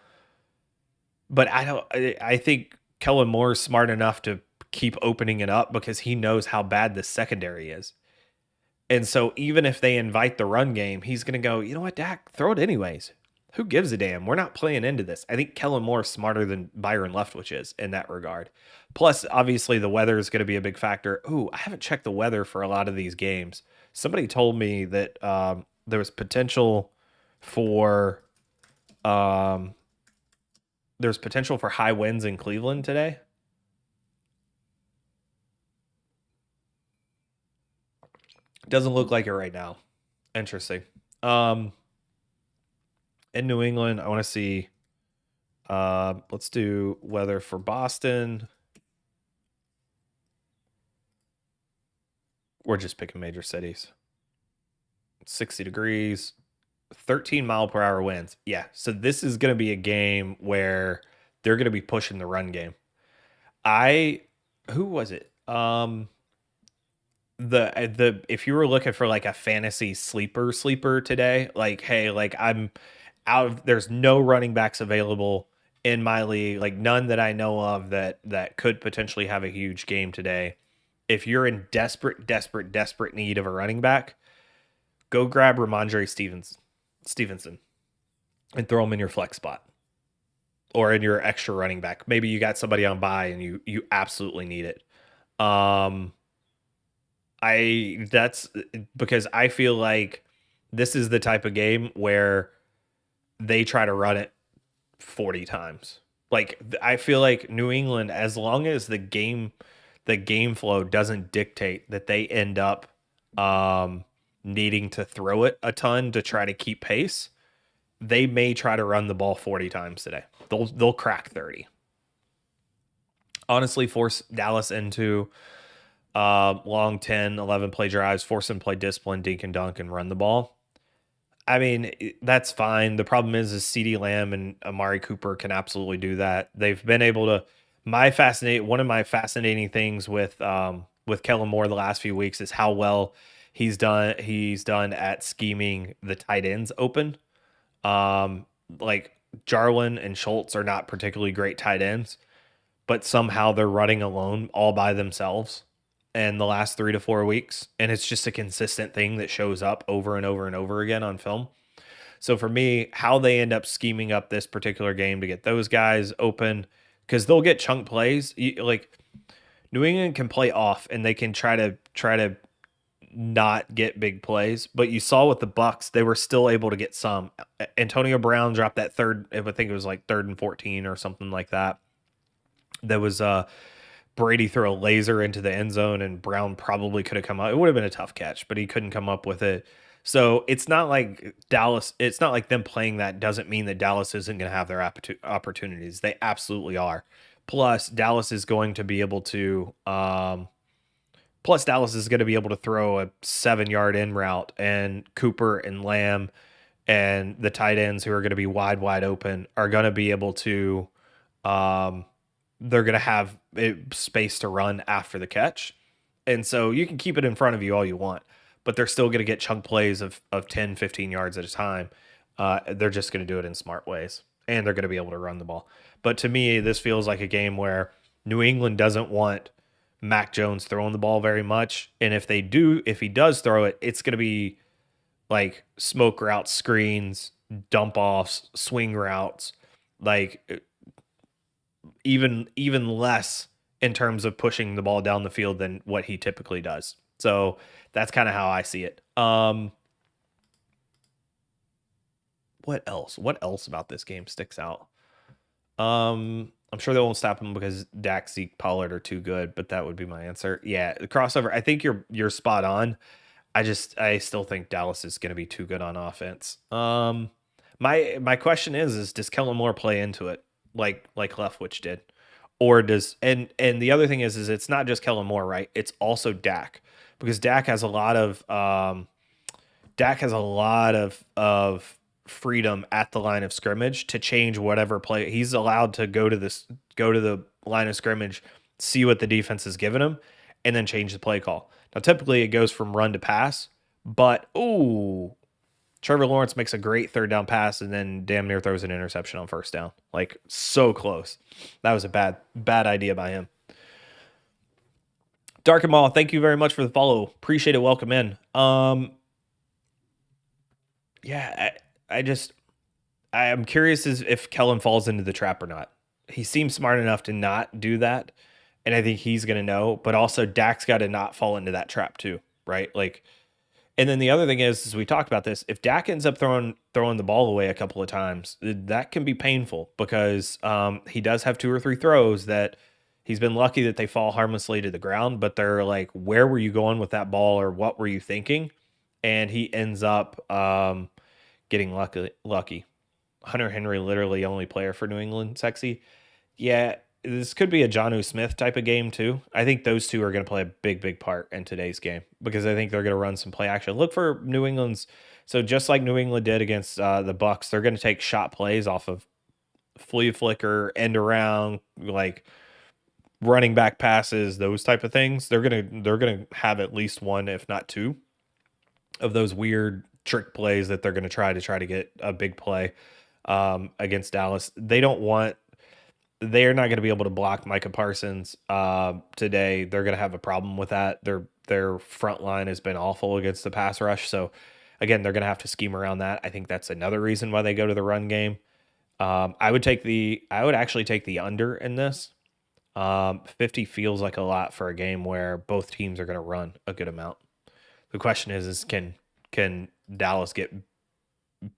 But I think Kellen Moore is smart enough to keep opening it up because he knows how bad the secondary is. And so even if they invite the run game, he's going to go, you know what, Dak, throw it anyways. Who gives a damn? We're not playing into this. I think Kellen Moore is smarter than Byron Leftwich is in that regard. Plus, obviously, the weather is going to be a big factor. Ooh, I haven't checked the weather for a lot of these games. Somebody told me that there was potential for high winds in Cleveland today. Doesn't look like it right now. Interesting. In New England, I want to see. Let's do weather for Boston. We're just picking major cities. 60 degrees, 13 mile per hour winds. Yeah. So this is going to be a game where they're going to be pushing the run game. Who was it? If you were looking for like a fantasy sleeper today, like, hey, like I'm out of, there's no running backs available in my league, like none that I know of that could potentially have a huge game today. If you're in desperate need of a running back, go grab Ramondre Stevenson and throw him in your flex spot. or in your extra running back. Maybe you got somebody on bye and you absolutely need it. Um, that's because I feel like this is the type of game where they try to run it 40 times. Like I feel like New England, as long as the game flow doesn't dictate that they end up needing to throw it a ton to try to keep pace, they may try to run the ball 40 times today. They'll crack 30. Honestly, force Dallas into long 10, 11 play drives, force them to play discipline, dink and dunk, and run the ball. I mean, that's fine. The problem is CeeDee Lamb and Amari Cooper can absolutely do that. They've been able to. One of my fascinating things with Kellen Moore the last few weeks is how well he's done. He's done at scheming the tight ends open. Like Jarwin and Schultz are not particularly great tight ends, but somehow they're running alone all by themselves in the last 3 to 4 weeks. And it's just a consistent thing that shows up over and over and over again on film. So for me, how they end up scheming up this particular game to get those guys open, because they'll get chunk plays. Like New England can play off and they can try to not get big plays, but you saw with the Bucks, they were still able to get some. Antonio Brown dropped that third, I think it was like 3rd and 14 or something like that. There was Brady threw a laser into the end zone and Brown probably could have come up. It would have been a tough catch, but he couldn't come up with it. So it's not like Dallas, it's not like them playing that doesn't mean that Dallas isn't going to have their opportunities. They absolutely are. Plus, Dallas is going to be able to throw a 7-yard in route, and Cooper and Lamb and the tight ends who are going to be wide open are going to be able to um, they're going to have space to run after the catch. And so you can keep it in front of you all you want, but they're still going to get chunk plays of 10, 15 yards at a time. They're just going to do it in smart ways, and they're going to be able to run the ball. But to me, this feels like a game where New England doesn't want Mac Jones throwing the ball very much. And if he does throw it, it's going to be like smoke route screens, dump offs, swing routes, like even less in terms of pushing the ball down the field than what he typically does. So that's kind of how I see it. What else? What else about this game sticks out? I'm sure they won't stop him because Dak, Zeke, Pollard are too good, but that would be my answer. Yeah, the crossover. I think you're spot on. I still think Dallas is going to be too good on offense. My question is does Kellen Moore play into it like Leftwich did, or does and the other thing is it's not just Kellen Moore, right? It's also Dak, because Dak has a lot of freedom at the line of scrimmage to change whatever play. He's allowed to go to the line of scrimmage, see what the defense has given him, and then change the play call. Now, typically it goes from run to pass, but Trevor Lawrence makes a great 3rd down pass and then damn near throws an interception on 1st down. Like, so close. That was a bad idea by him. Dark and Maul, thank you very much for the follow. Appreciate it. Welcome in. Yeah, I'm curious as if Kellen falls into the trap or not. He seems smart enough to not do that, and I think he's going to know. But also, Dak's got to not fall into that trap too, right? Like, and then the other thing is we talked about this. If Dak ends up throwing the ball away a couple of times, that can be painful because he does have 2 or 3 throws that he's been lucky that they fall harmlessly to the ground, but they're like, where were you going with that ball, or what were you thinking? And he ends up getting lucky. Hunter Henry, literally only player for New England. Sexy. Yeah, this could be a Jonnu Smith type of game too. I think those two are going to play a big part in today's game because I think they're going to run some play action. Look for New England's. So just like New England did against the Bucks, they're going to take shot plays off of flea flicker, end around, like running back passes, those type of things. They're gonna have at least one, if not 2, of those weird trick plays that they're going to try to get a big play against Dallas. They're not going to be able to block Micah Parsons today. They're going to have a problem with that. Their front line has been awful against the pass rush. So again, they're going to have to scheme around that. I think that's another reason why they go to the run game. I would actually take the under in this. 50 feels like a lot for a game where both teams are going to run a good amount. The question is can Dallas get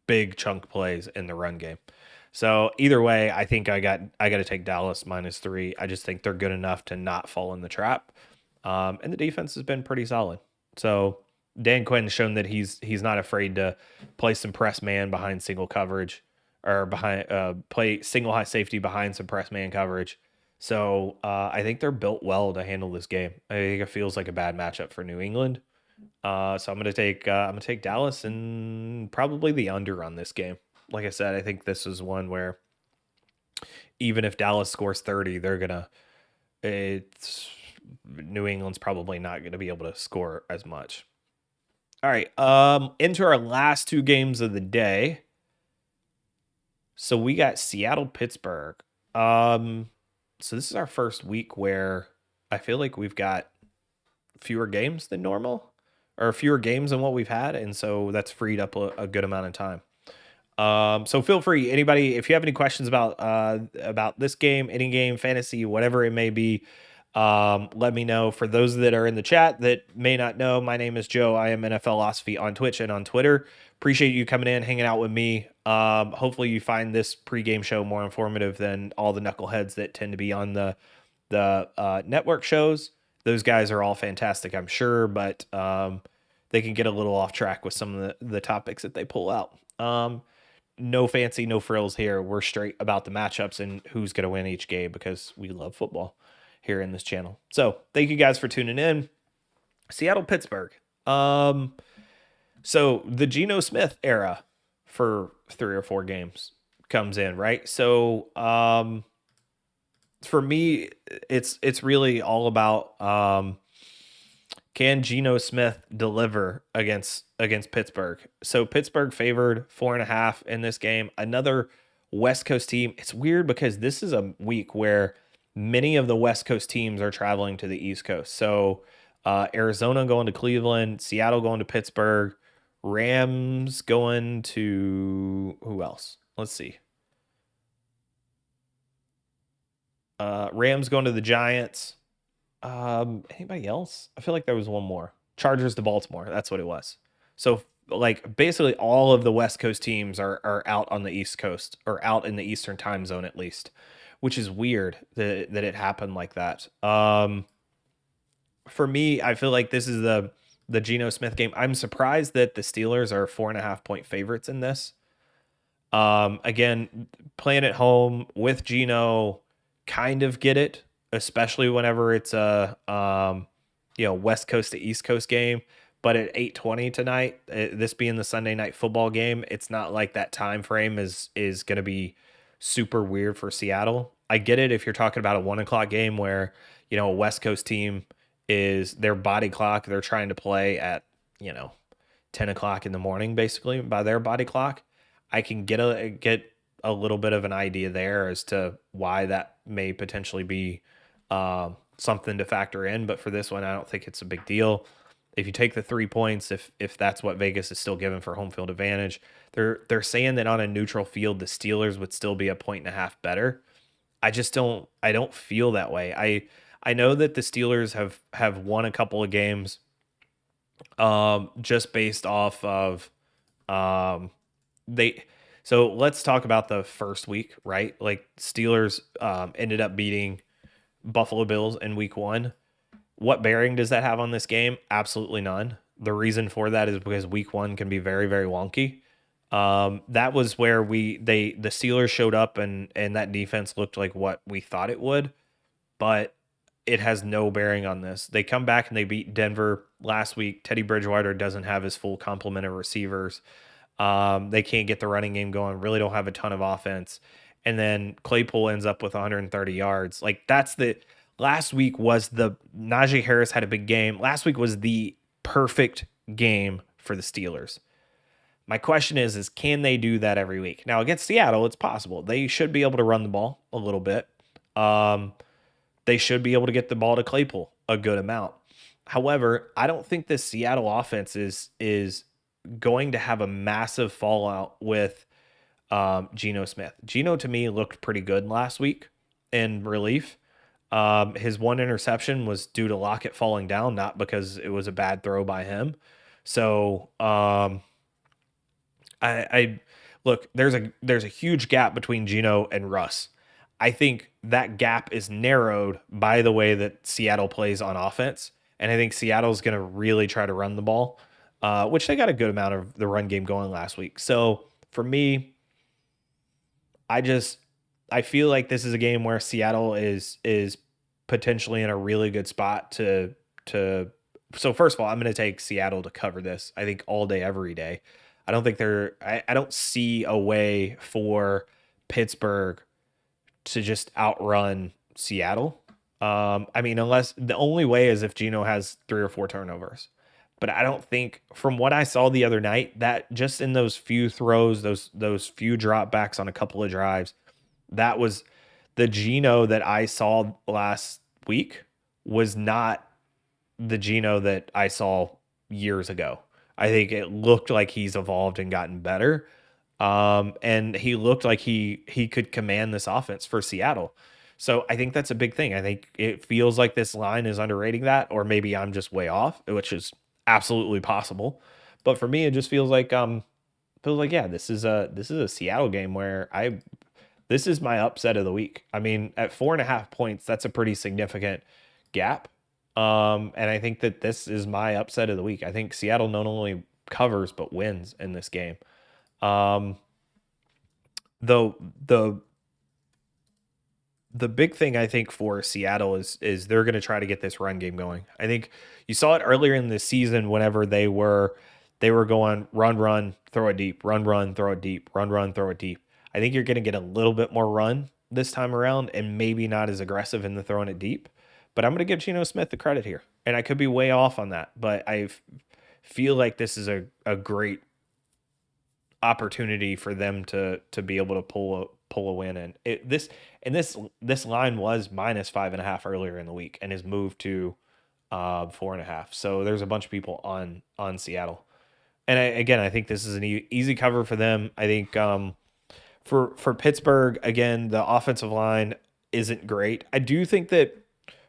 big chunk plays in the run game? So either way, I think I got to take Dallas -3. I just think they're good enough to not fall in the trap. And the defense has been pretty solid. So Dan Quinn's shown that he's not afraid to play some press man behind single coverage or behind play single high safety behind some press man coverage. So I think they're built well to handle this game. I think it feels like a bad matchup for New England. So I'm gonna take Dallas and probably the under on this game. Like I said, I think this is one where even if Dallas scores 30, it's New England's probably not gonna be able to score as much. All right, into our last two games of the day. So we got Seattle Pittsburgh. So this is our first week where I feel like we've got fewer games than normal or fewer games than what we've had, and so that's freed up a good amount of time. So feel free, anybody, if you have any questions about this game, any game, fantasy, whatever it may be, let me know. For those that are in the chat that may not know, my name is Joe. I am NFL Philosophy on Twitch and on Twitter. Appreciate you coming in, hanging out with me. Hopefully you find this pregame show more informative than all the knuckleheads that tend to be on the network shows. Those guys are all fantastic, I'm sure, but they can get a little off track with some of the topics that they pull out. No fancy, no frills here. We're straight about the matchups and who's going to win each game because we love football here in this channel. So thank you guys for tuning in. Seattle, Pittsburgh. So the Geno Smith era for 3 or 4 games comes in, right? So for me, it's really all about can Geno Smith deliver against Pittsburgh? So Pittsburgh favored 4.5 in this game. Another West Coast team. It's weird because this is a week where many of the West Coast teams are traveling to the East Coast. So Arizona going to Cleveland, Seattle going to Pittsburgh, Rams going to who else? Let's see. Rams going to the Giants. Anybody else? I feel like there was one more. Chargers to Baltimore. That's what it was. So like basically all of the West Coast teams are out on the East Coast or out in the Eastern time zone at least, which is weird that it happened like that. For me, I feel like this is the Geno Smith game. I'm surprised that the Steelers are 4.5-point favorites in this. Again, playing at home with Geno, kind of get it, especially whenever it's a West Coast to East Coast game. But at 8:20 tonight, this being the Sunday night football game, it's not like that time frame is going to be super weird for Seattle. I get it if you're talking about a 1 o'clock game where a West Coast team is their body clock. They're trying to play at 10 o'clock in the morning, basically by their body clock. I can get a little bit of an idea there as to why that may potentially be something to factor in. But for this one, I don't think it's a big deal. If you take the 3 points, if that's what Vegas is still giving for home field advantage, they're saying that on a neutral field, the Steelers would still be 1.5 better. I don't feel that way. I know that the Steelers have won a couple of games just based off of so let's talk about the first week, right? Like Steelers ended up beating Buffalo Bills in week 1. What bearing does that have on this game? Absolutely none. The reason for that is because week 1 can be very, very wonky. That was where the Steelers showed up and that defense looked like what we thought it would, but it has no bearing on this. They come back and they beat Denver last week. Teddy Bridgewater doesn't have his full complement of receivers. They can't get the running game going, really don't have a ton of offense. And then Claypool ends up with 130 yards. Like last week was Najee Harris had a big game. Last week was the perfect game for the Steelers. My question is can they do that every week? Now against Seattle, it's possible. They should be able to run the ball a little bit. They should be able to get the ball to Claypool a good amount. However, I don't think this Seattle offense is going to have a massive fallout with Geno Smith. Geno to me looked pretty good last week in relief. His one interception was due to Lockett falling down, not because it was a bad throw by him. So I look, there's a huge gap between Geno and Russ. I think that gap is narrowed by the way that Seattle plays on offense, and I think Seattle's going to really try to run the ball, which they got a good amount of the run game going last week. So for me, I just I feel like this is a game where Seattle is potentially in a really good spot to so first of all, I'm going to take Seattle to cover this. I think all day every day. I don't think I don't see a way for Pittsburgh to just outrun Seattle. I mean, unless the only way is if Geno has 3 or 4 turnovers. But I don't think, from what I saw the other night, that just in those few throws, those few dropbacks on a couple of drives, that was the Geno that I saw last week was not the Geno that I saw years ago. I think it looked like he's evolved and gotten better. And he looked like he could command this offense for Seattle. So I think that's a big thing. I think it feels like this line is underrating that, or maybe I'm just way off, which is absolutely possible. But for me, it just feels like yeah, this is a Seattle game where I this is my upset of the week. I mean, at 4.5 points, that's a pretty significant gap. And I think that this is my upset of the week. I think Seattle not only covers but wins in this game. Um, though the big thing I think for Seattle is they're going to try to get this run game going. I think you saw it earlier in the season whenever they were going run, throw it deep, run, throw it deep, run, throw it deep. I think you're going to get a little bit more run this time around and maybe not as aggressive in the throwing it deep. But I'm going to give Geno Smith the credit here. And I could be way off on that, but feel like this is a great opportunity for them to be able to pull a win. And this line was -5.5 earlier in the week and has moved to 4.5. So there's a bunch of people on Seattle. And again, I think this is an easy cover for them. I think for Pittsburgh, again, the offensive line isn't great. I do think that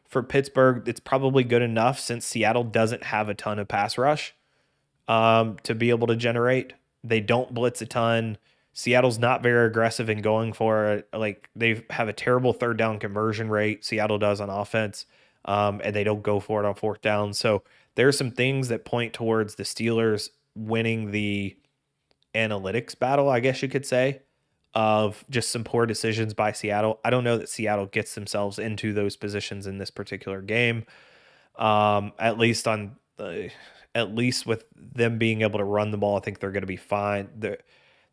for Pittsburgh, it's probably good enough since Seattle doesn't have a ton of pass rush to be able to generate. They don't blitz a ton. Seattle's not very aggressive in going for it. Like they have a terrible third down conversion rate. Seattle does on offense, and they don't go for it on fourth down. So there are some things that point towards the Steelers winning the analytics battle, I guess you could say, of just some poor decisions by Seattle. I don't know that Seattle gets themselves into those positions in this particular game. At least on the at least with them being able to run the ball, I think they're going to be fine.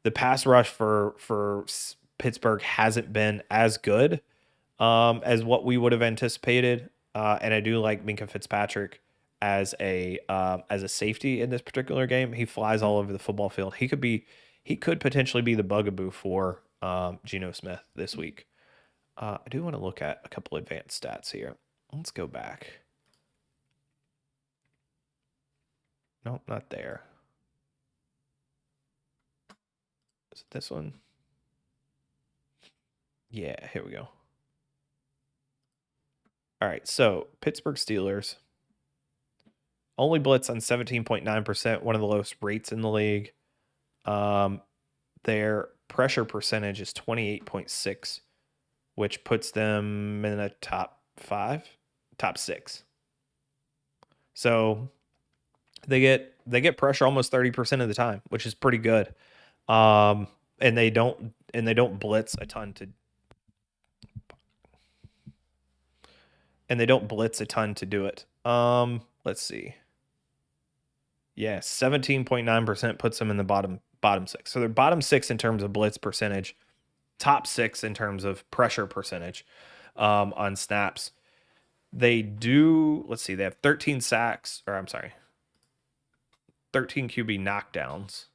The pass rush for Pittsburgh hasn't been as good as what we would have anticipated, and I do like Minka Fitzpatrick as a safety in this particular game. He flies all over the football field. He could potentially be the bugaboo for Geno Smith this week. I do want to look at a couple advanced stats here. Let's go back. Nope, not there. Is it this one? Yeah, here we go. All right, so Pittsburgh Steelers only blitz on 17.9%, one of the lowest rates in the league. Their pressure percentage is 28.6, which puts them in the top 6. So they get pressure almost 30% of the time, which is pretty good. And they don't blitz a ton to do it. Let's see. Yeah, 17.9% puts them in the bottom 6. So they're bottom 6 in terms of blitz percentage, top 6 in terms of pressure percentage on snaps. They do, let's see, they have 13 sacks, or I'm sorry, 13 QB knockdowns.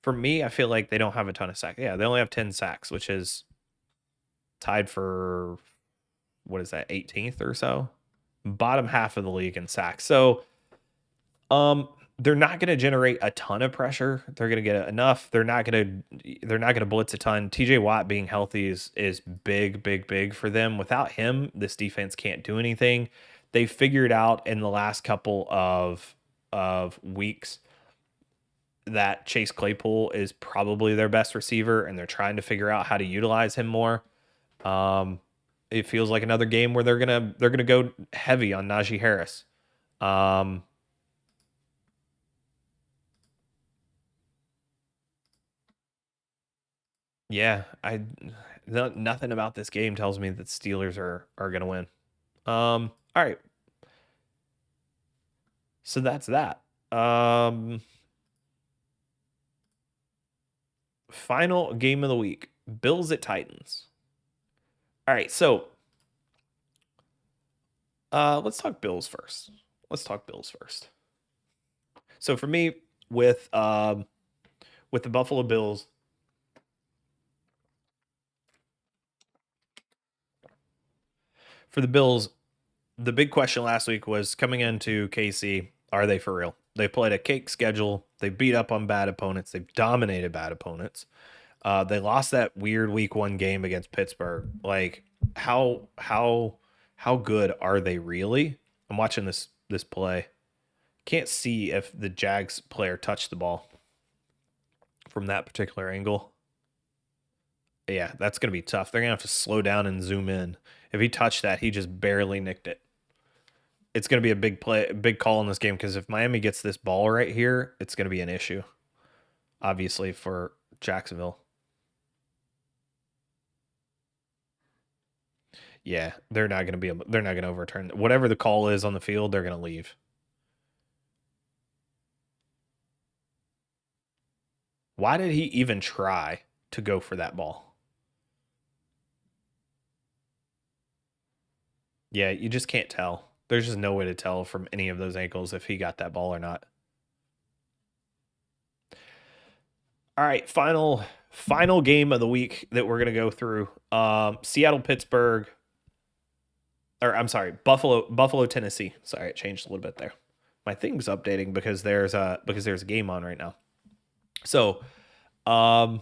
For me, I feel like they don't have a ton of sacks. Yeah, they only have 10 sacks, which is tied for, what is that, 18th or so? Bottom half of the league in sacks. So, they're not going to generate a ton of pressure. They're going to get enough. They're not going to blitz a ton. TJ Watt being healthy is big, big, big for them. Without him, this defense can't do anything. They figured out in the last couple of weeks that Chase Claypool is probably their best receiver, and they're trying to figure out how to utilize him more. Um, it feels like another game where they're gonna go heavy on Najee Harris. Um, yeah, nothing about this game tells me that Steelers are gonna win. All right, so that's that. Final game of the week: Bills at Titans. All right, so let's talk Bills first. Let's talk Bills first. So for me, with the Buffalo Bills, for the Bills, the big question last week was coming into KC, are they for real? They played a cake schedule. They beat up on bad opponents. They've dominated bad opponents. They lost that weird week 1 game against Pittsburgh. Like how good are they really? I'm watching this play. Can't see if the Jags player touched the ball from that particular angle. Yeah, that's going to be tough. They're going to have to slow down and zoom in. If he touched that, he just barely nicked it. It's going to be a big play, big call in this game because if Miami gets this ball right here, it's going to be an issue, obviously, for Jacksonville. Yeah, they're not going to overturn whatever the call is on the field. They're going to leave. Why did he even try to go for that ball? Yeah, you just can't tell. There's just no way to tell from any of those angles if he got that ball or not. All right, final game of the week that we're gonna go through. Seattle, Pittsburgh, or I'm sorry, Buffalo, Tennessee. Sorry, it changed a little bit there. My thing's updating because there's a game on right now. So, um,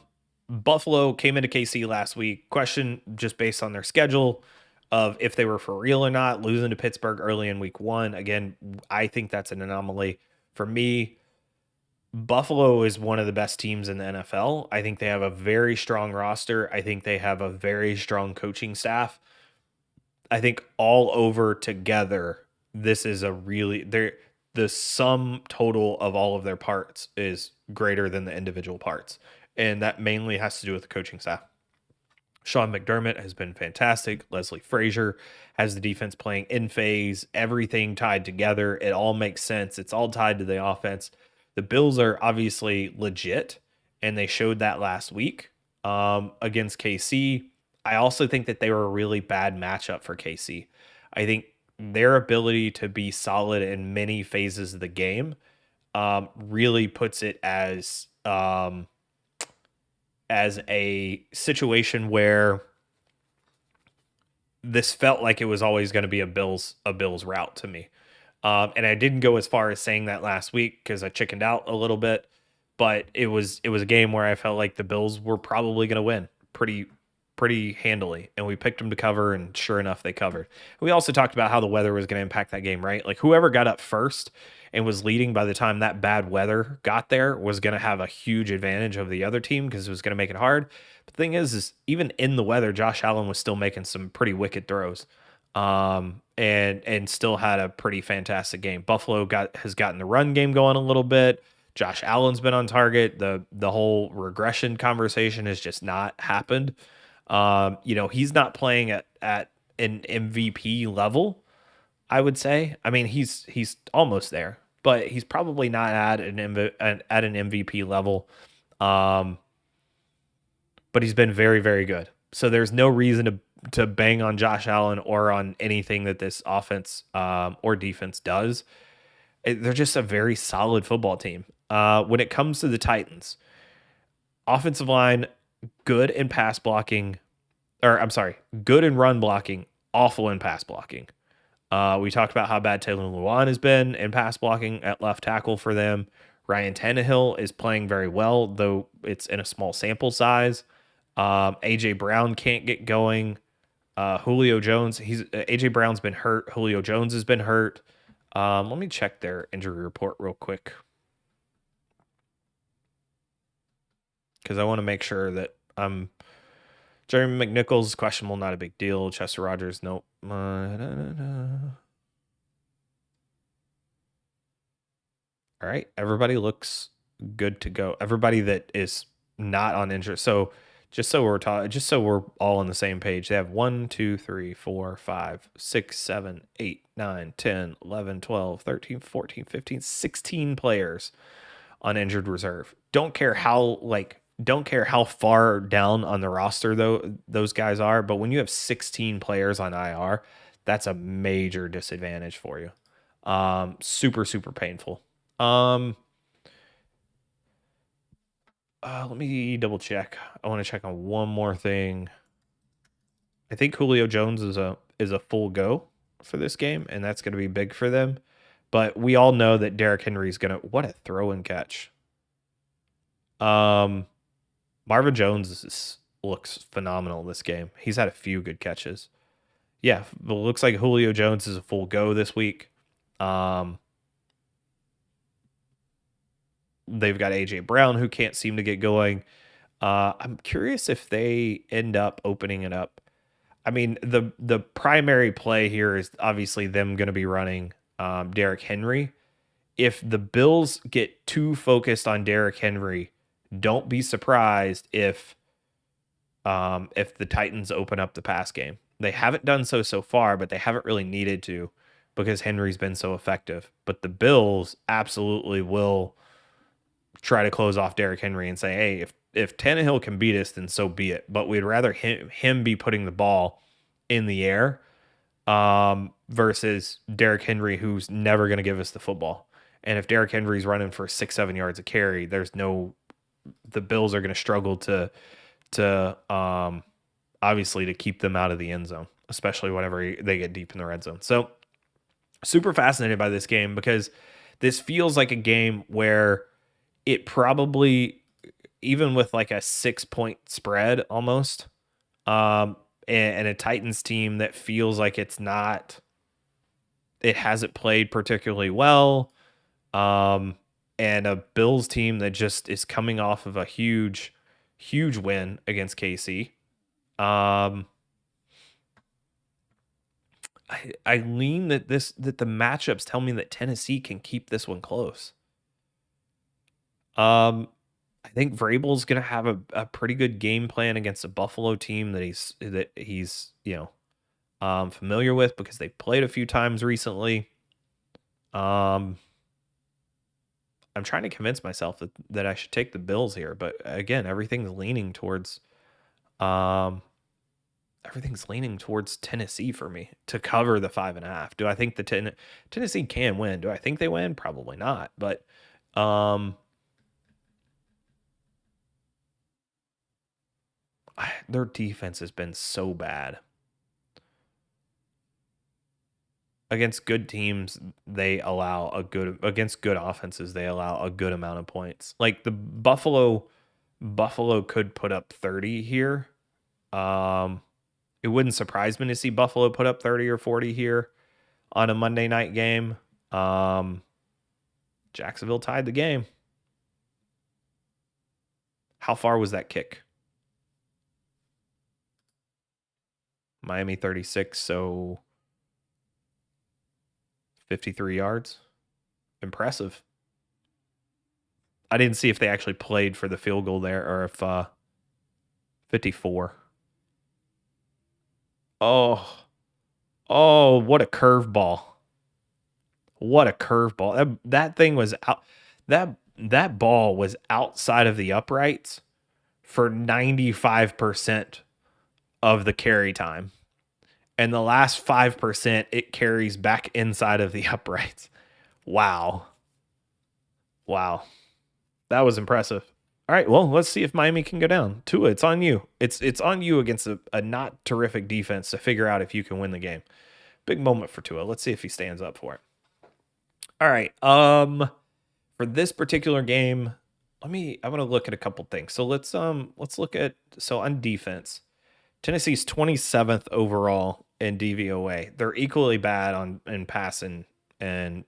Buffalo came into KC last week. Question just based on their schedule of if they were for real or not, losing to Pittsburgh early in week 1. Again, I think that's an anomaly. For me, Buffalo is one of the best teams in the NFL. I think they have a very strong roster. I think they have a very strong coaching staff. I think all over together, this is a really the sum total of all of their parts is greater than the individual parts. And that mainly has to do with the coaching staff. Sean McDermott has been fantastic. Leslie Frazier has the defense playing in phase, everything tied together. It all makes sense. It's all tied to the offense. The Bills are obviously legit, and they showed that last week against KC. I also think that they were a really bad matchup for KC. I think their ability to be solid in many phases of the game really puts it as a situation where this felt like it was always going to be a Bills route to me. And I didn't go as far as saying that last week because I chickened out a little bit, but it was a game where I felt like the Bills were probably going to win pretty handily, and we picked them to cover, and sure enough, they covered. We also talked about how the weather was going to impact that game, right? Like whoever got up first and was leading by the time that bad weather got there was going to have a huge advantage over the other team because it was going to make it hard. But the thing is even in the weather, Josh Allen was still making some pretty wicked throws, and still had a pretty fantastic game. Buffalo has gotten the run game going a little bit. Josh Allen's been on target. The whole regression conversation has just not happened. He's not playing at an MVP level, I would say. I mean, he's almost there, but he's probably not at an MVP level. Um, but he's been very, very good. So there's no reason to bang on Josh Allen or on anything that this offense or defense does. They're just a very solid football team. When it comes to the Titans, offensive line, good in pass blocking, or I'm sorry, good in run blocking, awful in pass blocking. We talked about how bad Taylor Lewan has been in pass blocking at left tackle for them. Ryan Tannehill is playing very well, though it's in a small sample size. AJ Brown can't get going. Julio Jones, AJ Brown's been hurt. Julio Jones has been hurt. Let me check their injury report real quick because I want to make sure that I'm. Jeremy McNichols questionable, not a big deal. Chester Rogers, nope. All right, everybody looks good to go. Everybody that is not on injury. So just so we're all on the same page. They have 1, 2, 3, 4, 5, 6, 7, 8, 9, 10, 11, 12, 13, 14, 15, 16 players on injured reserve. Don't care how far down on the roster though those guys are, but when you have 16 players on IR, that's a major disadvantage for you. Super painful. Let me double check. I want to check on one more thing. I think Julio Jones is a full go for this game, and that's going to be big for them. But we all know that Derrick Henry's going to what a throw and catch. Marvin Jones looks phenomenal this game. He's had a few good catches. Yeah, it looks like Julio Jones is a full go this week. They've got AJ Brown who can't seem to get going. I'm curious if they end up opening it up. I mean, the primary play here is obviously them going to be running Derrick Henry. If the Bills get too focused on Derrick Henry, don't be surprised if the Titans open up the pass game. They haven't done so far, but they haven't really needed to because Henry's been so effective. But the Bills absolutely will try to close off Derrick Henry and say, hey, if Tannehill can beat us, then so be it. But we'd rather him be putting the ball in the air versus Derrick Henry, who's never going to give us the football. And if Derrick Henry's running for 6-7 yards a carry, the Bills are going to struggle to obviously to keep them out of the end zone, especially whenever they get deep in the red zone. So super fascinated by this game because this feels like a game where it probably, even with like a 6-point spread almost, and a Titans team that feels like it hasn't played particularly well, and a Bills team that just is coming off of a huge win against KC. I lean that the matchups tell me that Tennessee can keep this one close. I think Vrabel's going to have a pretty good game plan against a Buffalo team that he's familiar with because they've played a few times recently. I'm trying to convince myself that I should take the Bills here, but again, everything's leaning towards Tennessee for me to cover the 5.5. Do I think the Tennessee can win? Do I think they win? Probably not, but their defense has been so bad. Against good teams, against good offenses, they allow a good amount of points. Like the Buffalo could put up 30 here. It wouldn't surprise me to see Buffalo put up 30 or 40 here on a Monday night game. Jacksonville tied the game. How far was that kick? Miami 36, so 53 yards. Impressive. I didn't see if they actually played for the field goal there or if 54. Oh, what a curveball. What a curveball. That thing was out. That ball was outside of the uprights for 95% of the carry time. And the last 5%, it carries back inside of the uprights. Wow. That was impressive. All right, well, let's see if Miami can go down. Tua, it's on you. It's on you against a not terrific defense to figure out if you can win the game. Big moment for Tua. Let's see if he stands up for it. All right. For this particular game, I'm gonna look at a couple things. So let's look at on defense. Tennessee's 27th overall in DVOA. They're equally bad on in passing and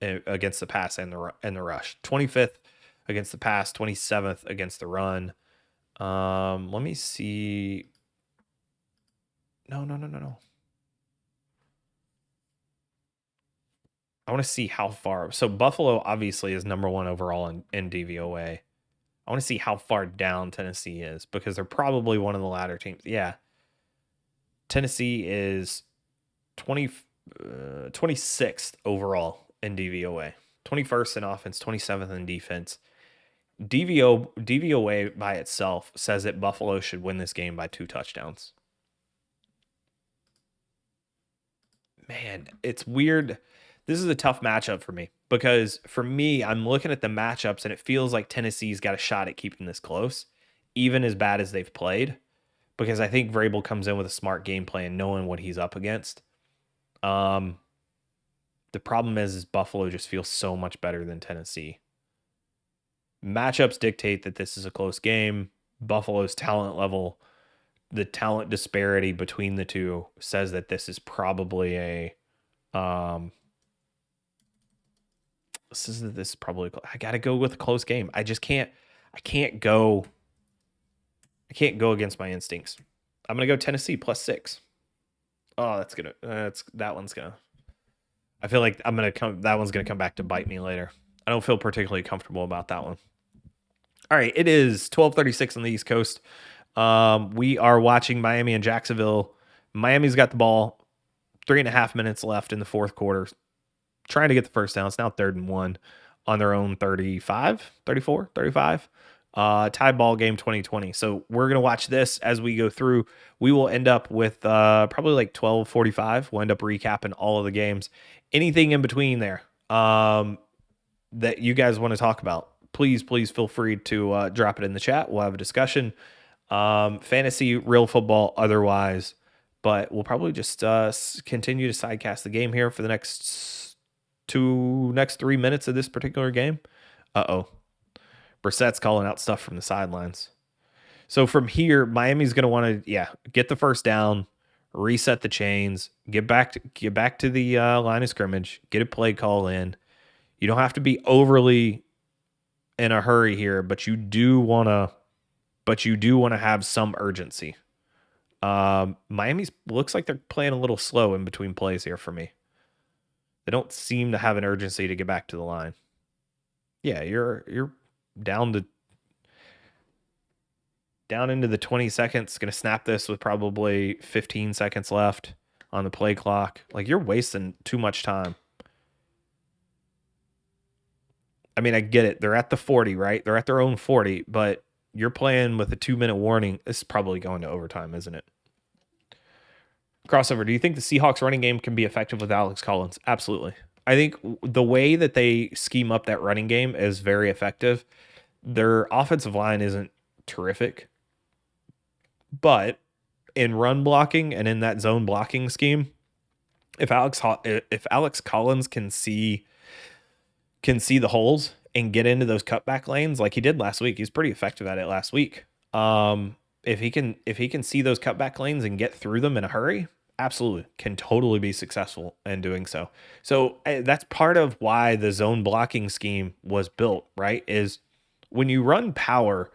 against the pass and the rush. 25th against the pass, 27th against the run. Let me see. No. I want to see how far. So Buffalo obviously is number 1 overall in DVOA. I want to see how far down Tennessee is because they're probably one of the latter teams. Yeah. Tennessee is 26th overall in DVOA, 21st in offense, 27th in defense. DVOA by itself says that Buffalo should win this game by 2 touchdowns. Man, it's weird. This is a tough matchup for me because for me, I'm looking at the matchups and it feels like Tennessee's got a shot at keeping this close, even as bad as they've played, because I think Vrabel comes in with a smart game plan, knowing what he's up against. The problem is Buffalo just feels so much better than Tennessee. Matchups dictate that this is a close game. Buffalo's talent level, the talent disparity between the two says that this is probably a this is probably I got to go with a close game. I can't go against my instincts. I'm going to go Tennessee +6. Oh, that one's going to I feel like that one's going to come back to bite me later. I don't feel particularly comfortable about that one. All right, it is 12:36 on the East Coast. We are watching Miami and Jacksonville. Miami's got the ball, 3.5 minutes left in the fourth quarter, trying to get the first down. It's now 3rd and 1 on their own 35. Tie ball game 2020. So we're going to watch this as we go through. We will end up with probably like 12:45. We'll end up recapping all of the games. Anything in between there that you guys want to talk about, please feel free to drop it in the chat. We'll have a discussion. Fantasy, real football, otherwise. But we'll probably just continue to sidecast the game here for the next 3 minutes of this particular game. Brissett's calling out stuff from the sidelines. So from here, Miami's going to want to get the first down, reset the chains, get back to the line of scrimmage, get a play call in. You don't have to be overly in a hurry here, but you do want to have some urgency. Miami's looks like they're playing a little slow in between plays here for me. They don't seem to have an urgency to get back to the line. Yeah, you're down into the 20 seconds. Going to snap this with probably 15 seconds left on the play clock. Like, you're wasting too much time. I mean, I get it. They're at the 40, right? They're at their own 40, but you're playing with a 2-minute warning. This is probably going to overtime, isn't it? Crossover. Do you think the Seahawks running game can be effective with Alex Collins? Absolutely. I think the way that they scheme up that running game is very effective. Their offensive line isn't terrific, but in run blocking and in that zone blocking scheme, if Alex Collins can see the holes and get into those cutback lanes like he did last week, he's pretty effective at it last week. If he can see those cutback lanes and get through them in a hurry, absolutely can totally be successful in doing so. So that's part of why the zone blocking scheme was built, right? Is when you run power,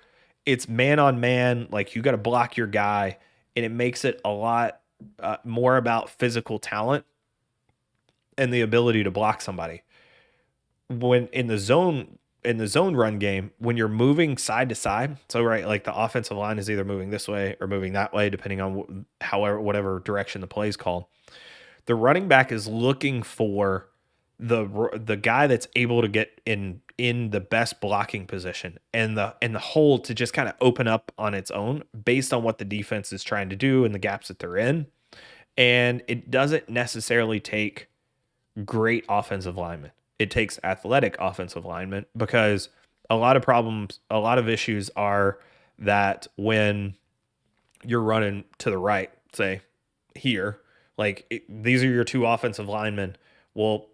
it's man on man, like you got to block your guy, and it makes it a lot more about physical talent and the ability to block somebody. When in the zone run game, when you're moving side to side, so right, like the offensive line is either moving this way or moving that way, depending on whatever direction the play is called. The running back is looking for the guy that's able to get in the best blocking position and the hole to just kind of open up on its own based on what the defense is trying to do and the gaps that they're in. And it doesn't necessarily take great offensive linemen. It takes athletic offensive linemen, because a lot of issues are that when you're running to the right, say here, These are your two offensive linemen. Well,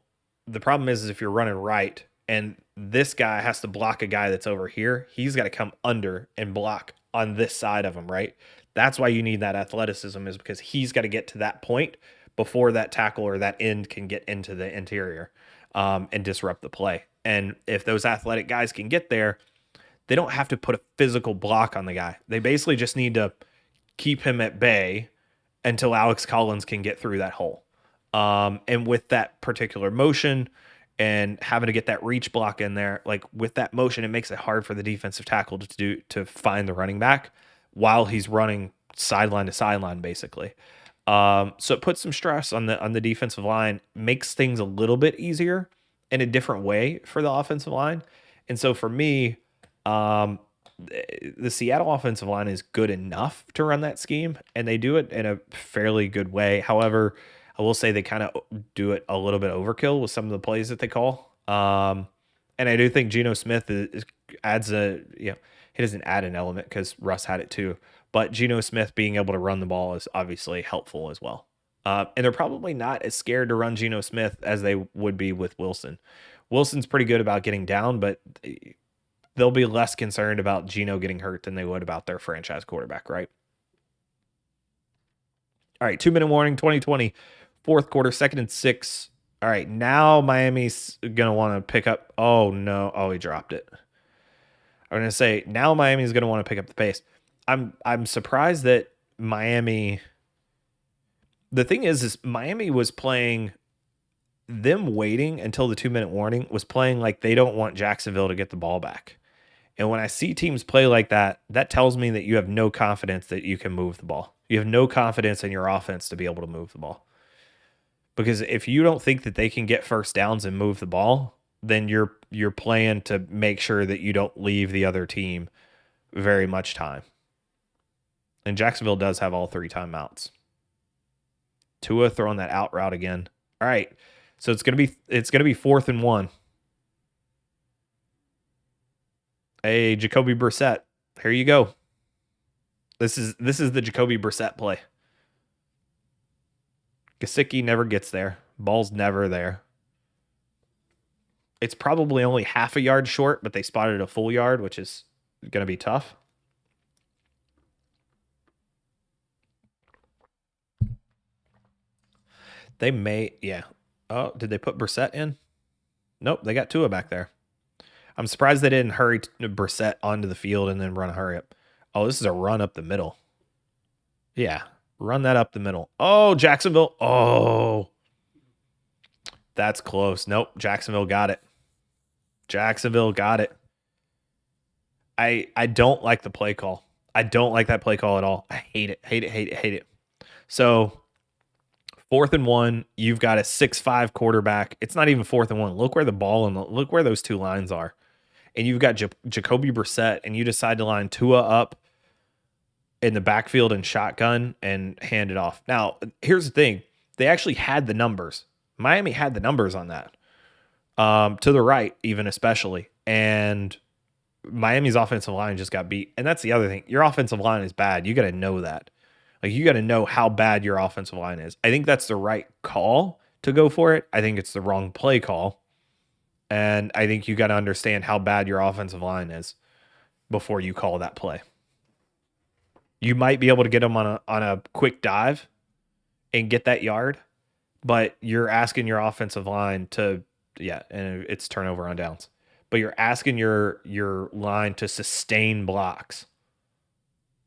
the problem is if you're running right and this guy has to block a guy that's over here, he's got to come under and block on this side of him, right? That's why you need that athleticism, is because he's got to get to that point before that tackle or that end can get into the interior and disrupt the play. And if those athletic guys can get there, they don't have to put a physical block on the guy. They basically just need to keep him at bay until Alex Collins can get through that hole. And with that particular motion and having to get that reach block in there, like with that motion, it makes it hard for the defensive tackle to find the running back while he's running sideline to sideline, basically. So it puts some stress on the defensive line, makes things a little bit easier in a different way for the offensive line. And so for me, the Seattle offensive line is good enough to run that scheme, and they do it in a fairly good way. However, I will say they kind of do it a little bit overkill with some of the plays that they call. And I do think Geno Smith adds he doesn't add an element because Russ had it too. But Geno Smith being able to run the ball is obviously helpful as well. And they're probably not as scared to run Geno Smith as they would be with Wilson. Wilson's pretty good about getting down, but they'll be less concerned about Geno getting hurt than they would about their franchise quarterback, right? All right, 2-minute warning, 2020, fourth quarter, 2nd and 6. All right, now Miami's going to want to pick up. Oh, no. Oh, he dropped it. I'm going to say now Miami's going to want to pick up the pace. I'm surprised that Miami. The thing is Miami was playing, them waiting until the 2-minute warning was playing like they don't want Jacksonville to get the ball back. And when I see teams play like that, that tells me that you have no confidence that you can move the ball. You have no confidence in your offense to be able to move the ball. Because if you don't think that they can get first downs and move the ball, then you're playing to make sure that you don't leave the other team very much time. And Jacksonville does have all 3 timeouts. Tua throwing that out route again. All right. So it's gonna be 4th and 1. Hey, Jacoby Brissett. Here you go. This is the Jacoby Brissett play. Gesicki never gets there. Ball's never there. It's probably only half a yard short, but they spotted a full yard, which is going to be tough. They may, yeah. Oh, did they put Brissett in? Nope, they got Tua back there. I'm surprised they didn't hurry Brissett onto the field and then run a hurry up. Oh, this is a run up the middle. Yeah, run that up the middle. Oh, Jacksonville. Oh, that's close. Nope, Jacksonville got it. Jacksonville got it. I don't like the play call. I don't like that play call at all. I hate it. Hate it. Hate it. Hate it. So 4th and 1, you've got a 6'5" quarterback. It's not even 4th and 1. Look where the ball and look where those two lines are. And you've got Jacoby Brissett, and you decide to line Tua up in the backfield and shotgun and hand it off. Now, here's the thing. They actually had the numbers. Miami had the numbers on that. To the right, even especially. And Miami's offensive line just got beat. And that's the other thing. Your offensive line is bad. You got to know that. Like, you got to know how bad your offensive line is. I think that's the right call to go for it. I think it's the wrong play call. And I think you got to understand how bad your offensive line is before you call that play. You might be able to get them on a quick dive and get that yard, but you're asking your offensive line to, and it's turnover on downs. But you're asking your line to sustain blocks.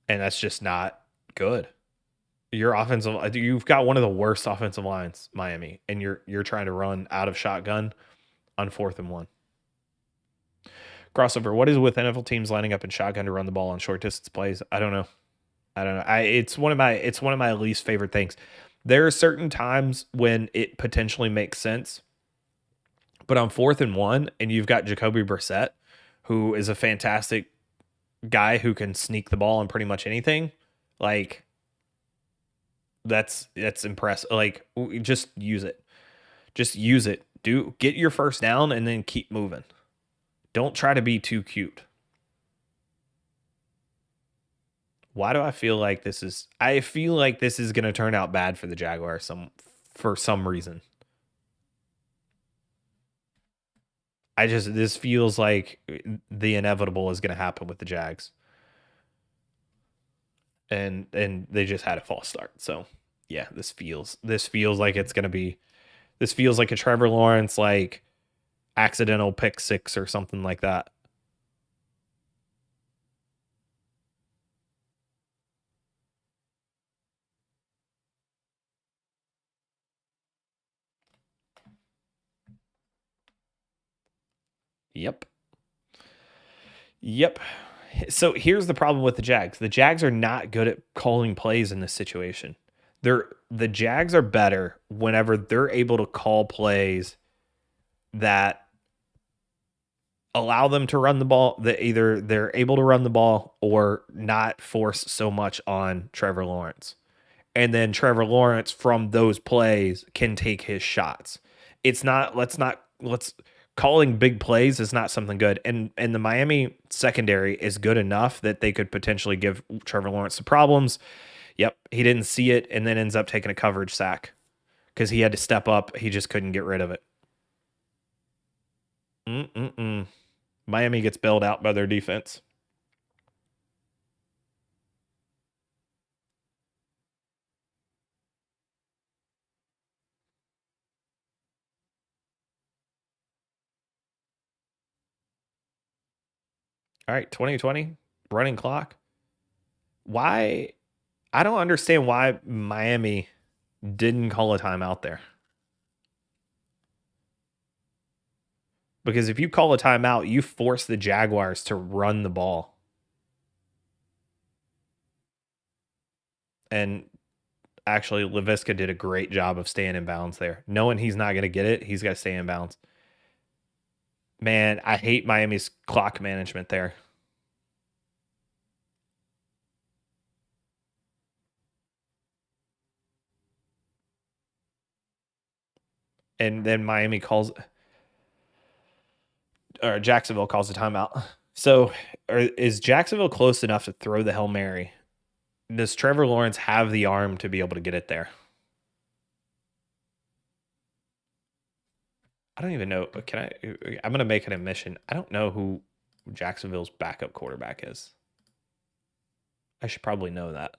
And that's just not good. You've got one of the worst offensive lines, Miami, and you're trying to run out of shotgun on 4th and 1. Crossover. What is with NFL teams lining up in shotgun to run the ball on short distance plays? I don't know. It's one of my least favorite things. There are certain times when it potentially makes sense, but on 4th and 1, and you've got Jacoby Brissett, who is a fantastic guy who can sneak the ball on pretty much anything. Like, that's impressive. Like, just use it. Just use it. Get your first down and then keep moving. Don't try to be too cute. Why do I feel like this is? I feel like this is going to turn out bad for the Jaguars for some reason. This feels like the inevitable is going to happen with the Jags, and they just had a false start. So yeah, this feels like it's going to be. This feels like a Trevor Lawrence like accidental pick six or something like that. Yep. Yep. So here's the problem with the Jags. The Jags are not good at calling plays in this situation. The Jags are better whenever they're able to call plays that allow them to run the ball, that either they're able to run the ball or not force so much on Trevor Lawrence. And then Trevor Lawrence from those plays can take his shots. It's not let's calling big plays is not something good. And the Miami secondary is good enough that they could potentially give Trevor Lawrence some problems. Yep, he didn't see it and then ends up taking a coverage sack because he had to step up. He just couldn't get rid of it. Mm-mm-mm. Miami gets bailed out by their defense. All right, 2020 running clock. Why? I don't understand why Miami didn't call a timeout there. Because if you call a timeout, you force the Jaguars to run the ball. And actually, Laviska did a great job of staying in bounds there. Knowing he's not going to get it, he's got to stay in bounds. Man, I hate Miami's clock management there. And then Miami calls, or Jacksonville calls a timeout. So, is Jacksonville close enough to throw the Hail Mary? Does Trevor Lawrence have the arm to be able to get it there? I don't even know. Can I? I'm gonna make an admission. I don't know who Jacksonville's backup quarterback is. I should probably know that.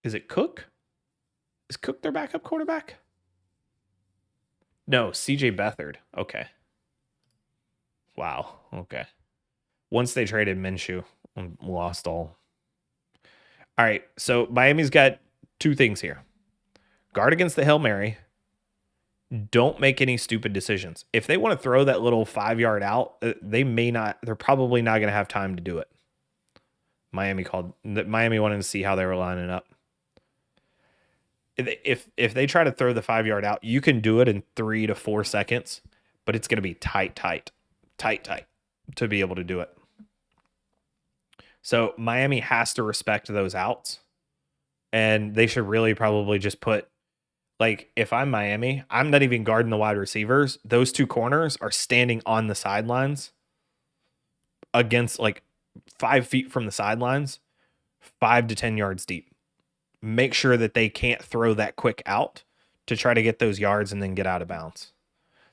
Is it Cook? Is Cook their backup quarterback? No, CJ Beathard. Okay. Wow. Okay. Once they traded Minshew, lost all. All right. So Miami's got two things here: guard against the Hail Mary. Don't make any stupid decisions. If they want to throw that little 5 yard out, they may not. They're probably not going to have time to do it. Miami wanted to see how they were lining up. If they try to throw the 5 yard out, you can do it in 3 to 4 seconds, but it's going to be tight to be able to do it. So Miami has to respect those outs, and they should really probably just put, like, if I'm Miami, I'm not even guarding the wide receivers. Those two corners are standing on the sidelines against, like, 5 feet from the sidelines, 5 to 10 yards deep. Make sure that they can't throw that quick out to try to get those yards and then get out of bounds.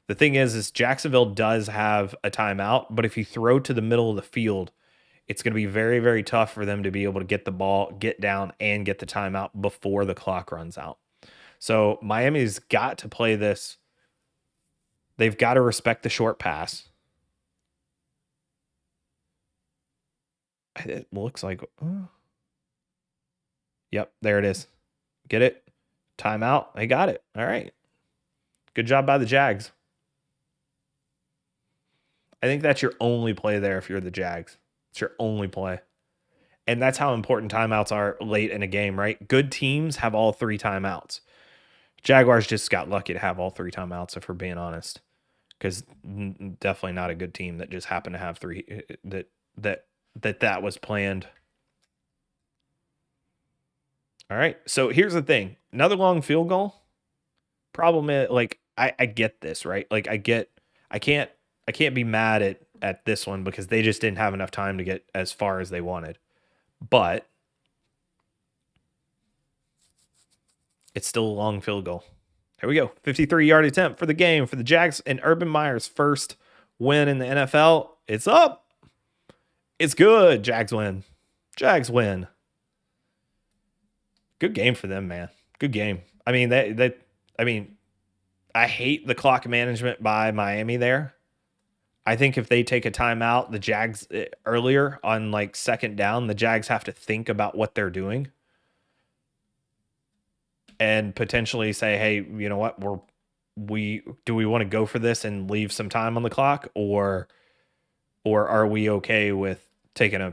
The thing is Jacksonville does have a timeout, but if you throw to the middle of the field, it's going to be very, very tough for them to be able to get the ball, get down, and get the timeout before the clock runs out. So Miami's got to play this. They've got to respect the short pass. It looks like, yep, there it is. Get it? Timeout. They got it. All right. Good job by the Jags. I think that's your only play there if you're the Jags. It's your only play. And that's how important timeouts are late in a game, right? Good teams have all three timeouts. Jaguars just got lucky to have all three timeouts, if we're being honest. Because definitely not a good team that just happened to have three, that was planned. All right. So here's the thing. Another long field goal problem is, like, I get this, right? Like, I can't be mad at this one because they just didn't have enough time to get as far as they wanted. But it's still a long field goal. Here we go. 53-yard attempt for the game for the Jags, and Urban Meyer's first win in the NFL. It's up. It's good. Jags win. Jags win. Good game for them, man. Good game. I mean, I hate the clock management by Miami there. I think if they take a timeout, the Jags earlier on like second down, the Jags have to think about what they're doing and potentially say, "Hey, you know what? We want to go for this and leave some time on the clock, or are we okay with taking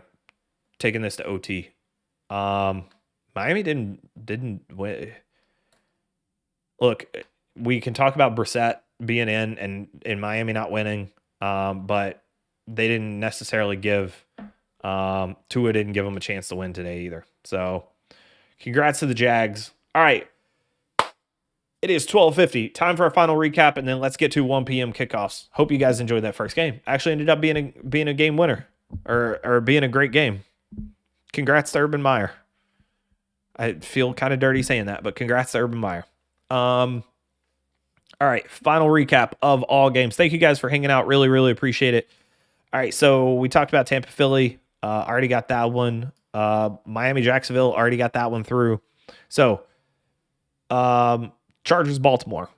this to OT?" Miami didn't win. Look, we can talk about Brissett being in and in Miami not winning, but they didn't necessarily give Tua didn't give them a chance to win today either. So, congrats to the Jags. All right. It is 12:50. Time for our final recap, and then let's get to 1 p.m. kickoffs. Hope you guys enjoyed that first game. Actually ended up being a game winner or being a great game. Congrats to Urban Meyer. I feel kind of dirty saying that, but congrats to Urban Meyer. All right, final recap of all games. Thank you guys for hanging out. Really, really appreciate it. All right, so we talked about Tampa, Philly. Already got that one. Miami, Jacksonville. Already got that one through. So, Chargers, Baltimore.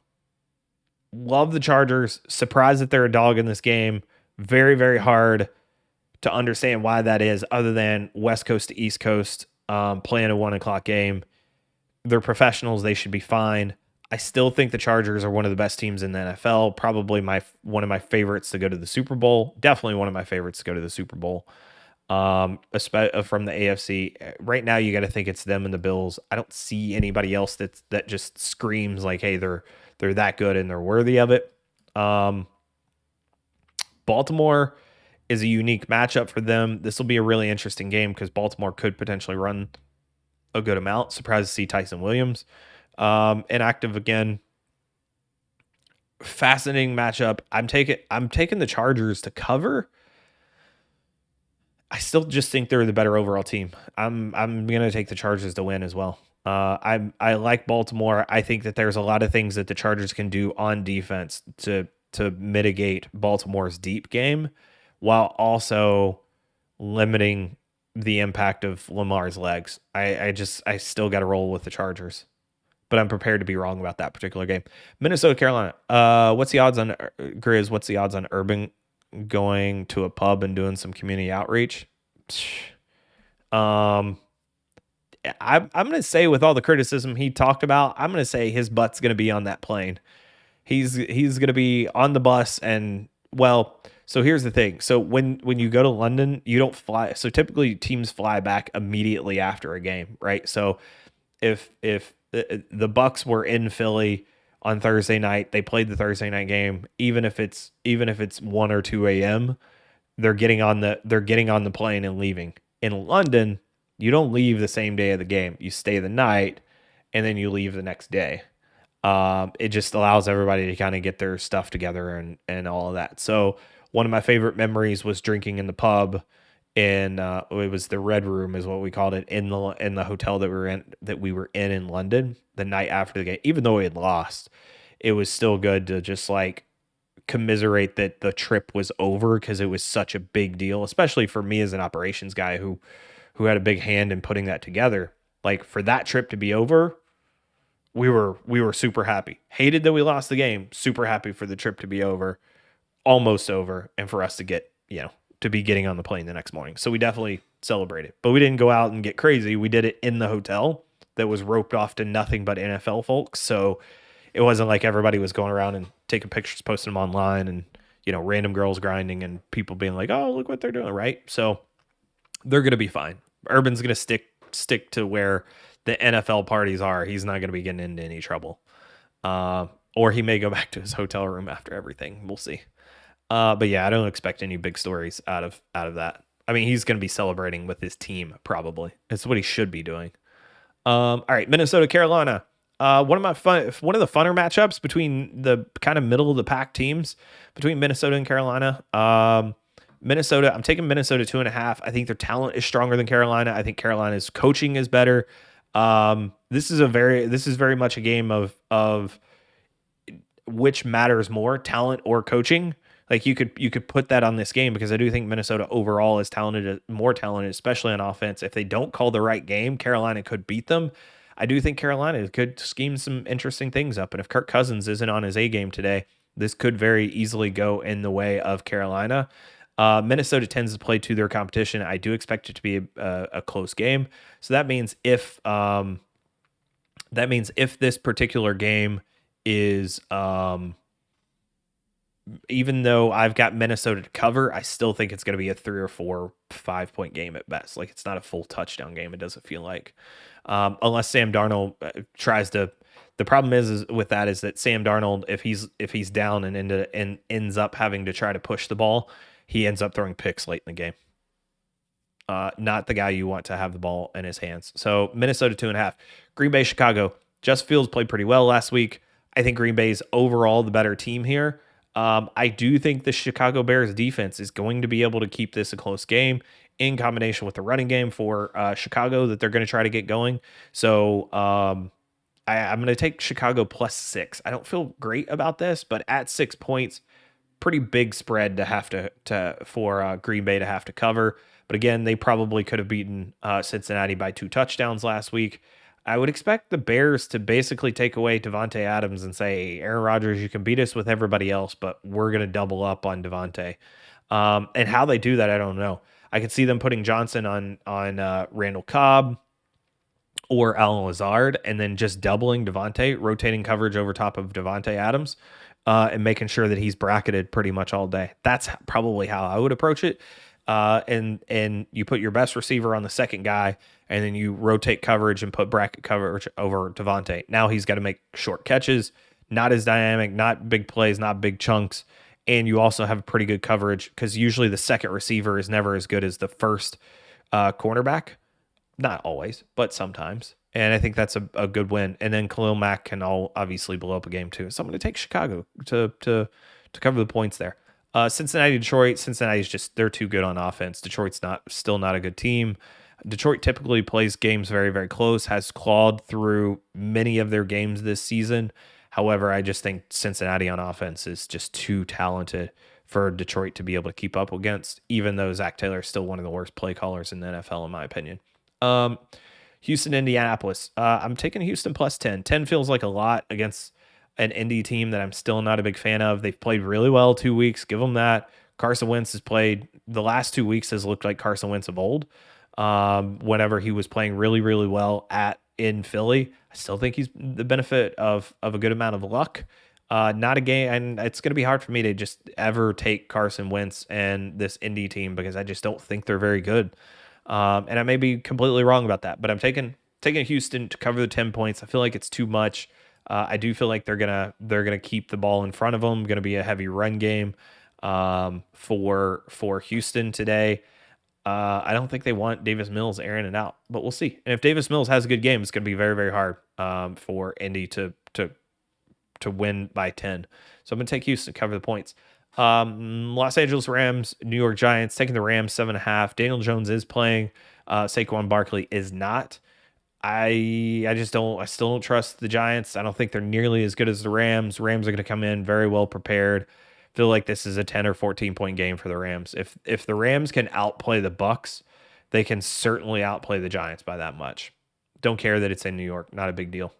Love the Chargers. Surprised that they're a dog in this game. Very, very hard to understand why that is, other than West Coast to East Coast playing a 1 o'clock game. They're professionals. They should be fine. I still think the Chargers are one of the best teams in the NFL. Probably one of my favorites to go to the Super Bowl. Definitely one of my favorites to go to the Super Bowl. From the AFC. Right now, you got to think it's them and the Bills. I don't see anybody else that just screams like, hey, they're that good and they're worthy of it. Baltimore is a unique matchup for them. This will be a really interesting game because Baltimore could potentially run a good amount. Surprised to see Tyson Williams inactive again. Fascinating matchup. I'm taking the Chargers to cover. I still just think they're the better overall team. I'm gonna take the Chargers to win as well. I like Baltimore. I think that there's a lot of things that the Chargers can do on defense to mitigate Baltimore's deep game, while also limiting the impact of Lamar's legs. I still got to roll with the Chargers, but I'm prepared to be wrong about that particular game. Minnesota, Carolina. What's the odds on Grizz? What's the odds on Urban going to a pub and doing some community outreach? I'm gonna say, with all the criticism he talked about, I'm gonna say his butt's gonna be on that plane. He's gonna be on the bus, and well, so here's the thing. So when you go to London, you don't fly. So typically teams fly back immediately after a game, right? So if the Bucks were in Philly on Thursday night, they played the Thursday night game, even if it's 1 or 2 a.m., they're getting on the plane and leaving. In London, you don't leave the same day of the game. You stay the night and then you leave the next day. It just allows everybody to kind of get their stuff together and all of that. So one of my favorite memories was drinking in the pub, and it was the Red Room is what we called it, in the hotel that we were in London the night after the game. Even though we had lost, it was still good to just like commiserate that the trip was over, because it was such a big deal, especially for me as an operations guy who had a big hand in putting that together. Like, for that trip to be over, we were super happy. Hated that we lost the game. Super happy for the trip to be over, almost over, and for us to get, to be getting on the plane the next morning. So we definitely celebrated, but we didn't go out and get crazy. We did it in the hotel that was roped off to nothing but NFL folks. So it wasn't like everybody was going around and taking pictures, posting them online, and, random girls grinding and people being like, oh, look what they're doing. Right. So they're going to be fine. Urban's going to stick to where the NFL parties are. He's not going to be getting into any trouble. Or he may go back to his hotel room after everything. We'll see. But yeah, I don't expect any big stories out of that. I mean, he's going to be celebrating with his team, probably. It's what he should be doing. All right, Minnesota, Carolina. One of the funner matchups between the kind of middle of the pack teams between Minnesota and Carolina. Minnesota, I'm taking Minnesota 2.5. I think their talent is stronger than Carolina. I think Carolina's coaching is better. This is very much a game of which matters more, talent or coaching. Like you could put that on this game because I do think Minnesota overall is talented, more talented, especially on offense. If they don't call the right game, Carolina could beat them. I do think Carolina could scheme some interesting things up, and if Kirk Cousins isn't on his A game today, this could very easily go in the way of Carolina. Minnesota tends to play to their competition. I do expect it to be a close game. So that means if this particular game is even though I've got Minnesota to cover, I still think it's going to be a 3 or 4, 5 point game at best. Like it's not a full touchdown game. It doesn't feel like, unless Sam Darnold tries to. The problem is with that is that Sam Darnold, if he's down and ends up having to try to push the ball, he ends up throwing picks late in the game. Not the guy you want to have the ball in his hands. So Minnesota 2.5. Green Bay, Chicago. Just Fields played pretty well last week. I think Green Bay's overall the better team here. I do think the Chicago Bears defense is going to be able to keep this a close game in combination with the running game for Chicago that they're going to try to get going. So I'm going to take Chicago +6. I don't feel great about this, but at 6 points, pretty big spread to have for Green Bay to have to cover. But again, they probably could have beaten Cincinnati by 2 touchdowns last week. I would expect the Bears to basically take away Devontae Adams and say, Aaron Rodgers, you can beat us with everybody else, but we're going to double up on Devontae. And how they do that, I don't know. I could see them putting Johnson on Randall Cobb or Alan Lazard and then just doubling Devontae, rotating coverage over top of Devontae Adams. And making sure that he's bracketed pretty much all day. That's probably how I would approach it. And you put your best receiver on the second guy, and then you rotate coverage and put bracket coverage over Devontae. Now he's got to make short catches, not as dynamic, not big plays, not big chunks. And you also have pretty good coverage because usually the second receiver is never as good as the first cornerback. Not always, but sometimes. And I think that's a good win. And then Khalil Mack can obviously blow up a game too. So I'm going to take Chicago to cover the points there. Cincinnati, Detroit. Cincinnati's just, they're too good on offense. Detroit's still not a good team. Detroit typically plays games very, very close, has clawed through many of their games this season. However, I just think Cincinnati on offense is just too talented for Detroit to be able to keep up against, even though Zach Taylor is still one of the worst play callers in the NFL, in my opinion. Houston, Indianapolis. I'm taking Houston +10. 10 feels like a lot against an Indy team that I'm still not a big fan of. They've played really well 2 weeks. Give them that. Carson Wentz has played the last 2 weeks has looked like Carson Wentz of old. Whenever he was playing really, really well in Philly, I still think he's the benefit of a good amount of luck. Not a game, and it's going to be hard for me to just ever take Carson Wentz and this Indy team because I just don't think they're very good. And I may be completely wrong about that, but I'm taking Houston to cover the 10 points. I feel like it's too much. I do feel like they're gonna keep the ball in front of them. Going to be a heavy run game for Houston today. I don't think they want Davis Mills airing it out, but we'll see. And if Davis Mills has a good game, it's going to be very, very hard for Indy to win by 10. So I'm going to take Houston to cover the points. Los Angeles Rams, New York Giants, taking the Rams 7.5. Daniel Jones is playing. Saquon Barkley is not. I still don't trust the Giants. I don't think they're nearly as good as the Rams. Rams are going to come in very well prepared. Feel like this is a 10 or 14 point game for the Rams. If the Rams can outplay the Bucks, they can certainly outplay the Giants by that much. Don't care that it's in New York. Not a big deal.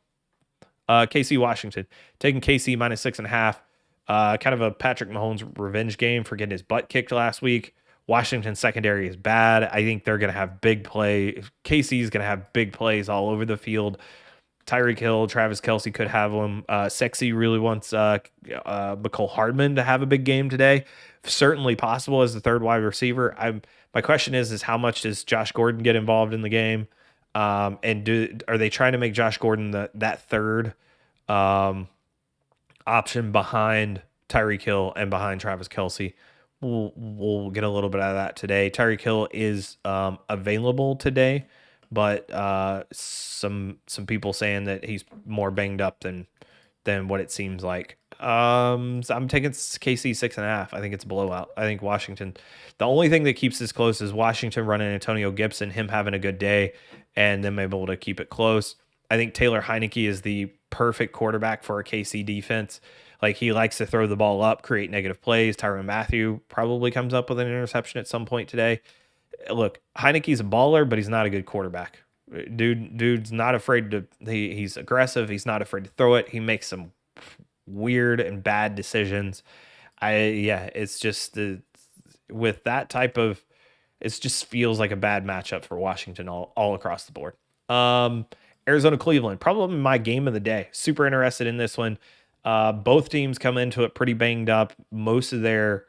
KC Washington, taking KC -6.5. Kind of a Patrick Mahomes revenge game for getting his butt kicked last week. Washington's secondary is bad. I think they're going to have big play. KC's going to have big plays all over the field. Tyreek Hill, Travis Kelce could have them. Sexy really wants McCole Hardman to have a big game today. Certainly possible as the third wide receiver. My question is how much does Josh Gordon get involved in the game? And are they trying to make Josh Gordon that third option behind Tyreek Hill and behind Travis Kelce? We'll get a little bit out of that today. Tyreek Hill is available today but some people saying that he's more banged up than what it seems like. So I'm taking KC 6.5. I think it's a blowout. I think Washington. The only thing that keeps this close is Washington running Antonio Gibson, him having a good day, and them able to keep it close. I think Taylor Heineke is the perfect quarterback for a KC defense. Like, he likes to throw the ball up, create negative plays. Tyrann Mathieu probably comes up with an interception at some point today. Look, Heineke's a baller, but he's not a good quarterback. Dude's not afraid to. He's aggressive. He's not afraid to throw it. He makes some weird and bad decisions. It's just with that type of, it just feels like a bad matchup for Washington all across the board. Arizona Cleveland, probably my game of the day. Super interested in this one. Both teams come into it pretty banged up. Most of their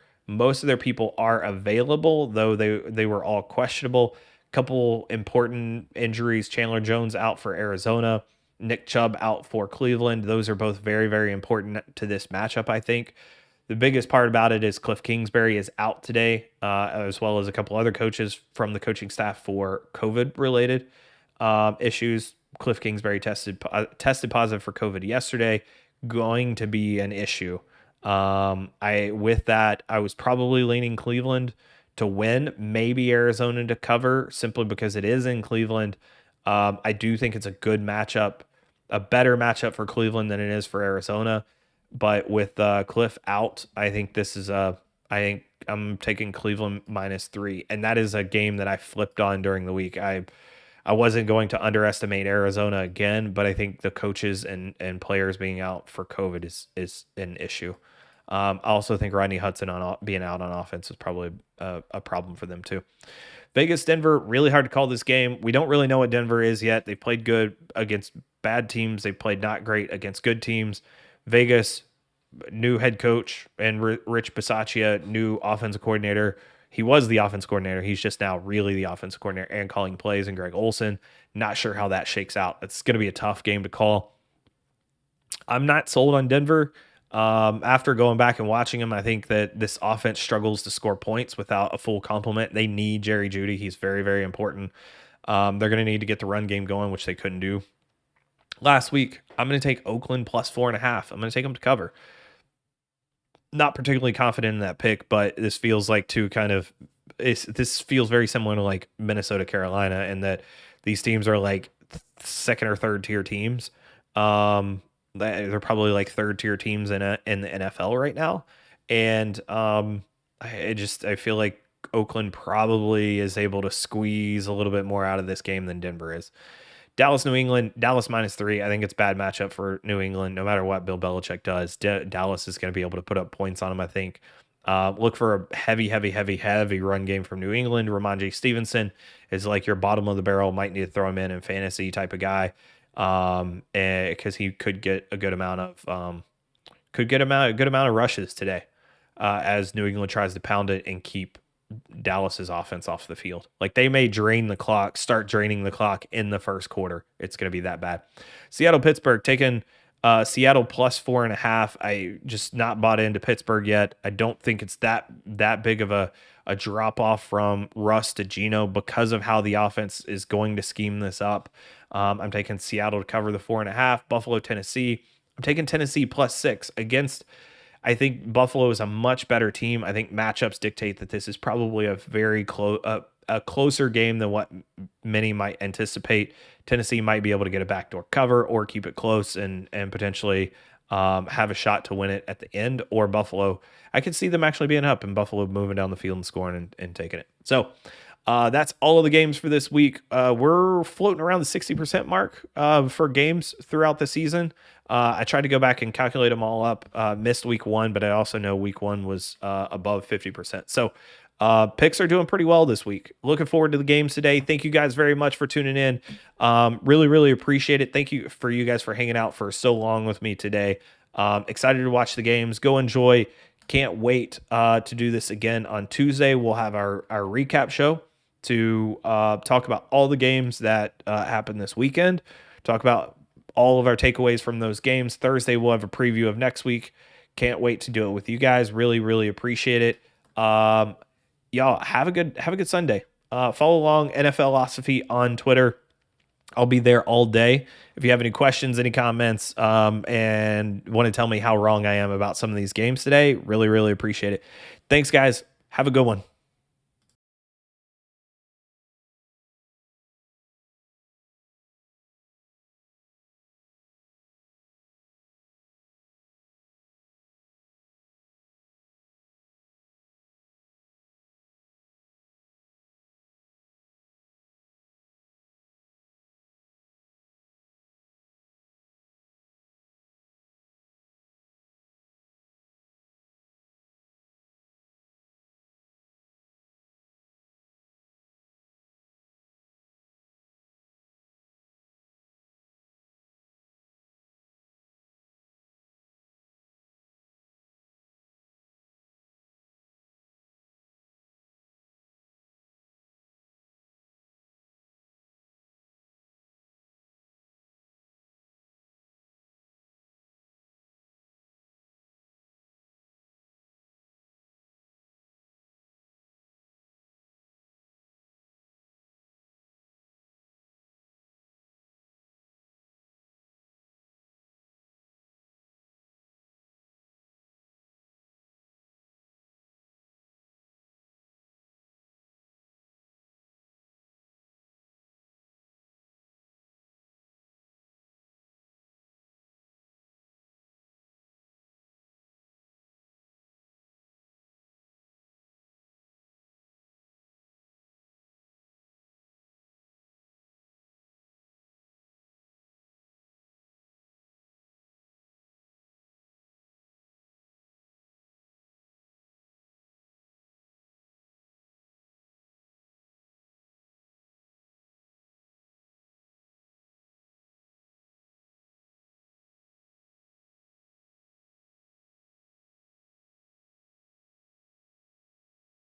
people are available, though they were all questionable. Couple important injuries. Chandler Jones out for Arizona. Nick Chubb out for Cleveland. Those are both very, very important to this matchup, I think. The biggest part about it is Cliff Kingsbury is out today, as well as a couple other coaches from the coaching staff for COVID-related issues. Cliff Kingsbury tested positive for COVID yesterday. Going to be an issue. I was probably leaning Cleveland to win, maybe Arizona to cover, simply because it is in Cleveland. I do think it's a good matchup, a better matchup for Cleveland than it is for Arizona. But with Cliff out, I think I think I'm taking Cleveland -3, and that is a game that I flipped on during the week. I wasn't going to underestimate Arizona again, but I think the coaches and players being out for COVID is an issue. I also think Rodney Hudson being out on offense is probably a problem for them too. Vegas, Denver, really hard to call this game. We don't really know what Denver is yet. They played good against bad teams. They played not great against good teams. Vegas, new head coach, and Rich Bisaccia, new offensive coordinator. He was the offense coordinator. He's just now really the offensive coordinator and calling plays, and Greg Olson. Not sure how that shakes out. It's going to be a tough game to call. I'm not sold on Denver. After going back and watching them, I think that this offense struggles to score points without a full complement. They need Jerry Jeudy. He's very, very important. They're going to need to get the run game going, which they couldn't do last week. I'm going to take Oakland +4.5. I'm going to take them to cover. Not particularly confident in that pick, but this feels like this feels very similar to like Minnesota, Carolina, and that these teams are like second or third tier teams. They're probably like third tier teams in the NFL right now, and I feel like Oakland probably is able to squeeze a little bit more out of this game than Denver is. Dallas, New England, Dallas -3. I think it's a bad matchup for New England. No matter what Bill Belichick does, Dallas is going to be able to put up points on them, I think. Look for a heavy run game from New England. Ramondre Stevenson is like your bottom of the barrel. Might need to throw him in fantasy type of guy, because he could get a good amount of rushes today, as New England tries to pound it and keep Dallas's offense off the field. Like, they may start draining the clock in the first quarter. It's going to be that bad. Seattle, Pittsburgh, taking Seattle +4.5. I just not bought into Pittsburgh yet. I don't think it's that big of a drop off from Russ to Geno because of how the offense is going to scheme this up. I'm taking Seattle to cover the 4.5. Buffalo, Tennessee. I'm taking Tennessee +6 against. I think Buffalo is a much better team. I think matchups dictate that this is probably a very a closer game than what many might anticipate. Tennessee might be able to get a backdoor cover or keep it close and potentially have a shot to win it at the end. Or Buffalo, I could see them actually being up and Buffalo moving down the field and scoring and taking it. So that's all of the games for this week. We're floating around the 60% mark for games throughout the season. I tried to go back and calculate them all up. Missed week 1, but I also know week 1 was above 50%. So picks are doing pretty well this week. Looking forward to the games today. Thank you guys very much for tuning in. Really appreciate it. Thank you guys for hanging out for so long with me today. Excited to watch the games. Go enjoy. Can't wait to do this again on Tuesday. We'll have our recap show to talk about all the games that happened this weekend. Talk about all of our takeaways from those games. Thursday, we'll have a preview of next week. Can't wait to do it with you guys. Really appreciate it. Y'all have a good Sunday. Follow along NFLosophy on Twitter. I'll be there all day. If you have any questions, any comments, and want to tell me how wrong I am about some of these games today, really, really appreciate it. Thanks, guys. Have a good one.